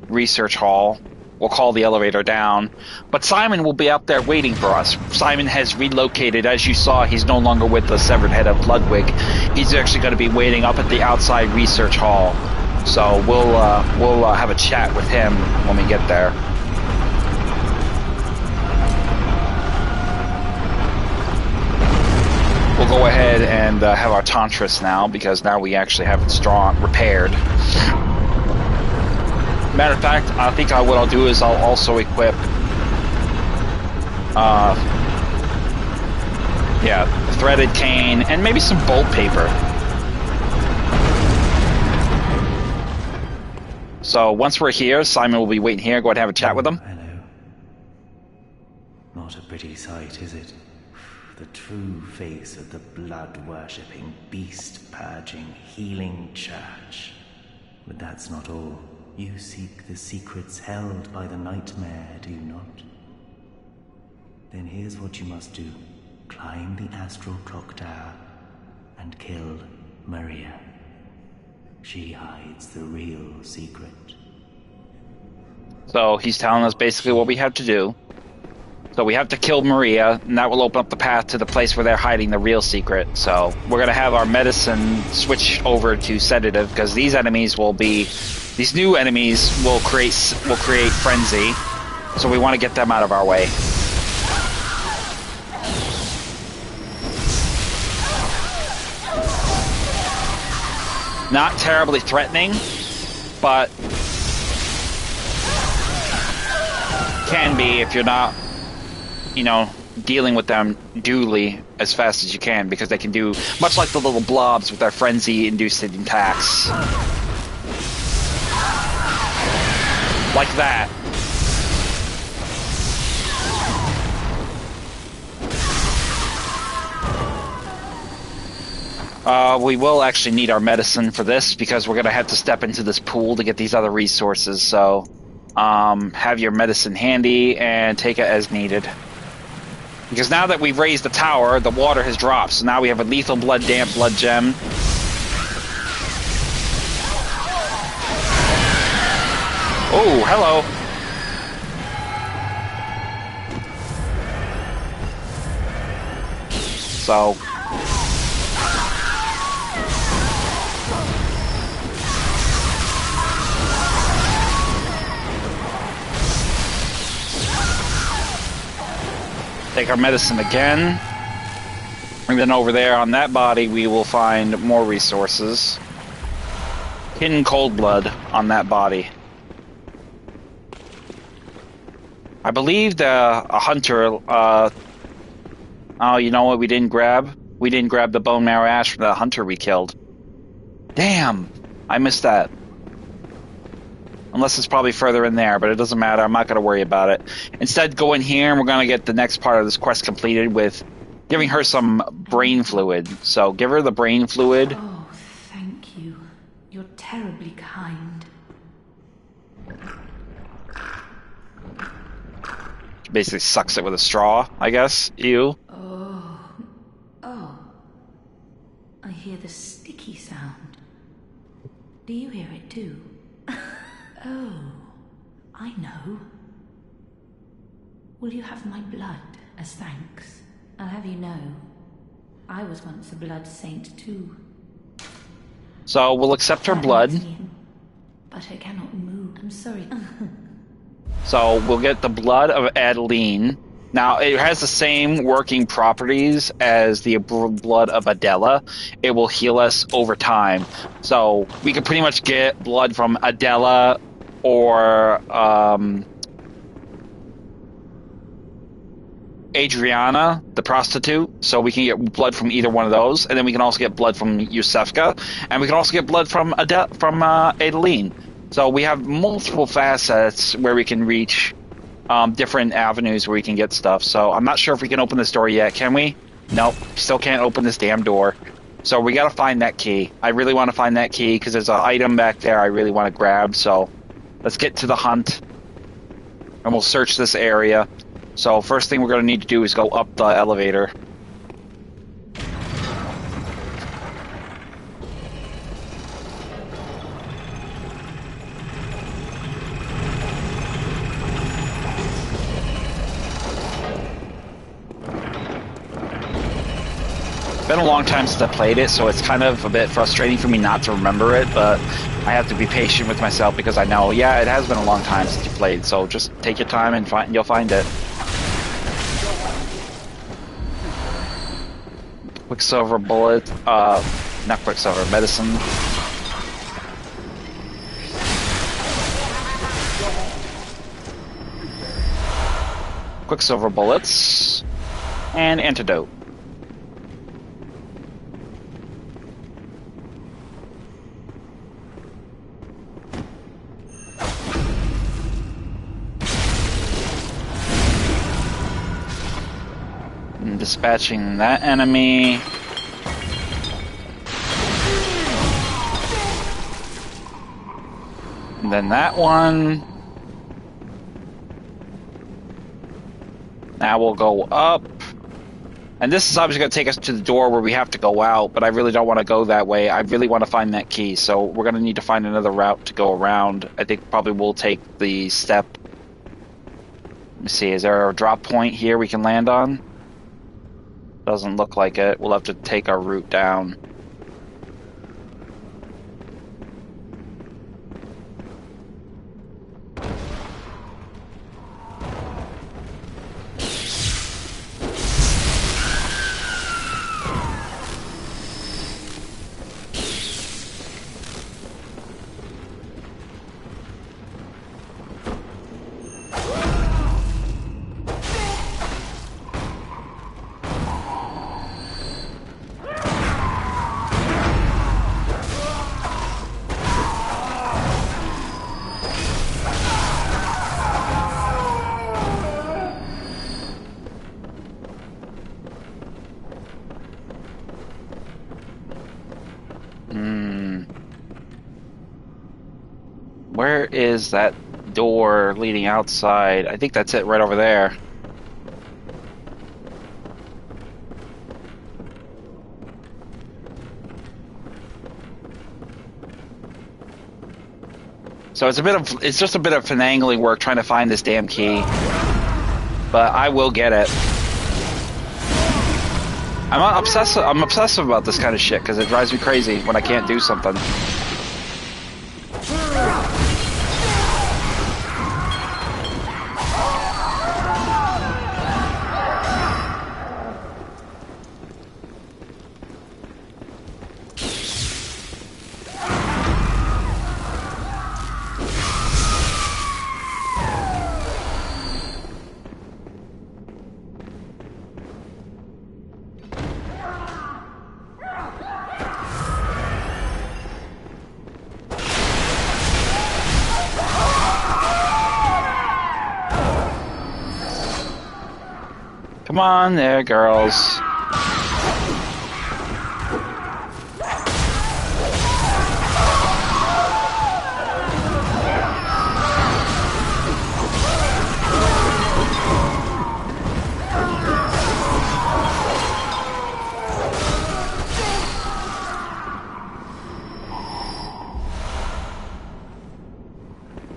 research hall. We'll call the elevator down. But Simon will be out there waiting for us. Simon has relocated. As you saw, he's no longer with the severed head of Ludwig. He's actually going to be waiting up at the outside research hall. So we'll have a chat with him when we get there. We'll go ahead and have our Tantras now, because now we actually have it repaired. Matter of fact, I think what I'll do is I'll also equip, threaded cane and maybe some bolt paper. So once we're here, Simon will be waiting here. Go ahead and have a chat with him. Hello. Not a pretty sight, is it? The true face of the blood-worshipping, beast-purging, healing church. But that's not all. You seek the secrets held by the nightmare, do you not? Then here's what you must do. climbed the astral Clocktower and killed Maria. She hides the real secret. So he's telling us basically what we have to do. So we have to kill Maria, and that will open up the path to the place where they're hiding the real secret. So we're going to have our medicine switch over to sedative, because these new enemies will create frenzy. So we want to get them out of our way. Not terribly threatening, but can be if you're not, dealing with them duly as fast as you can, because they can do much like the little blobs with their frenzy-inducing attacks. Like that. We will actually need our medicine for this, because we're going to have to step into this pool to get these other resources, so have your medicine handy and take it as needed. Because now that we've raised the tower, the water has dropped, so now we have a lethal blood damp blood gem. Oh, hello. So take our medicine again. And then over there on that body we will find more resources. Hidden cold blood on that body. I believe a hunter, oh, you know what we didn't grab? We didn't grab the bone marrow ash from the hunter we killed. Damn! I missed that. Unless it's probably further in there, but it doesn't matter. I'm not going to worry about it. Instead, go in here, and we're going to get the next part of this quest completed with giving her some brain fluid. So give her the brain fluid. Oh, thank you. You're terribly kind. Basically sucks it with a straw, I guess. Ew. Oh. I hear the sticky sound. Do you hear it too? Oh, I know. Will you have my blood as thanks? I'll have you know, I was once a blood saint too. So we'll accept her blood. But I cannot move. I'm sorry. So we'll get the blood of Adeline. Now, it has the same working properties as the blood of Adela. It will heal us over time. So we can pretty much get blood from Adela or Adriana, the prostitute. So we can get blood from either one of those. And then we can also get blood from Yusefka. And we can also get blood from Adeline. So we have multiple facets where we can reach different avenues where we can get stuff. So I'm not sure if we can open this door yet. Can we? Nope. Still can't open this damn door. So we got to find that key. I really want to find that key because there's an item back there I really want to grab. So let's get to the hunt and we'll search this area. So first thing we're going to need to do is go up the elevator. It's been a long time since I played it, so it's kind of a bit frustrating for me not to remember it, but I have to be patient with myself because I know, yeah, it has been a long time since you played, so just take your time and you'll find it. Quicksilver bullet, not Quicksilver, medicine. Quicksilver bullets, and antidote. Dispatching that enemy. And then that one. Now we'll go up. And And this is obviously going to take us to the door where we have to go out, but I really don't want to go that way. I really want to find that key, so we're going to need to find another route to go around. I think probably we'll take the step. Let me see, is there a drop point here we can land on? Doesn't look like it. We'll have to take our route down. Where is that door leading outside? I think that's it right over there. So it's just a bit of finagling work trying to find this damn key. But I will get it. I'm obsessive about this kind of shit because it drives me crazy when I can't do something. Come on there, girls.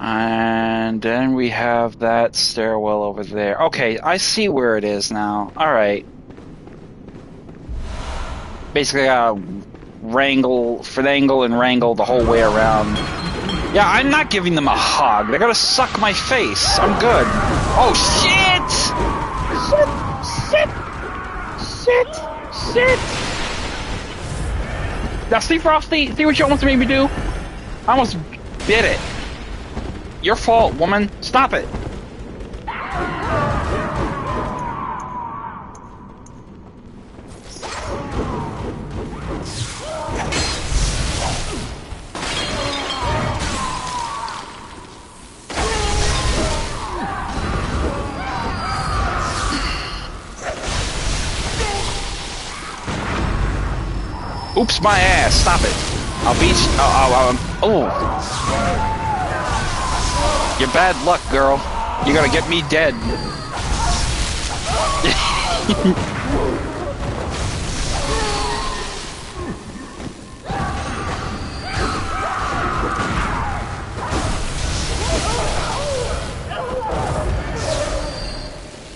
And then we have that stairwell over there. Okay, I see where it is now. Alright. Basically, I gotta finagle and wrangle the whole way around. Yeah, I'm not giving them a hug. They're gonna suck my face. I'm good. Oh, shit! Shit! Now, see, Frosty? See what you almost made me do? I almost did it. Your fault, woman. Stop it. Oops, my ass. Stop it. I'll beat you. Oh. You're bad luck, girl. You're gonna get me dead.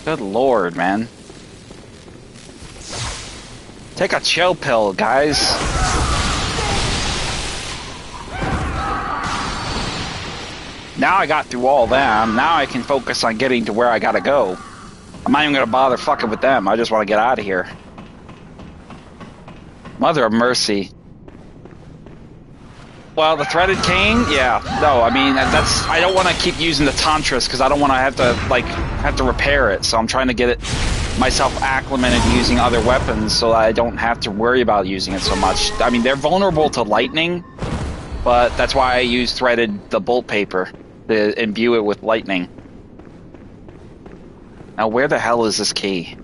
Good lord, man. Take a chill pill, guys. Now I got through all them. Now I can focus on getting to where I gotta go. I'm not even gonna bother fucking with them. I just want to get out of here. Mother of mercy. Well, the threaded cane, yeah. No, I mean that's. I don't want to keep using the Tantras because I don't want to have to repair it. So I'm trying to get it myself acclimated using other weapons so that I don't have to worry about using it so much. I mean, they're vulnerable to lightning, but that's why I use the bolt paper to imbue it with lightning. Now, where the hell is this key?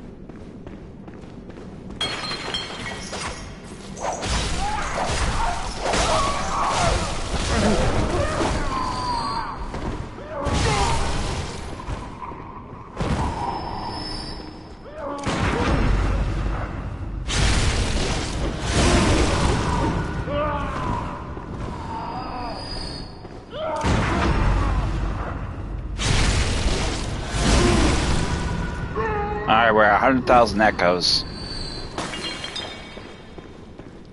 100,000 echoes.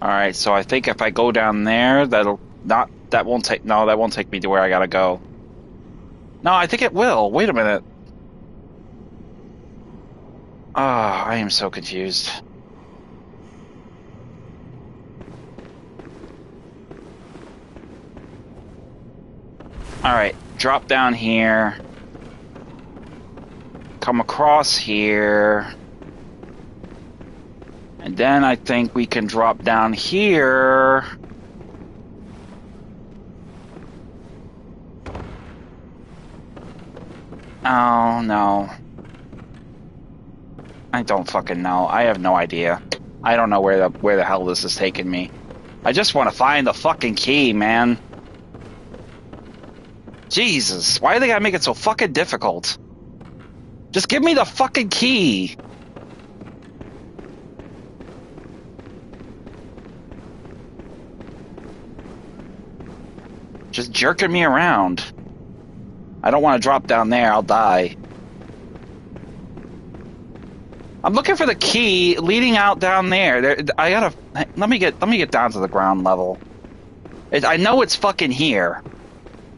Alright, so I think if I go down there, that won't take me to where I gotta go. No, I think it will. Wait a minute. Ah, I am so confused. Alright, drop down here. Come across here. And then I think we can drop down here. Oh, no. I don't fucking know. I have no idea. I don't know where the hell this is taking me. I just want to find the fucking key, man. Jesus, why do they gotta make it so fucking difficult? Just give me the fucking key. Just jerking me around. I don't want to drop down there, I'll die. I'm looking for the key leading out down there. Let me get down to the ground level. I know it's fucking here.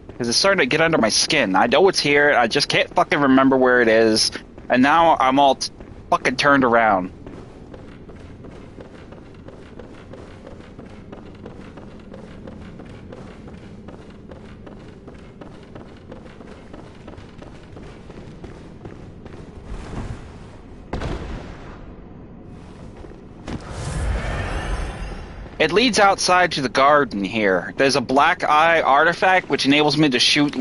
Because it's starting to get under my skin. I know it's here, I just can't fucking remember where it is. And now I'm all fucking turned around. It leads outside to the garden here. There's a black eye artifact which enables me to shoot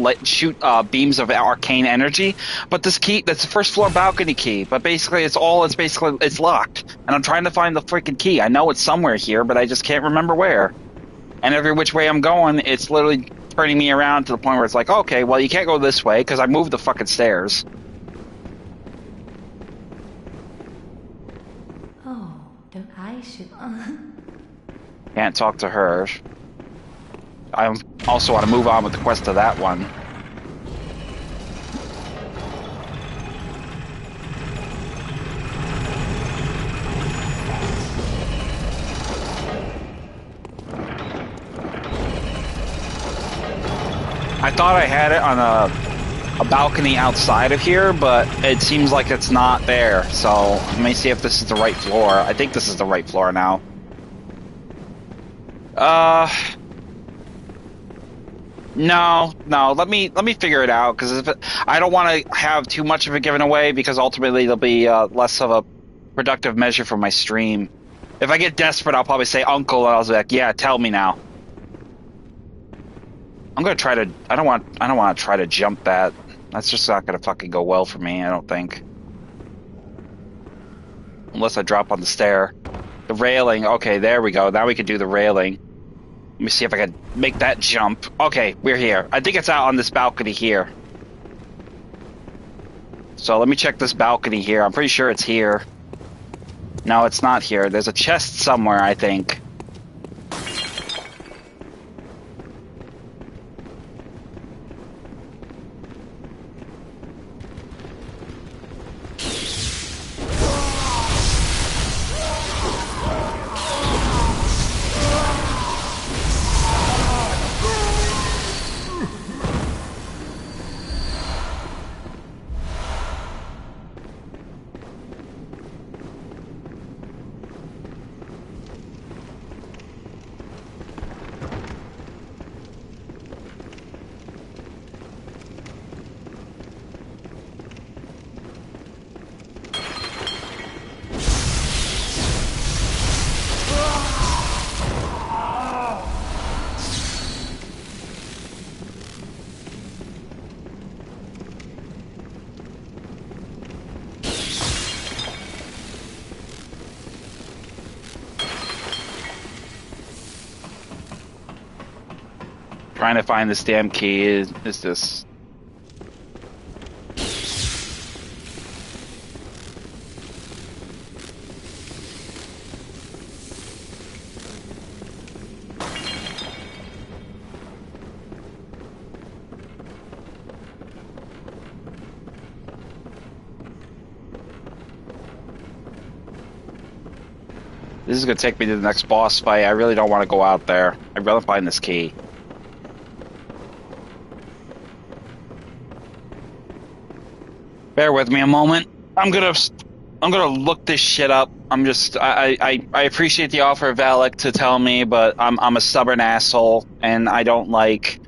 beams of arcane energy. But this key, that's the first floor balcony key. But basically, it's locked. And I'm trying to find the freaking key. I know it's somewhere here, but I just can't remember where. And every which way I'm going, it's literally turning me around to the point where it's like, okay, well, you can't go this way because I moved the fucking stairs. Oh, don't I should... Can't talk to her. I also want to move on with the quest to that one. I thought I had it on a balcony outside of here, but it seems like it's not there. So let me see if this is the right floor. I think this is the right floor now. No. Let me figure it out because I don't want to have too much of it given away because ultimately it'll be less of a productive measure for my stream. If I get desperate, I'll probably say uncle, and I'll be like, yeah, tell me now. I'm gonna try to. I don't want to try to jump that. That's just not gonna fucking go well for me. I don't think. Unless I drop on the stair. The railing. Okay, there we go. Now we can do the railing. Let me see if I can make that jump. Okay, we're here. I think it's out on this balcony here. So let me check this balcony here. I'm pretty sure it's here. No, it's not here. There's a chest somewhere, I think. Trying to find this damn key. Is this... This is going to take me to the next boss fight. I really don't want to go out there. I'd rather find this key. Bear with me a moment. I'm gonna look this shit up. I appreciate the offer of Valak to tell me, but I'm a stubborn asshole, and I don't like.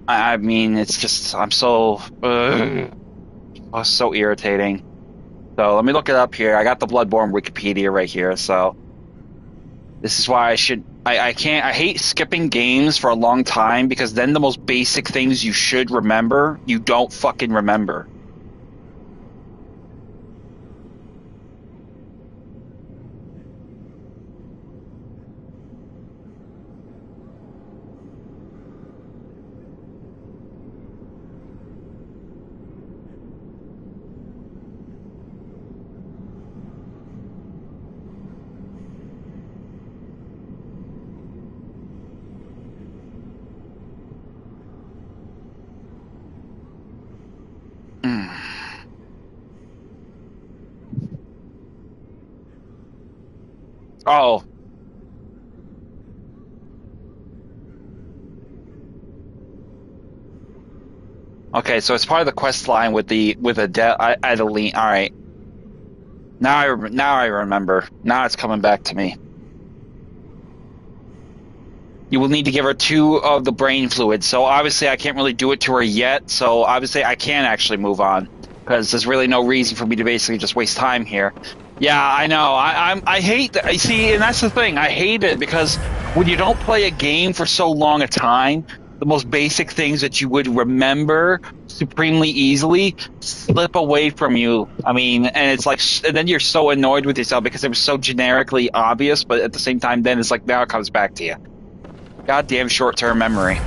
I mean, it's just I'm so so irritating. So let me look it up here. I got the Bloodborne Wikipedia right here. So this is why I can't. I hate skipping games for a long time because then the most basic things you should remember, you don't fucking remember. Oh. Okay, so it's part of the quest line with Adeline. All right. Now I remember. Now it's coming back to me. You will need to give her 2 of the brain fluid. So obviously I can't really do it to her yet. So obviously I can actually move on because there's really no reason for me to basically just waste time here. Yeah, I know. I hate that. See, and that's the thing. I hate it because when you don't play a game for so long a time, the most basic things that you would remember supremely easily slip away from you. I mean, and it's like, and then you're so annoyed with yourself because it was so generically obvious, but at the same time, then it's like now it comes back to you. Goddamn short-term memory.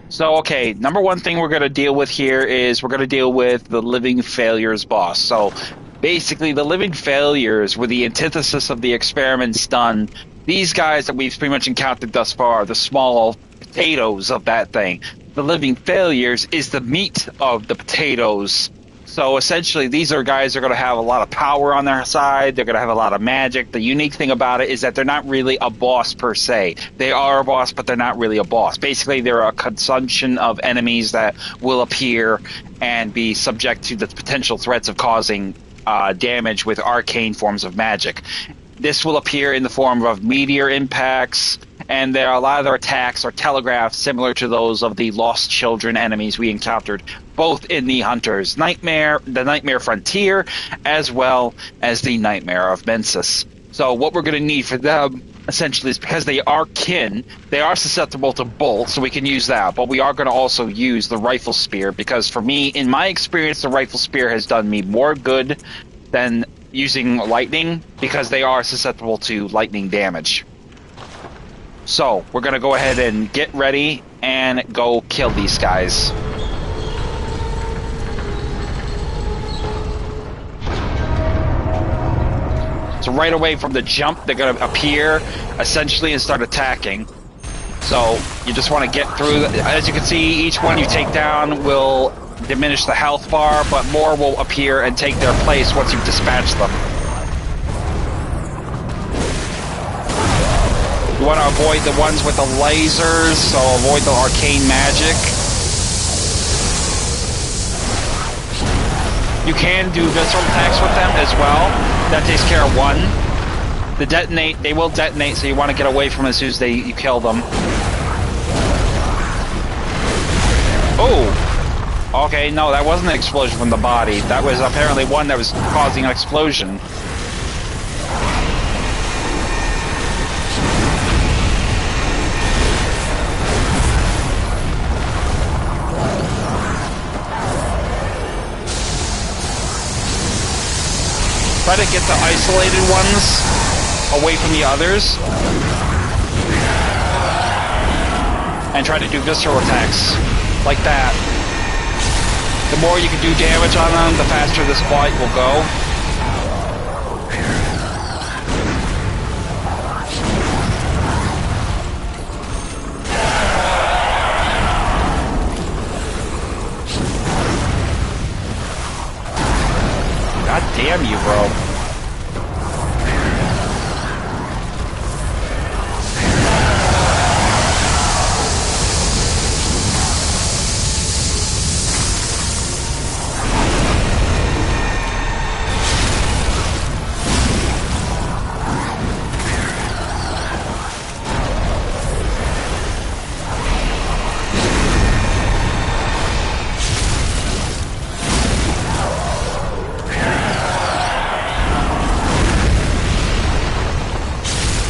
So, okay, number one thing we're going to deal with here is we're going to deal with the Living Failures boss. So, basically, the Living Failures were the antithesis of the experiments done. These guys that we've pretty much encountered thus far, the small potatoes of that thing. The Living Failures is the meat of the potatoes. So essentially, these are guys that are going to have a lot of power on their side. They're going to have a lot of magic. The unique thing about it is that they're not really a boss per se. They are a boss, but they're not really a boss. Basically, they're a consumption of enemies that will appear and be subject to the potential threats of causing damage with arcane forms of magic. This will appear in the form of meteor impacts, and there are a lot of their attacks are telegraphed similar to those of the Lost Children enemies we encountered, both in the Hunter's Nightmare, the Nightmare Frontier, as well as the Nightmare of Mensis. So what we're going to need for them, essentially, is because they are kin, they are susceptible to bolt, so we can use that, but we are going to also use the Rifle Spear, because for me, in my experience, the Rifle Spear has done me more good than using lightning, because they are susceptible to lightning damage. So, we're going to go ahead and get ready and go kill these guys. So right away from the jump, they're going to appear, essentially, and start attacking. So, you just want to get through. As you can see, each one you take down will diminish the health bar, but more will appear and take their place once you've dispatched them. You want to avoid the ones with the lasers, so avoid the arcane magic. You can do visceral attacks with them as well. That takes care of one. The detonate, they will detonate, so you want to get away from them as soon as you kill them. Oh! Okay, no, that wasn't an explosion from the body. That was apparently one that was causing an explosion. Try to get the isolated ones away from the others. And try to do visceral attacks. Like that. The more you can do damage on them, the faster this fight will go. God damn you, bro.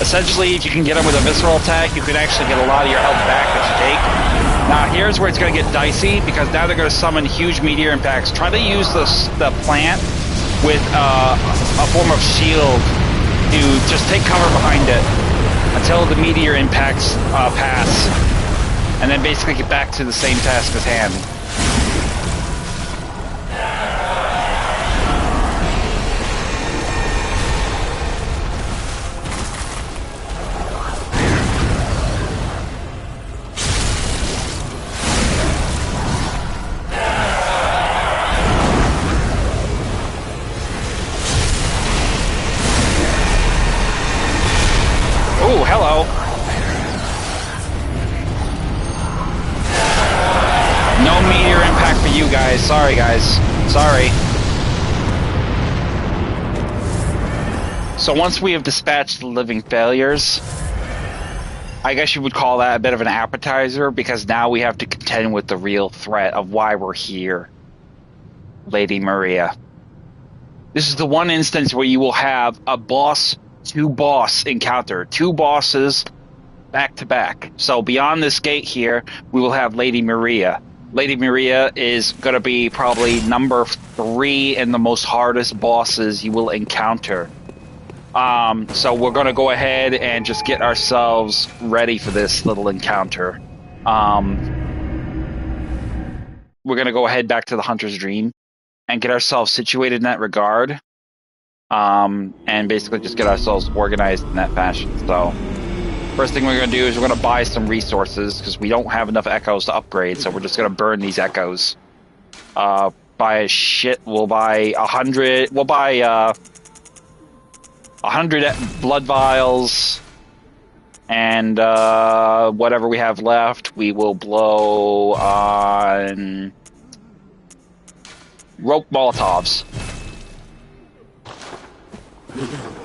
Essentially, if you can get them with a visceral attack, you can actually get a lot of your health back that you take. Now, here's where it's going to get dicey, because now they're going to summon huge meteor impacts. Try to use the plant with a form of shield to just take cover behind it until the meteor impacts pass, and then basically get back to the same task at hand. Oh, hello. No meteor impact for you guys. Sorry, guys. Sorry. So once we have dispatched the living failures, I guess you would call that a bit of an appetizer, because now we have to contend with the real threat of why we're here. Lady Maria. This is the one instance where you will have a two-boss encounter. Two bosses back to back. So beyond this gate here, we will have Lady Maria. Lady Maria is going to be probably number 3 in the most hardest bosses you will encounter. So we're going to go ahead and just get ourselves ready for this little encounter. We're going to go ahead back to the Hunter's Dream and get ourselves situated in that regard. And basically just get ourselves organized in that fashion. So first thing we're going to do is we're going to buy some resources, because we don't have enough echoes to upgrade, so we're just going to burn these echoes. Buy a shit. We'll buy 100. We'll buy 100 blood vials, and whatever we have left, we will blow on rope Molotovs.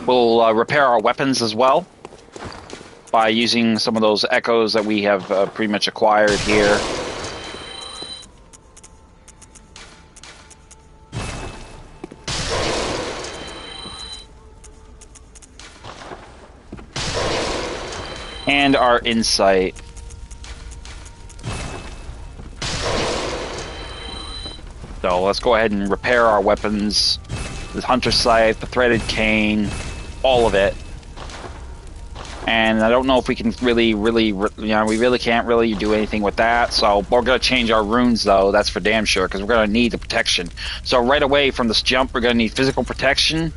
We'll repair our weapons as well by using some of those echoes that we have pretty much acquired here. And our insight. So let's go ahead and repair our weapons. The Hunter Scythe, the Threaded Cane, all of it. And I don't know if we can we really can't really do anything with that. So we're going to change our runes, though. That's for damn sure, because we're going to need the protection. So right away from this jump, we're going to need physical protection.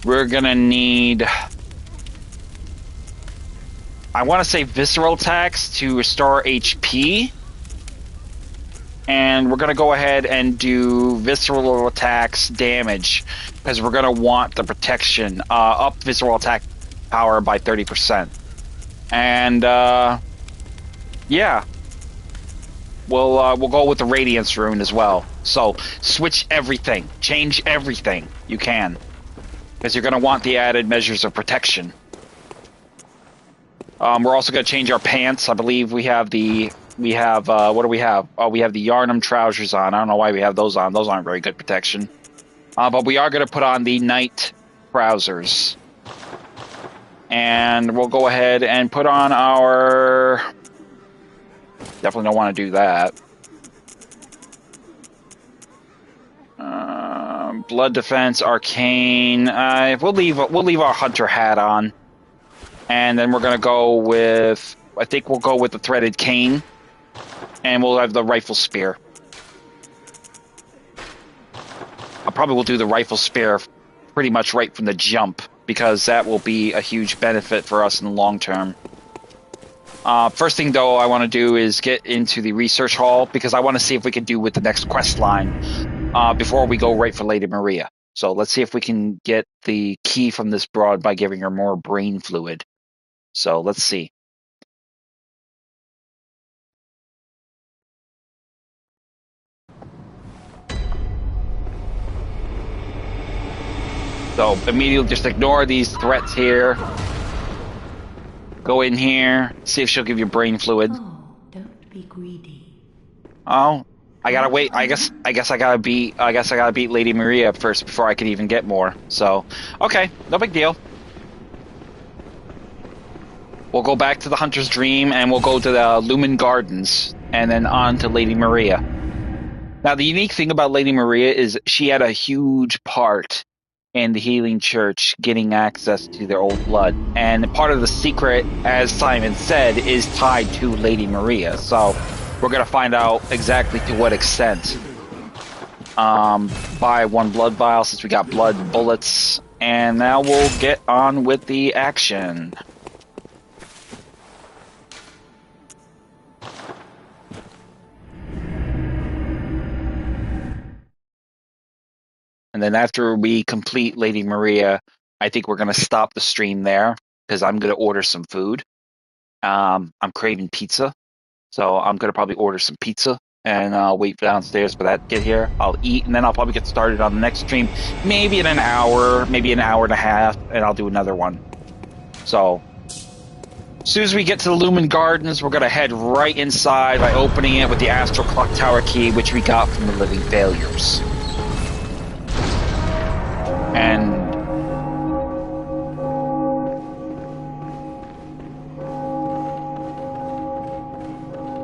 We're going to need... I want to say visceral attacks to restore HP. And we're going to go ahead and do visceral attacks damage, because we're going to want the protection. Up visceral attack power by 30%. And yeah, we'll go with the Radiance rune as well. So switch everything, change everything you can, because you're going to want the added measures of protection. We're also going to change our pants. I believe we have what do we have? Oh, we have the Yarnum trousers on. I don't know why we have those on. Those aren't very good protection. But we are going to put on the Knight trousers. And we'll go ahead and put on our... Definitely don't want to do that. Blood defense, arcane. We'll leave our hunter hat on. And then we're going to go with... I think we'll go with the Threaded Cane. And we'll have the Rifle Spear. I probably will do the Rifle Spear pretty much right from the jump, because that will be a huge benefit for us in the long term. First thing, though, I want to do is get into the research hall, because I want to see if we can do with the next quest line before we go right for Lady Maria. So let's see if we can get the key from this broad by giving her more brain fluid. So let's see. So immediately just ignore these threats here. Go in here, see if she'll give you brain fluid. Oh, don't be greedy. Oh, I gotta wait. I guess I gotta beat Lady Maria first before I can even get more. So, okay, no big deal. We'll go back to the Hunter's Dream, and we'll go to the Lumen Gardens, and then on to Lady Maria. Now, the unique thing about Lady Maria is she had a huge part in the Healing Church getting access to their old blood. And part of the secret, as Simon said, is tied to Lady Maria. So we're going to find out exactly to what extent. Buy 1 blood vial since we got blood bullets. And now we'll get on with the action. And then after we complete Lady Maria, I think we're going to stop the stream there because I'm going to order some food. I'm craving pizza, so I'm going to probably order some pizza and wait downstairs for that to get here. I'll eat, and then I'll probably get started on the next stream, maybe in an hour, maybe an hour and a half, and I'll do another one. So as soon as we get to the Lumen Gardens, we're going to head right inside by opening it with the Astral Clocktower key, which we got from the Living Failures.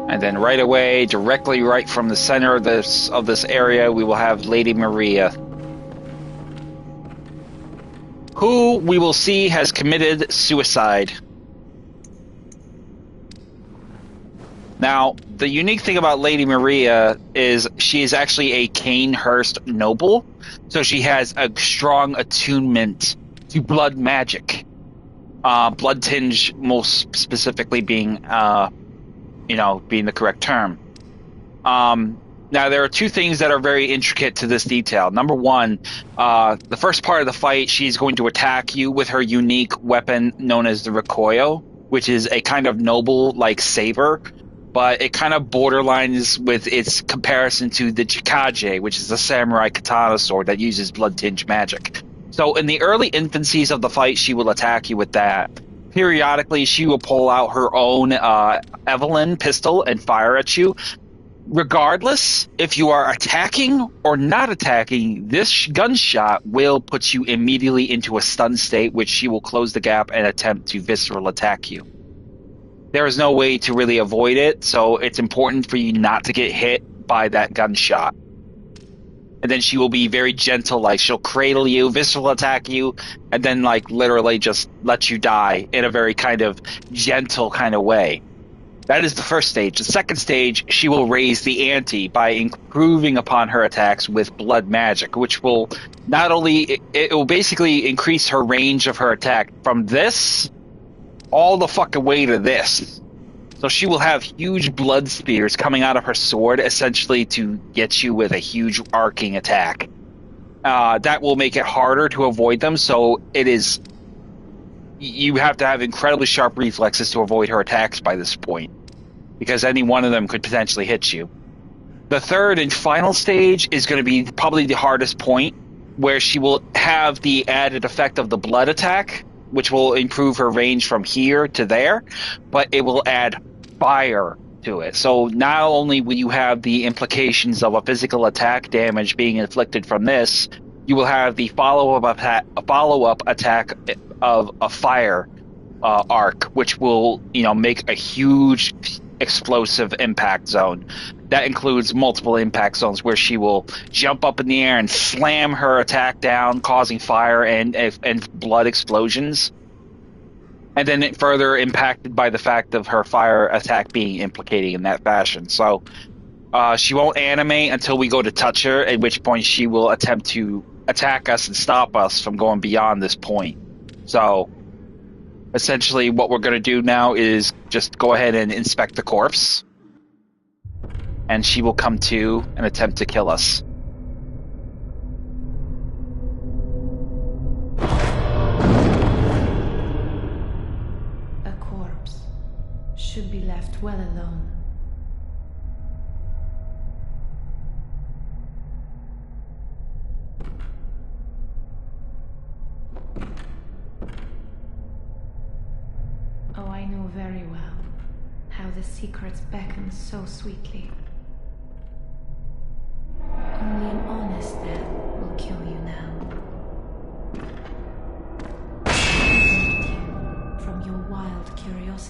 And then right away, directly right from the center of this area, we will have Lady Maria, who we will see has committed suicide. Now, the unique thing about Lady Maria is she is actually a Canehurst noble, so she has a strong attunement to blood magic. Blood tinge, most specifically being the correct term. Now, there are 2 things that are very intricate to this detail. Number 1, the first part of the fight, she's going to attack you with her unique weapon known as the Rikoyo, which is a kind of noble-like saber, but it kind of borderlines with its comparison to the Jikaje, which is a samurai katana sword that uses blood-tinged magic. So in the early infancies of the fight, she will attack you with that. Periodically, she will pull out her own Evelyn pistol and fire at you. Regardless, if you are attacking or not attacking, this gunshot will put you immediately into a stun state, which she will close the gap and attempt to visceral attack you. There is no way to really avoid it, so it's important for you not to get hit by that gunshot. And then she will be very gentle, like she'll cradle you, visceral attack you, and then like literally just let you die in a very kind of gentle kind of way. That is the first stage. The second stage, she will raise the ante by improving upon her attacks with blood magic, which will not only, it will basically increase her range of her attack from this all the fucking way to this. So she will have huge blood spears coming out of her sword, essentially to get you with a huge arcing attack. That will make it harder to avoid them, so you have to have incredibly sharp reflexes to avoid her attacks by this point, because any one of them could potentially hit you. The third and final stage is going to be probably the hardest point, where she will have the added effect of the blood attack, which will improve her range from here to there, but it will add fire to it. So not only will you have the implications of a physical attack damage being inflicted from this, you will have the follow-up attack of a fire arc, which will make a huge explosive impact zone. That includes multiple impact zones where she will jump up in the air and slam her attack down, causing fire and blood explosions. And then it further impacted by the fact of her fire attack being implicating in that fashion. So she won't animate until we go to touch her, at which point she will attempt to attack us and stop us from going beyond this point. So essentially what we're going to do now is just go ahead and inspect the corpse, and she will come to and attempt to kill us. A corpse should be left well alone. Oh, I know very well how the secrets beckon so sweetly. Only an honest death will kill you now. I prevent you from your wild curiosity.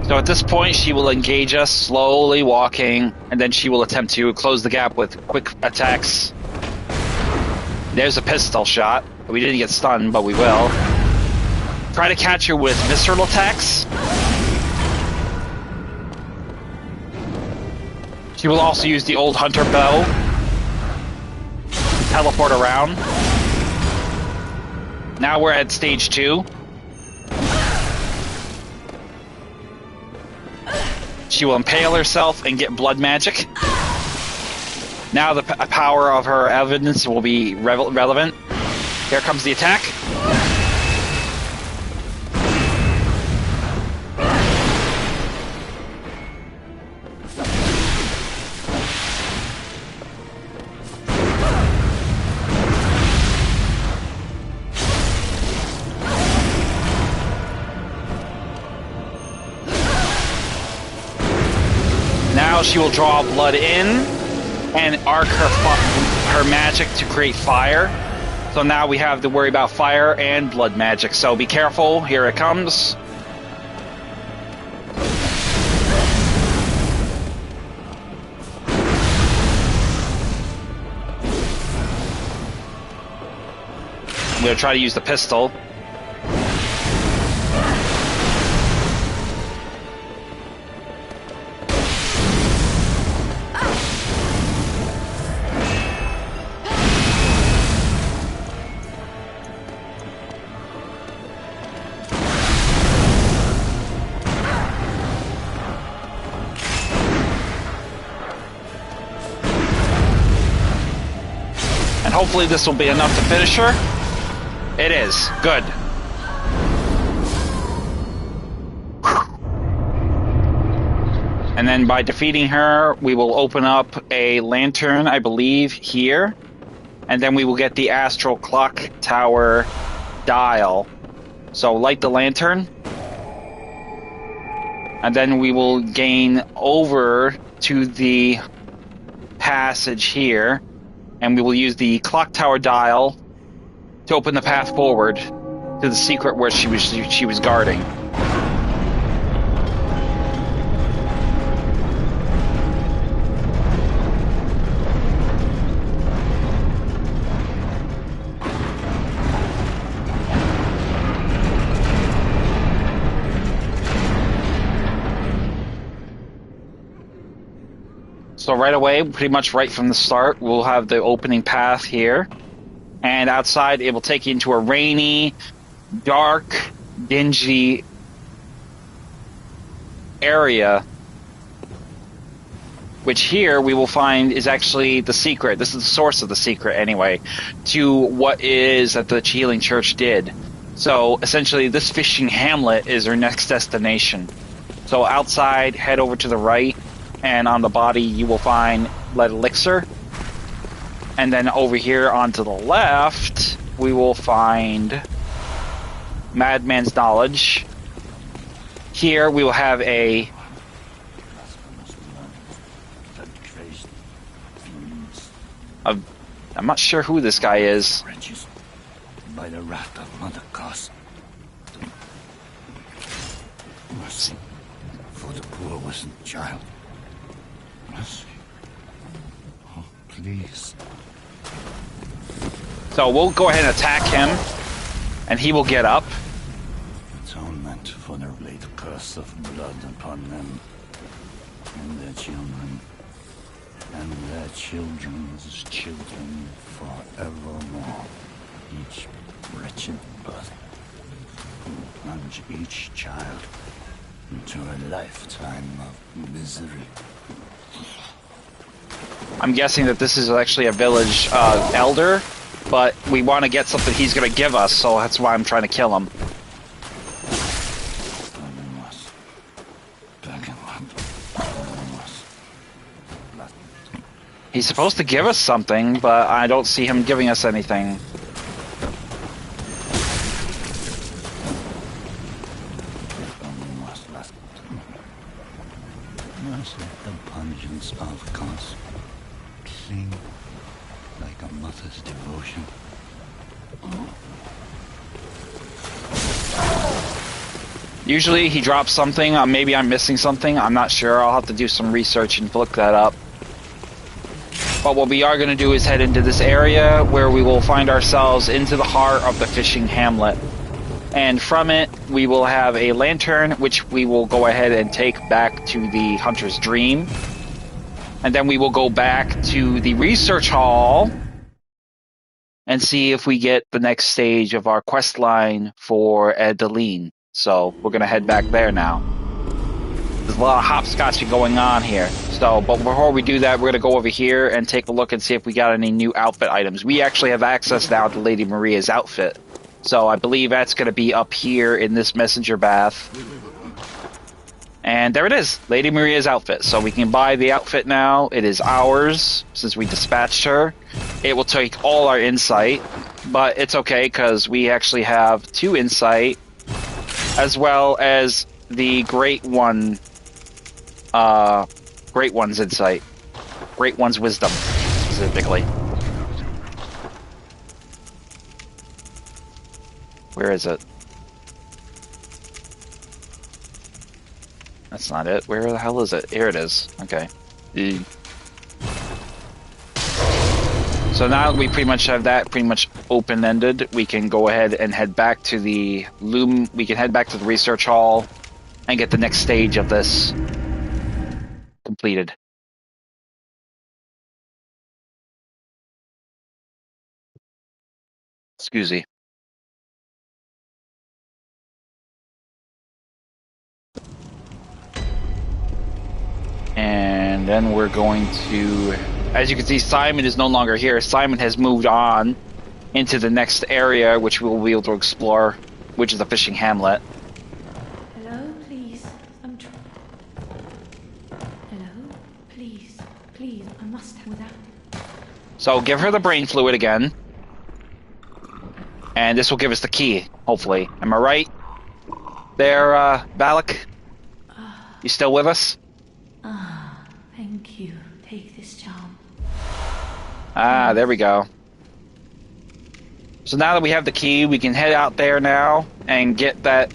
So at this point, she will engage us, slowly walking, and then she will attempt to close the gap with quick attacks. There's a pistol shot. We didn't get stunned, but we will. Try to catch her with visceral attacks. She will also use the old hunter bow to teleport around. Now we're at stage 2. She will impale herself and get blood magic. Now the power of her evidence will be relevant. Here comes the attack. Now she will draw blood in and arc her magic to create fire. So now we have to worry about fire and blood magic. So be careful. Here it comes. I'm going to try to use the pistol. Hopefully this will be enough to finish her. It is. Good. And then by defeating her, we will open up a lantern, I believe, here. And then we will get the astral clock tower dial. So light the lantern. And then we will gain over to the passage here. And we will use the clock tower dial to open the path forward to the secret where she was guarding. So right away, pretty much right from the start, we'll have the opening path here. And outside, it will take you into a rainy, dark, dingy area. Which here we will find is actually the secret. This is the source of the secret, anyway, to what is that the Healing Church did. So essentially, this fishing hamlet is our next destination. So outside, head over to the right. And on the body, you will find lead elixir. And then over here onto the left, we will find Madman's Knowledge. Here we will have a... I'm not sure who this guy is. By the wrath of Mother Goss. Mercy for the poor wasn't child. Mercy. Oh, please. So we'll go ahead and attack him, and he will get up. Atonement for the late curse of blood upon them, and their children, and their children's children forevermore. Each wretched birth will plunge each child into a lifetime of misery. I'm guessing that this is actually a village elder, but we want to get something he's going to give us, so that's why I'm trying to kill him. He's supposed to give us something, but I don't see him giving us anything. The pungence of God's cling like a mother's devotion. Usually he drops something. Maybe I'm missing something. I'm not sure. I'll have to do some research and look that up. But what we are going to do is head into this area where we will find ourselves into the heart of the fishing hamlet. And from it, we will have a lantern, which we will go ahead and take back to the Hunter's Dream. And then we will go back to the research hall and see if we get the next stage of our quest line for Adeline. So we're going to head back there now. There's a lot of hopscotching going on here. So, but before we do that, we're going to go over here and take a look and see if we got any new outfit items. We actually have access now to Lady Maria's outfit. So I believe that's going to be up here in this messenger bath. And there it is, Lady Maria's outfit. So we can buy the outfit now. It is ours since we dispatched her. It will take all our insight, but it's okay because we actually have 2 insight as well as the Great One's insight. Great One's wisdom, specifically. Where is it? That's not it. Where the hell is it? Here it is. Okay. So now that we pretty much have that pretty much open-ended, we can go ahead and head back to the loom. We can head back to the research hall and get the next stage of this completed. Excuse me. And then we're going to, as you can see, Simon is no longer here. Simon has moved on into the next area, which we will be able to explore, which is the fishing hamlet. Hello, please. Hello, please, I must have that. So give her the brain fluid again. And this will give us the key, hopefully. Am I right? There, Valak? You still with us? Thank you. Take this charm. Ah, there we go. So now that we have the key, we can head out there now and get that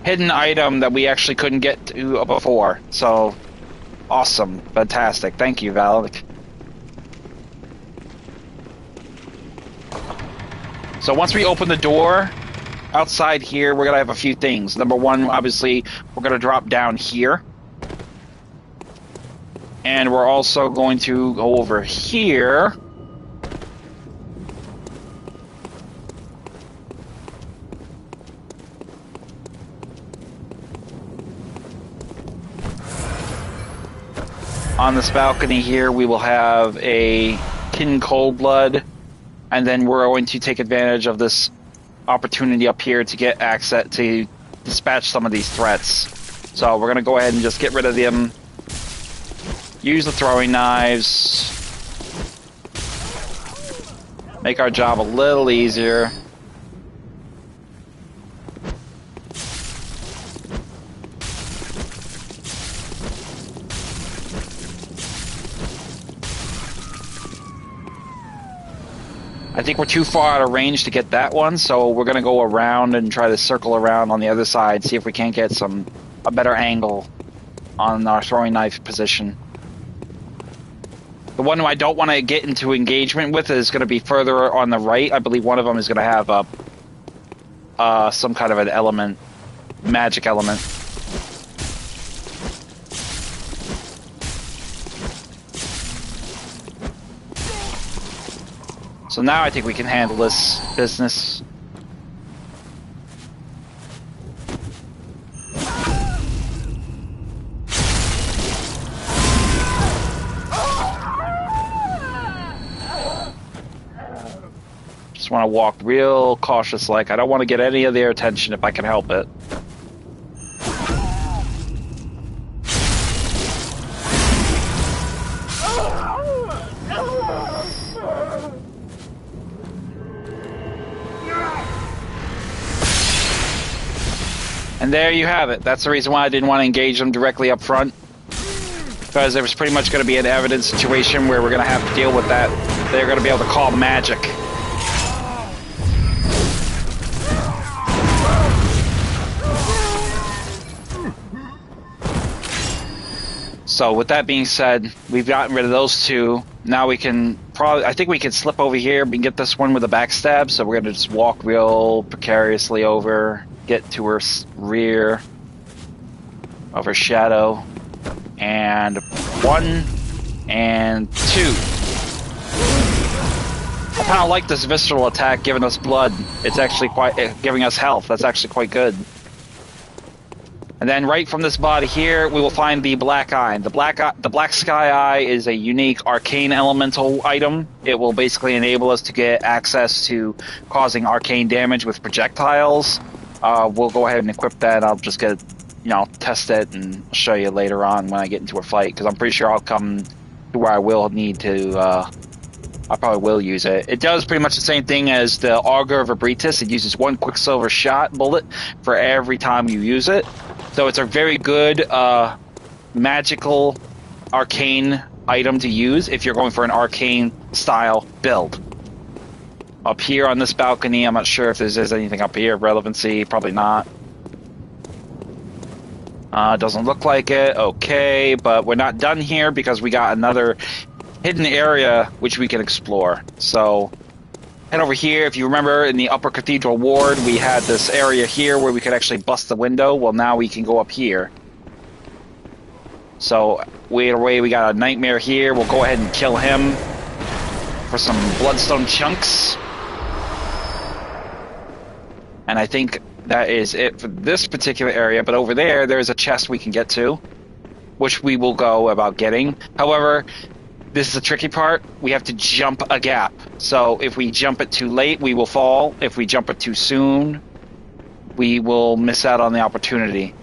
hidden item that we actually couldn't get to before. So, awesome. Fantastic. Thank you, Valak. So once we open the door, outside here, we're going to have a few things. Number one, obviously, we're going to drop down here. And we're also going to go over here. On this balcony here, we will have a Kin Coldblood. And then we're going to take advantage of this opportunity up here to get access to dispatch some of these threats. So we're going to go ahead and just get rid of them. Use the throwing knives. Make our job a little easier. I think we're too far out of range to get that one, so we're going to go around and try to circle around on the other side, see if we can't get a better angle on our throwing knife position. The one who I don't want to get into engagement with is going to be further on the right. I believe one of them is going to have some kind of an element, magic element. So now I think we can handle this business. Just want to walk real cautious like. I don't want to get any of their attention if I can help it. And there you have it. That's the reason why I didn't want to engage them directly up front. Because there was pretty much going to be an evidence situation where we're going to have to deal with that. They're going to be able to call magic. So with that being said, we've gotten rid of those two. Now we can I think we can slip over here and get this one with a backstab. So we're going to just walk real precariously over, get to her rear of her shadow. And 1 and 2. I kind of like this visceral attack giving us blood. It's actually giving us health. That's actually quite good. And then right from this body here, we will find the Black Eye. The Black Sky Eye is a unique arcane elemental item. It will basically enable us to get access to causing arcane damage with projectiles. We'll go ahead and equip that. I'll just get, test it and show you later on when I get into a fight, because I'm pretty sure I'll come to where I will need to. I probably will use it. It does pretty much the same thing as the Augur of Abritus. It uses 1 Quicksilver shot bullet for every time you use it. So it's a very good magical arcane item to use if you're going for an arcane style build. Up here on this balcony, I'm not sure if there's anything up here of relevancy. Probably not. Doesn't look like it. Okay, but we're not done here because we got another hidden area which we can explore. So head over here. If you remember, in the Upper Cathedral Ward, we had this area here where we could actually bust the window. Well, now we can go up here. So we got a nightmare here. We'll go ahead and kill him for some bloodstone chunks. And I think that is it for this particular area. But over there's a chest we can get to, which we will go about getting. However, this is the tricky part. We have to jump a gap. So if we jump it too late, we will fall. If we jump it too soon, we will miss out on the opportunity.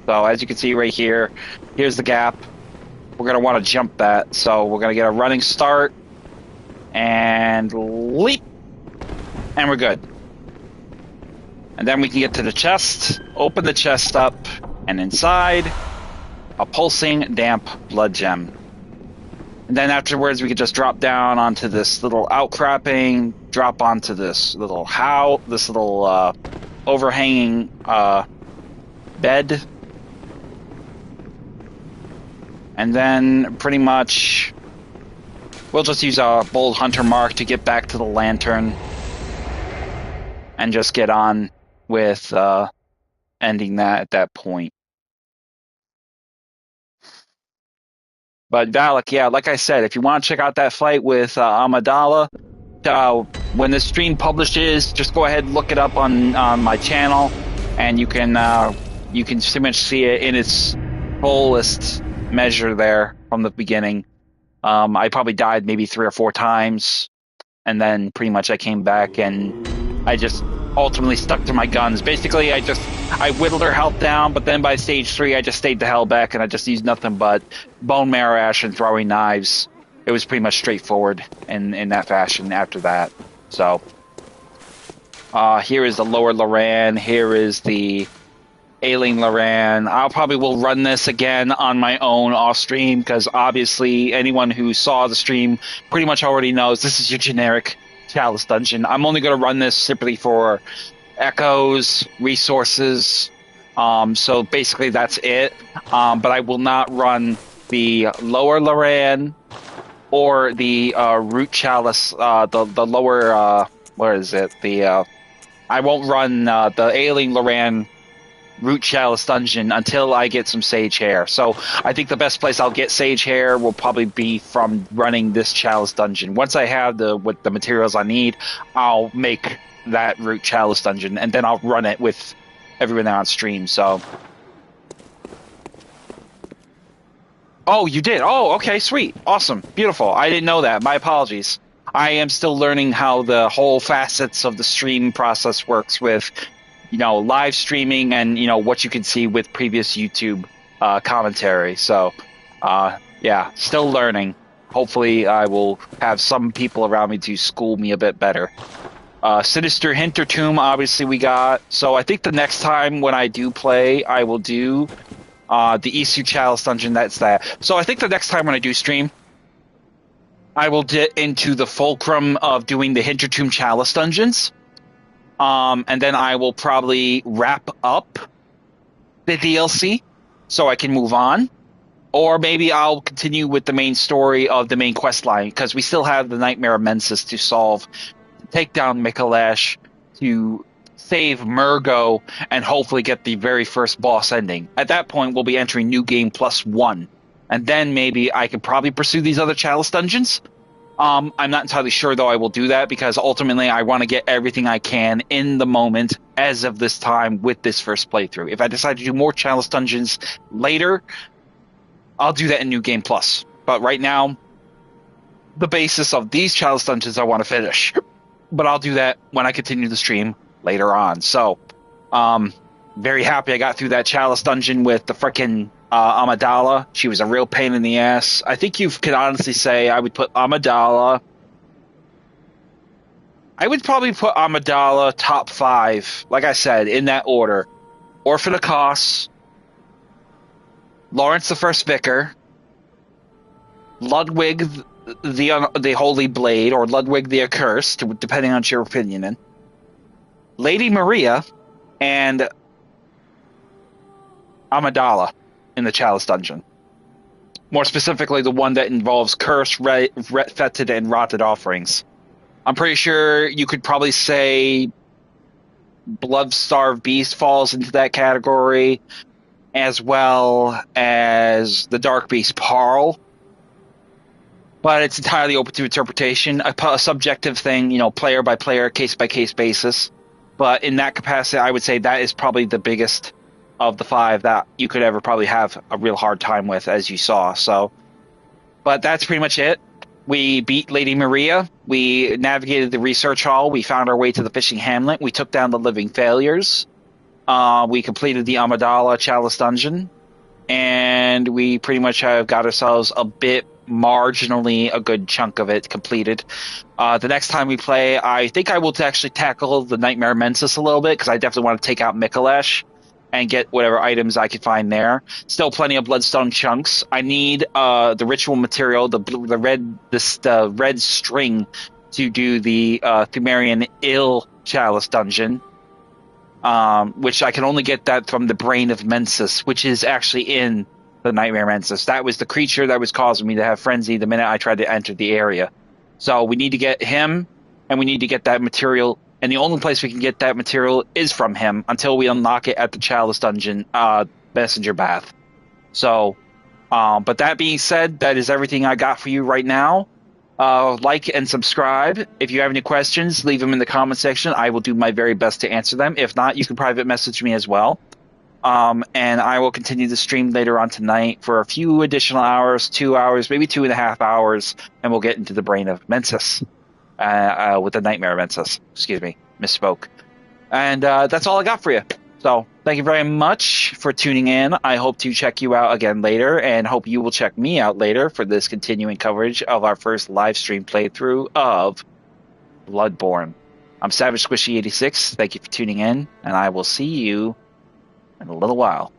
So as you can see right here, here's the gap. We're going to want to jump that. So we're going to get a running start and leap. And we're good. And then we can get to the chest, open the chest up, and inside, a pulsing damp blood gem. And then afterwards, we could just drop down onto this little outcropping, drop onto this little overhanging bed. And then pretty much we'll just use our bold hunter mark to get back to the lantern and just get on with ending that at that point. But Valak, yeah, like I said, if you want to check out that fight with Amidala, when the stream publishes, just go ahead and look it up on my channel, and you can pretty much see it in its fullest measure there from the beginning. I probably died maybe 3 or 4 times, and then pretty much I came back and I just ultimately stuck to my guns. Basically, I whittled her health down, but then by stage 3, I just stayed the hell back, and I just used nothing but bone marrow ash and throwing knives. It was pretty much straightforward in that fashion after that. So, here is the Lower Loran. Here is the Ailing Loran. I probably will run this again on my own off stream, because obviously anyone who saw the stream pretty much already knows this is your generic Chalice Dungeon. I'm only going to run this simply for echoes, resources. So basically that's it. But I will not run the Lower Loran or the Root Chalice. The lower where is it? I won't run the Ailing Loran Root Chalice Dungeon until I get some Sage Hair. So I think the best place I'll get Sage Hair will probably be from running this Chalice Dungeon. Once I have the materials I need, I'll make that Root Chalice Dungeon, and then I'll run it with everyone there on stream. So, oh, you did? Oh, okay, sweet, awesome, beautiful. I didn't know that. My apologies. I am still learning how the whole facets of the stream process works with, live streaming and, what you can see with previous YouTube commentary. So, yeah, still learning. Hopefully I will have some people around me to school me a bit better. Sinister Hintertomb, obviously we got. So I think the next time when I do play, I will do the Isu Chalice Dungeon. That's that. So I think the next time when I do stream, I will get into the fulcrum of doing the Hintertomb Chalice Dungeons. And then I will probably wrap up the DLC so I can move on. Or maybe I'll continue with the main story of the main quest line, because we still have the Nightmare of Mensis to solve, to take down Mikolash, to save Murgo, and hopefully get the very first boss ending. At that point, we'll be entering New Game +1. And then maybe I could probably pursue these other Chalice dungeons. I'm not entirely sure, though, I will do that, because ultimately I want to get everything I can in the moment as of this time with this first playthrough. If I decide to do more Chalice dungeons later, I'll do that in New Game Plus. But right now, the basis of these Chalice dungeons I want to finish. But I'll do that when I continue the stream later on. So, very happy I got through that Chalice dungeon with the frickin' Amidala. She was a real pain in the ass. I think you could honestly say I would put Amidala. I would probably put Amidala top 5, like I said, in that order. Orphan of Kos, Lawrence the First Vicar, Ludwig the Holy Blade, or Ludwig the Accursed, depending on your opinion, Lady Maria, and Amidala in the Chalice Dungeon. More specifically, the one that involves cursed, fetid, and rotted offerings. I'm pretty sure you could probably say Blood-Starved Beast falls into that category, as well as the Dark Beast Parl. But it's entirely open to interpretation, a subjective thing, player by player, case by case basis. But in that capacity, I would say that is probably the biggest of the 5 that you could ever probably have a real hard time with, as you saw. So, but that's pretty much it. We beat Lady Maria. We navigated the research hall. We found our way to the fishing hamlet. We took down the living failures. We completed the Amidala Chalice Dungeon. And we pretty much have got ourselves a bit marginally a good chunk of it completed. The next time we play, I think I will actually tackle the Nightmare Mensis a little bit, because I definitely want to take out Mikolash and get whatever items I can find there. Still plenty of bloodstone chunks. I need the ritual material, the red string, to do the Thumerian Ill Chalice Dungeon, which I can only get that from the Brain of Mensis, which is actually in the Nightmare Mensis. That was the creature that was causing me to have frenzy the minute I tried to enter the area. So we need to get him, and we need to get that material, and the only place we can get that material is from him until we unlock it at the Chalice Dungeon Messenger Bath. So, but that being said, that is everything I got for you right now. Like and subscribe. If you have any questions, leave them in the comment section. I will do my very best to answer them. If not, you can private message me as well. And I will continue the stream later on tonight for a few additional hours, 2 hours, maybe 2.5 hours, and we'll get into the Brain of Mensis, with the Nightmare of Mensis. Excuse me, misspoke. And that's all I got for you. So thank you very much for tuning in. I hope to check you out again later, and hope you will check me out later for this continuing coverage of our first live stream playthrough of Bloodborne. I'm Savage Squishy 86. Thank you for tuning in, and I will see you in a little while.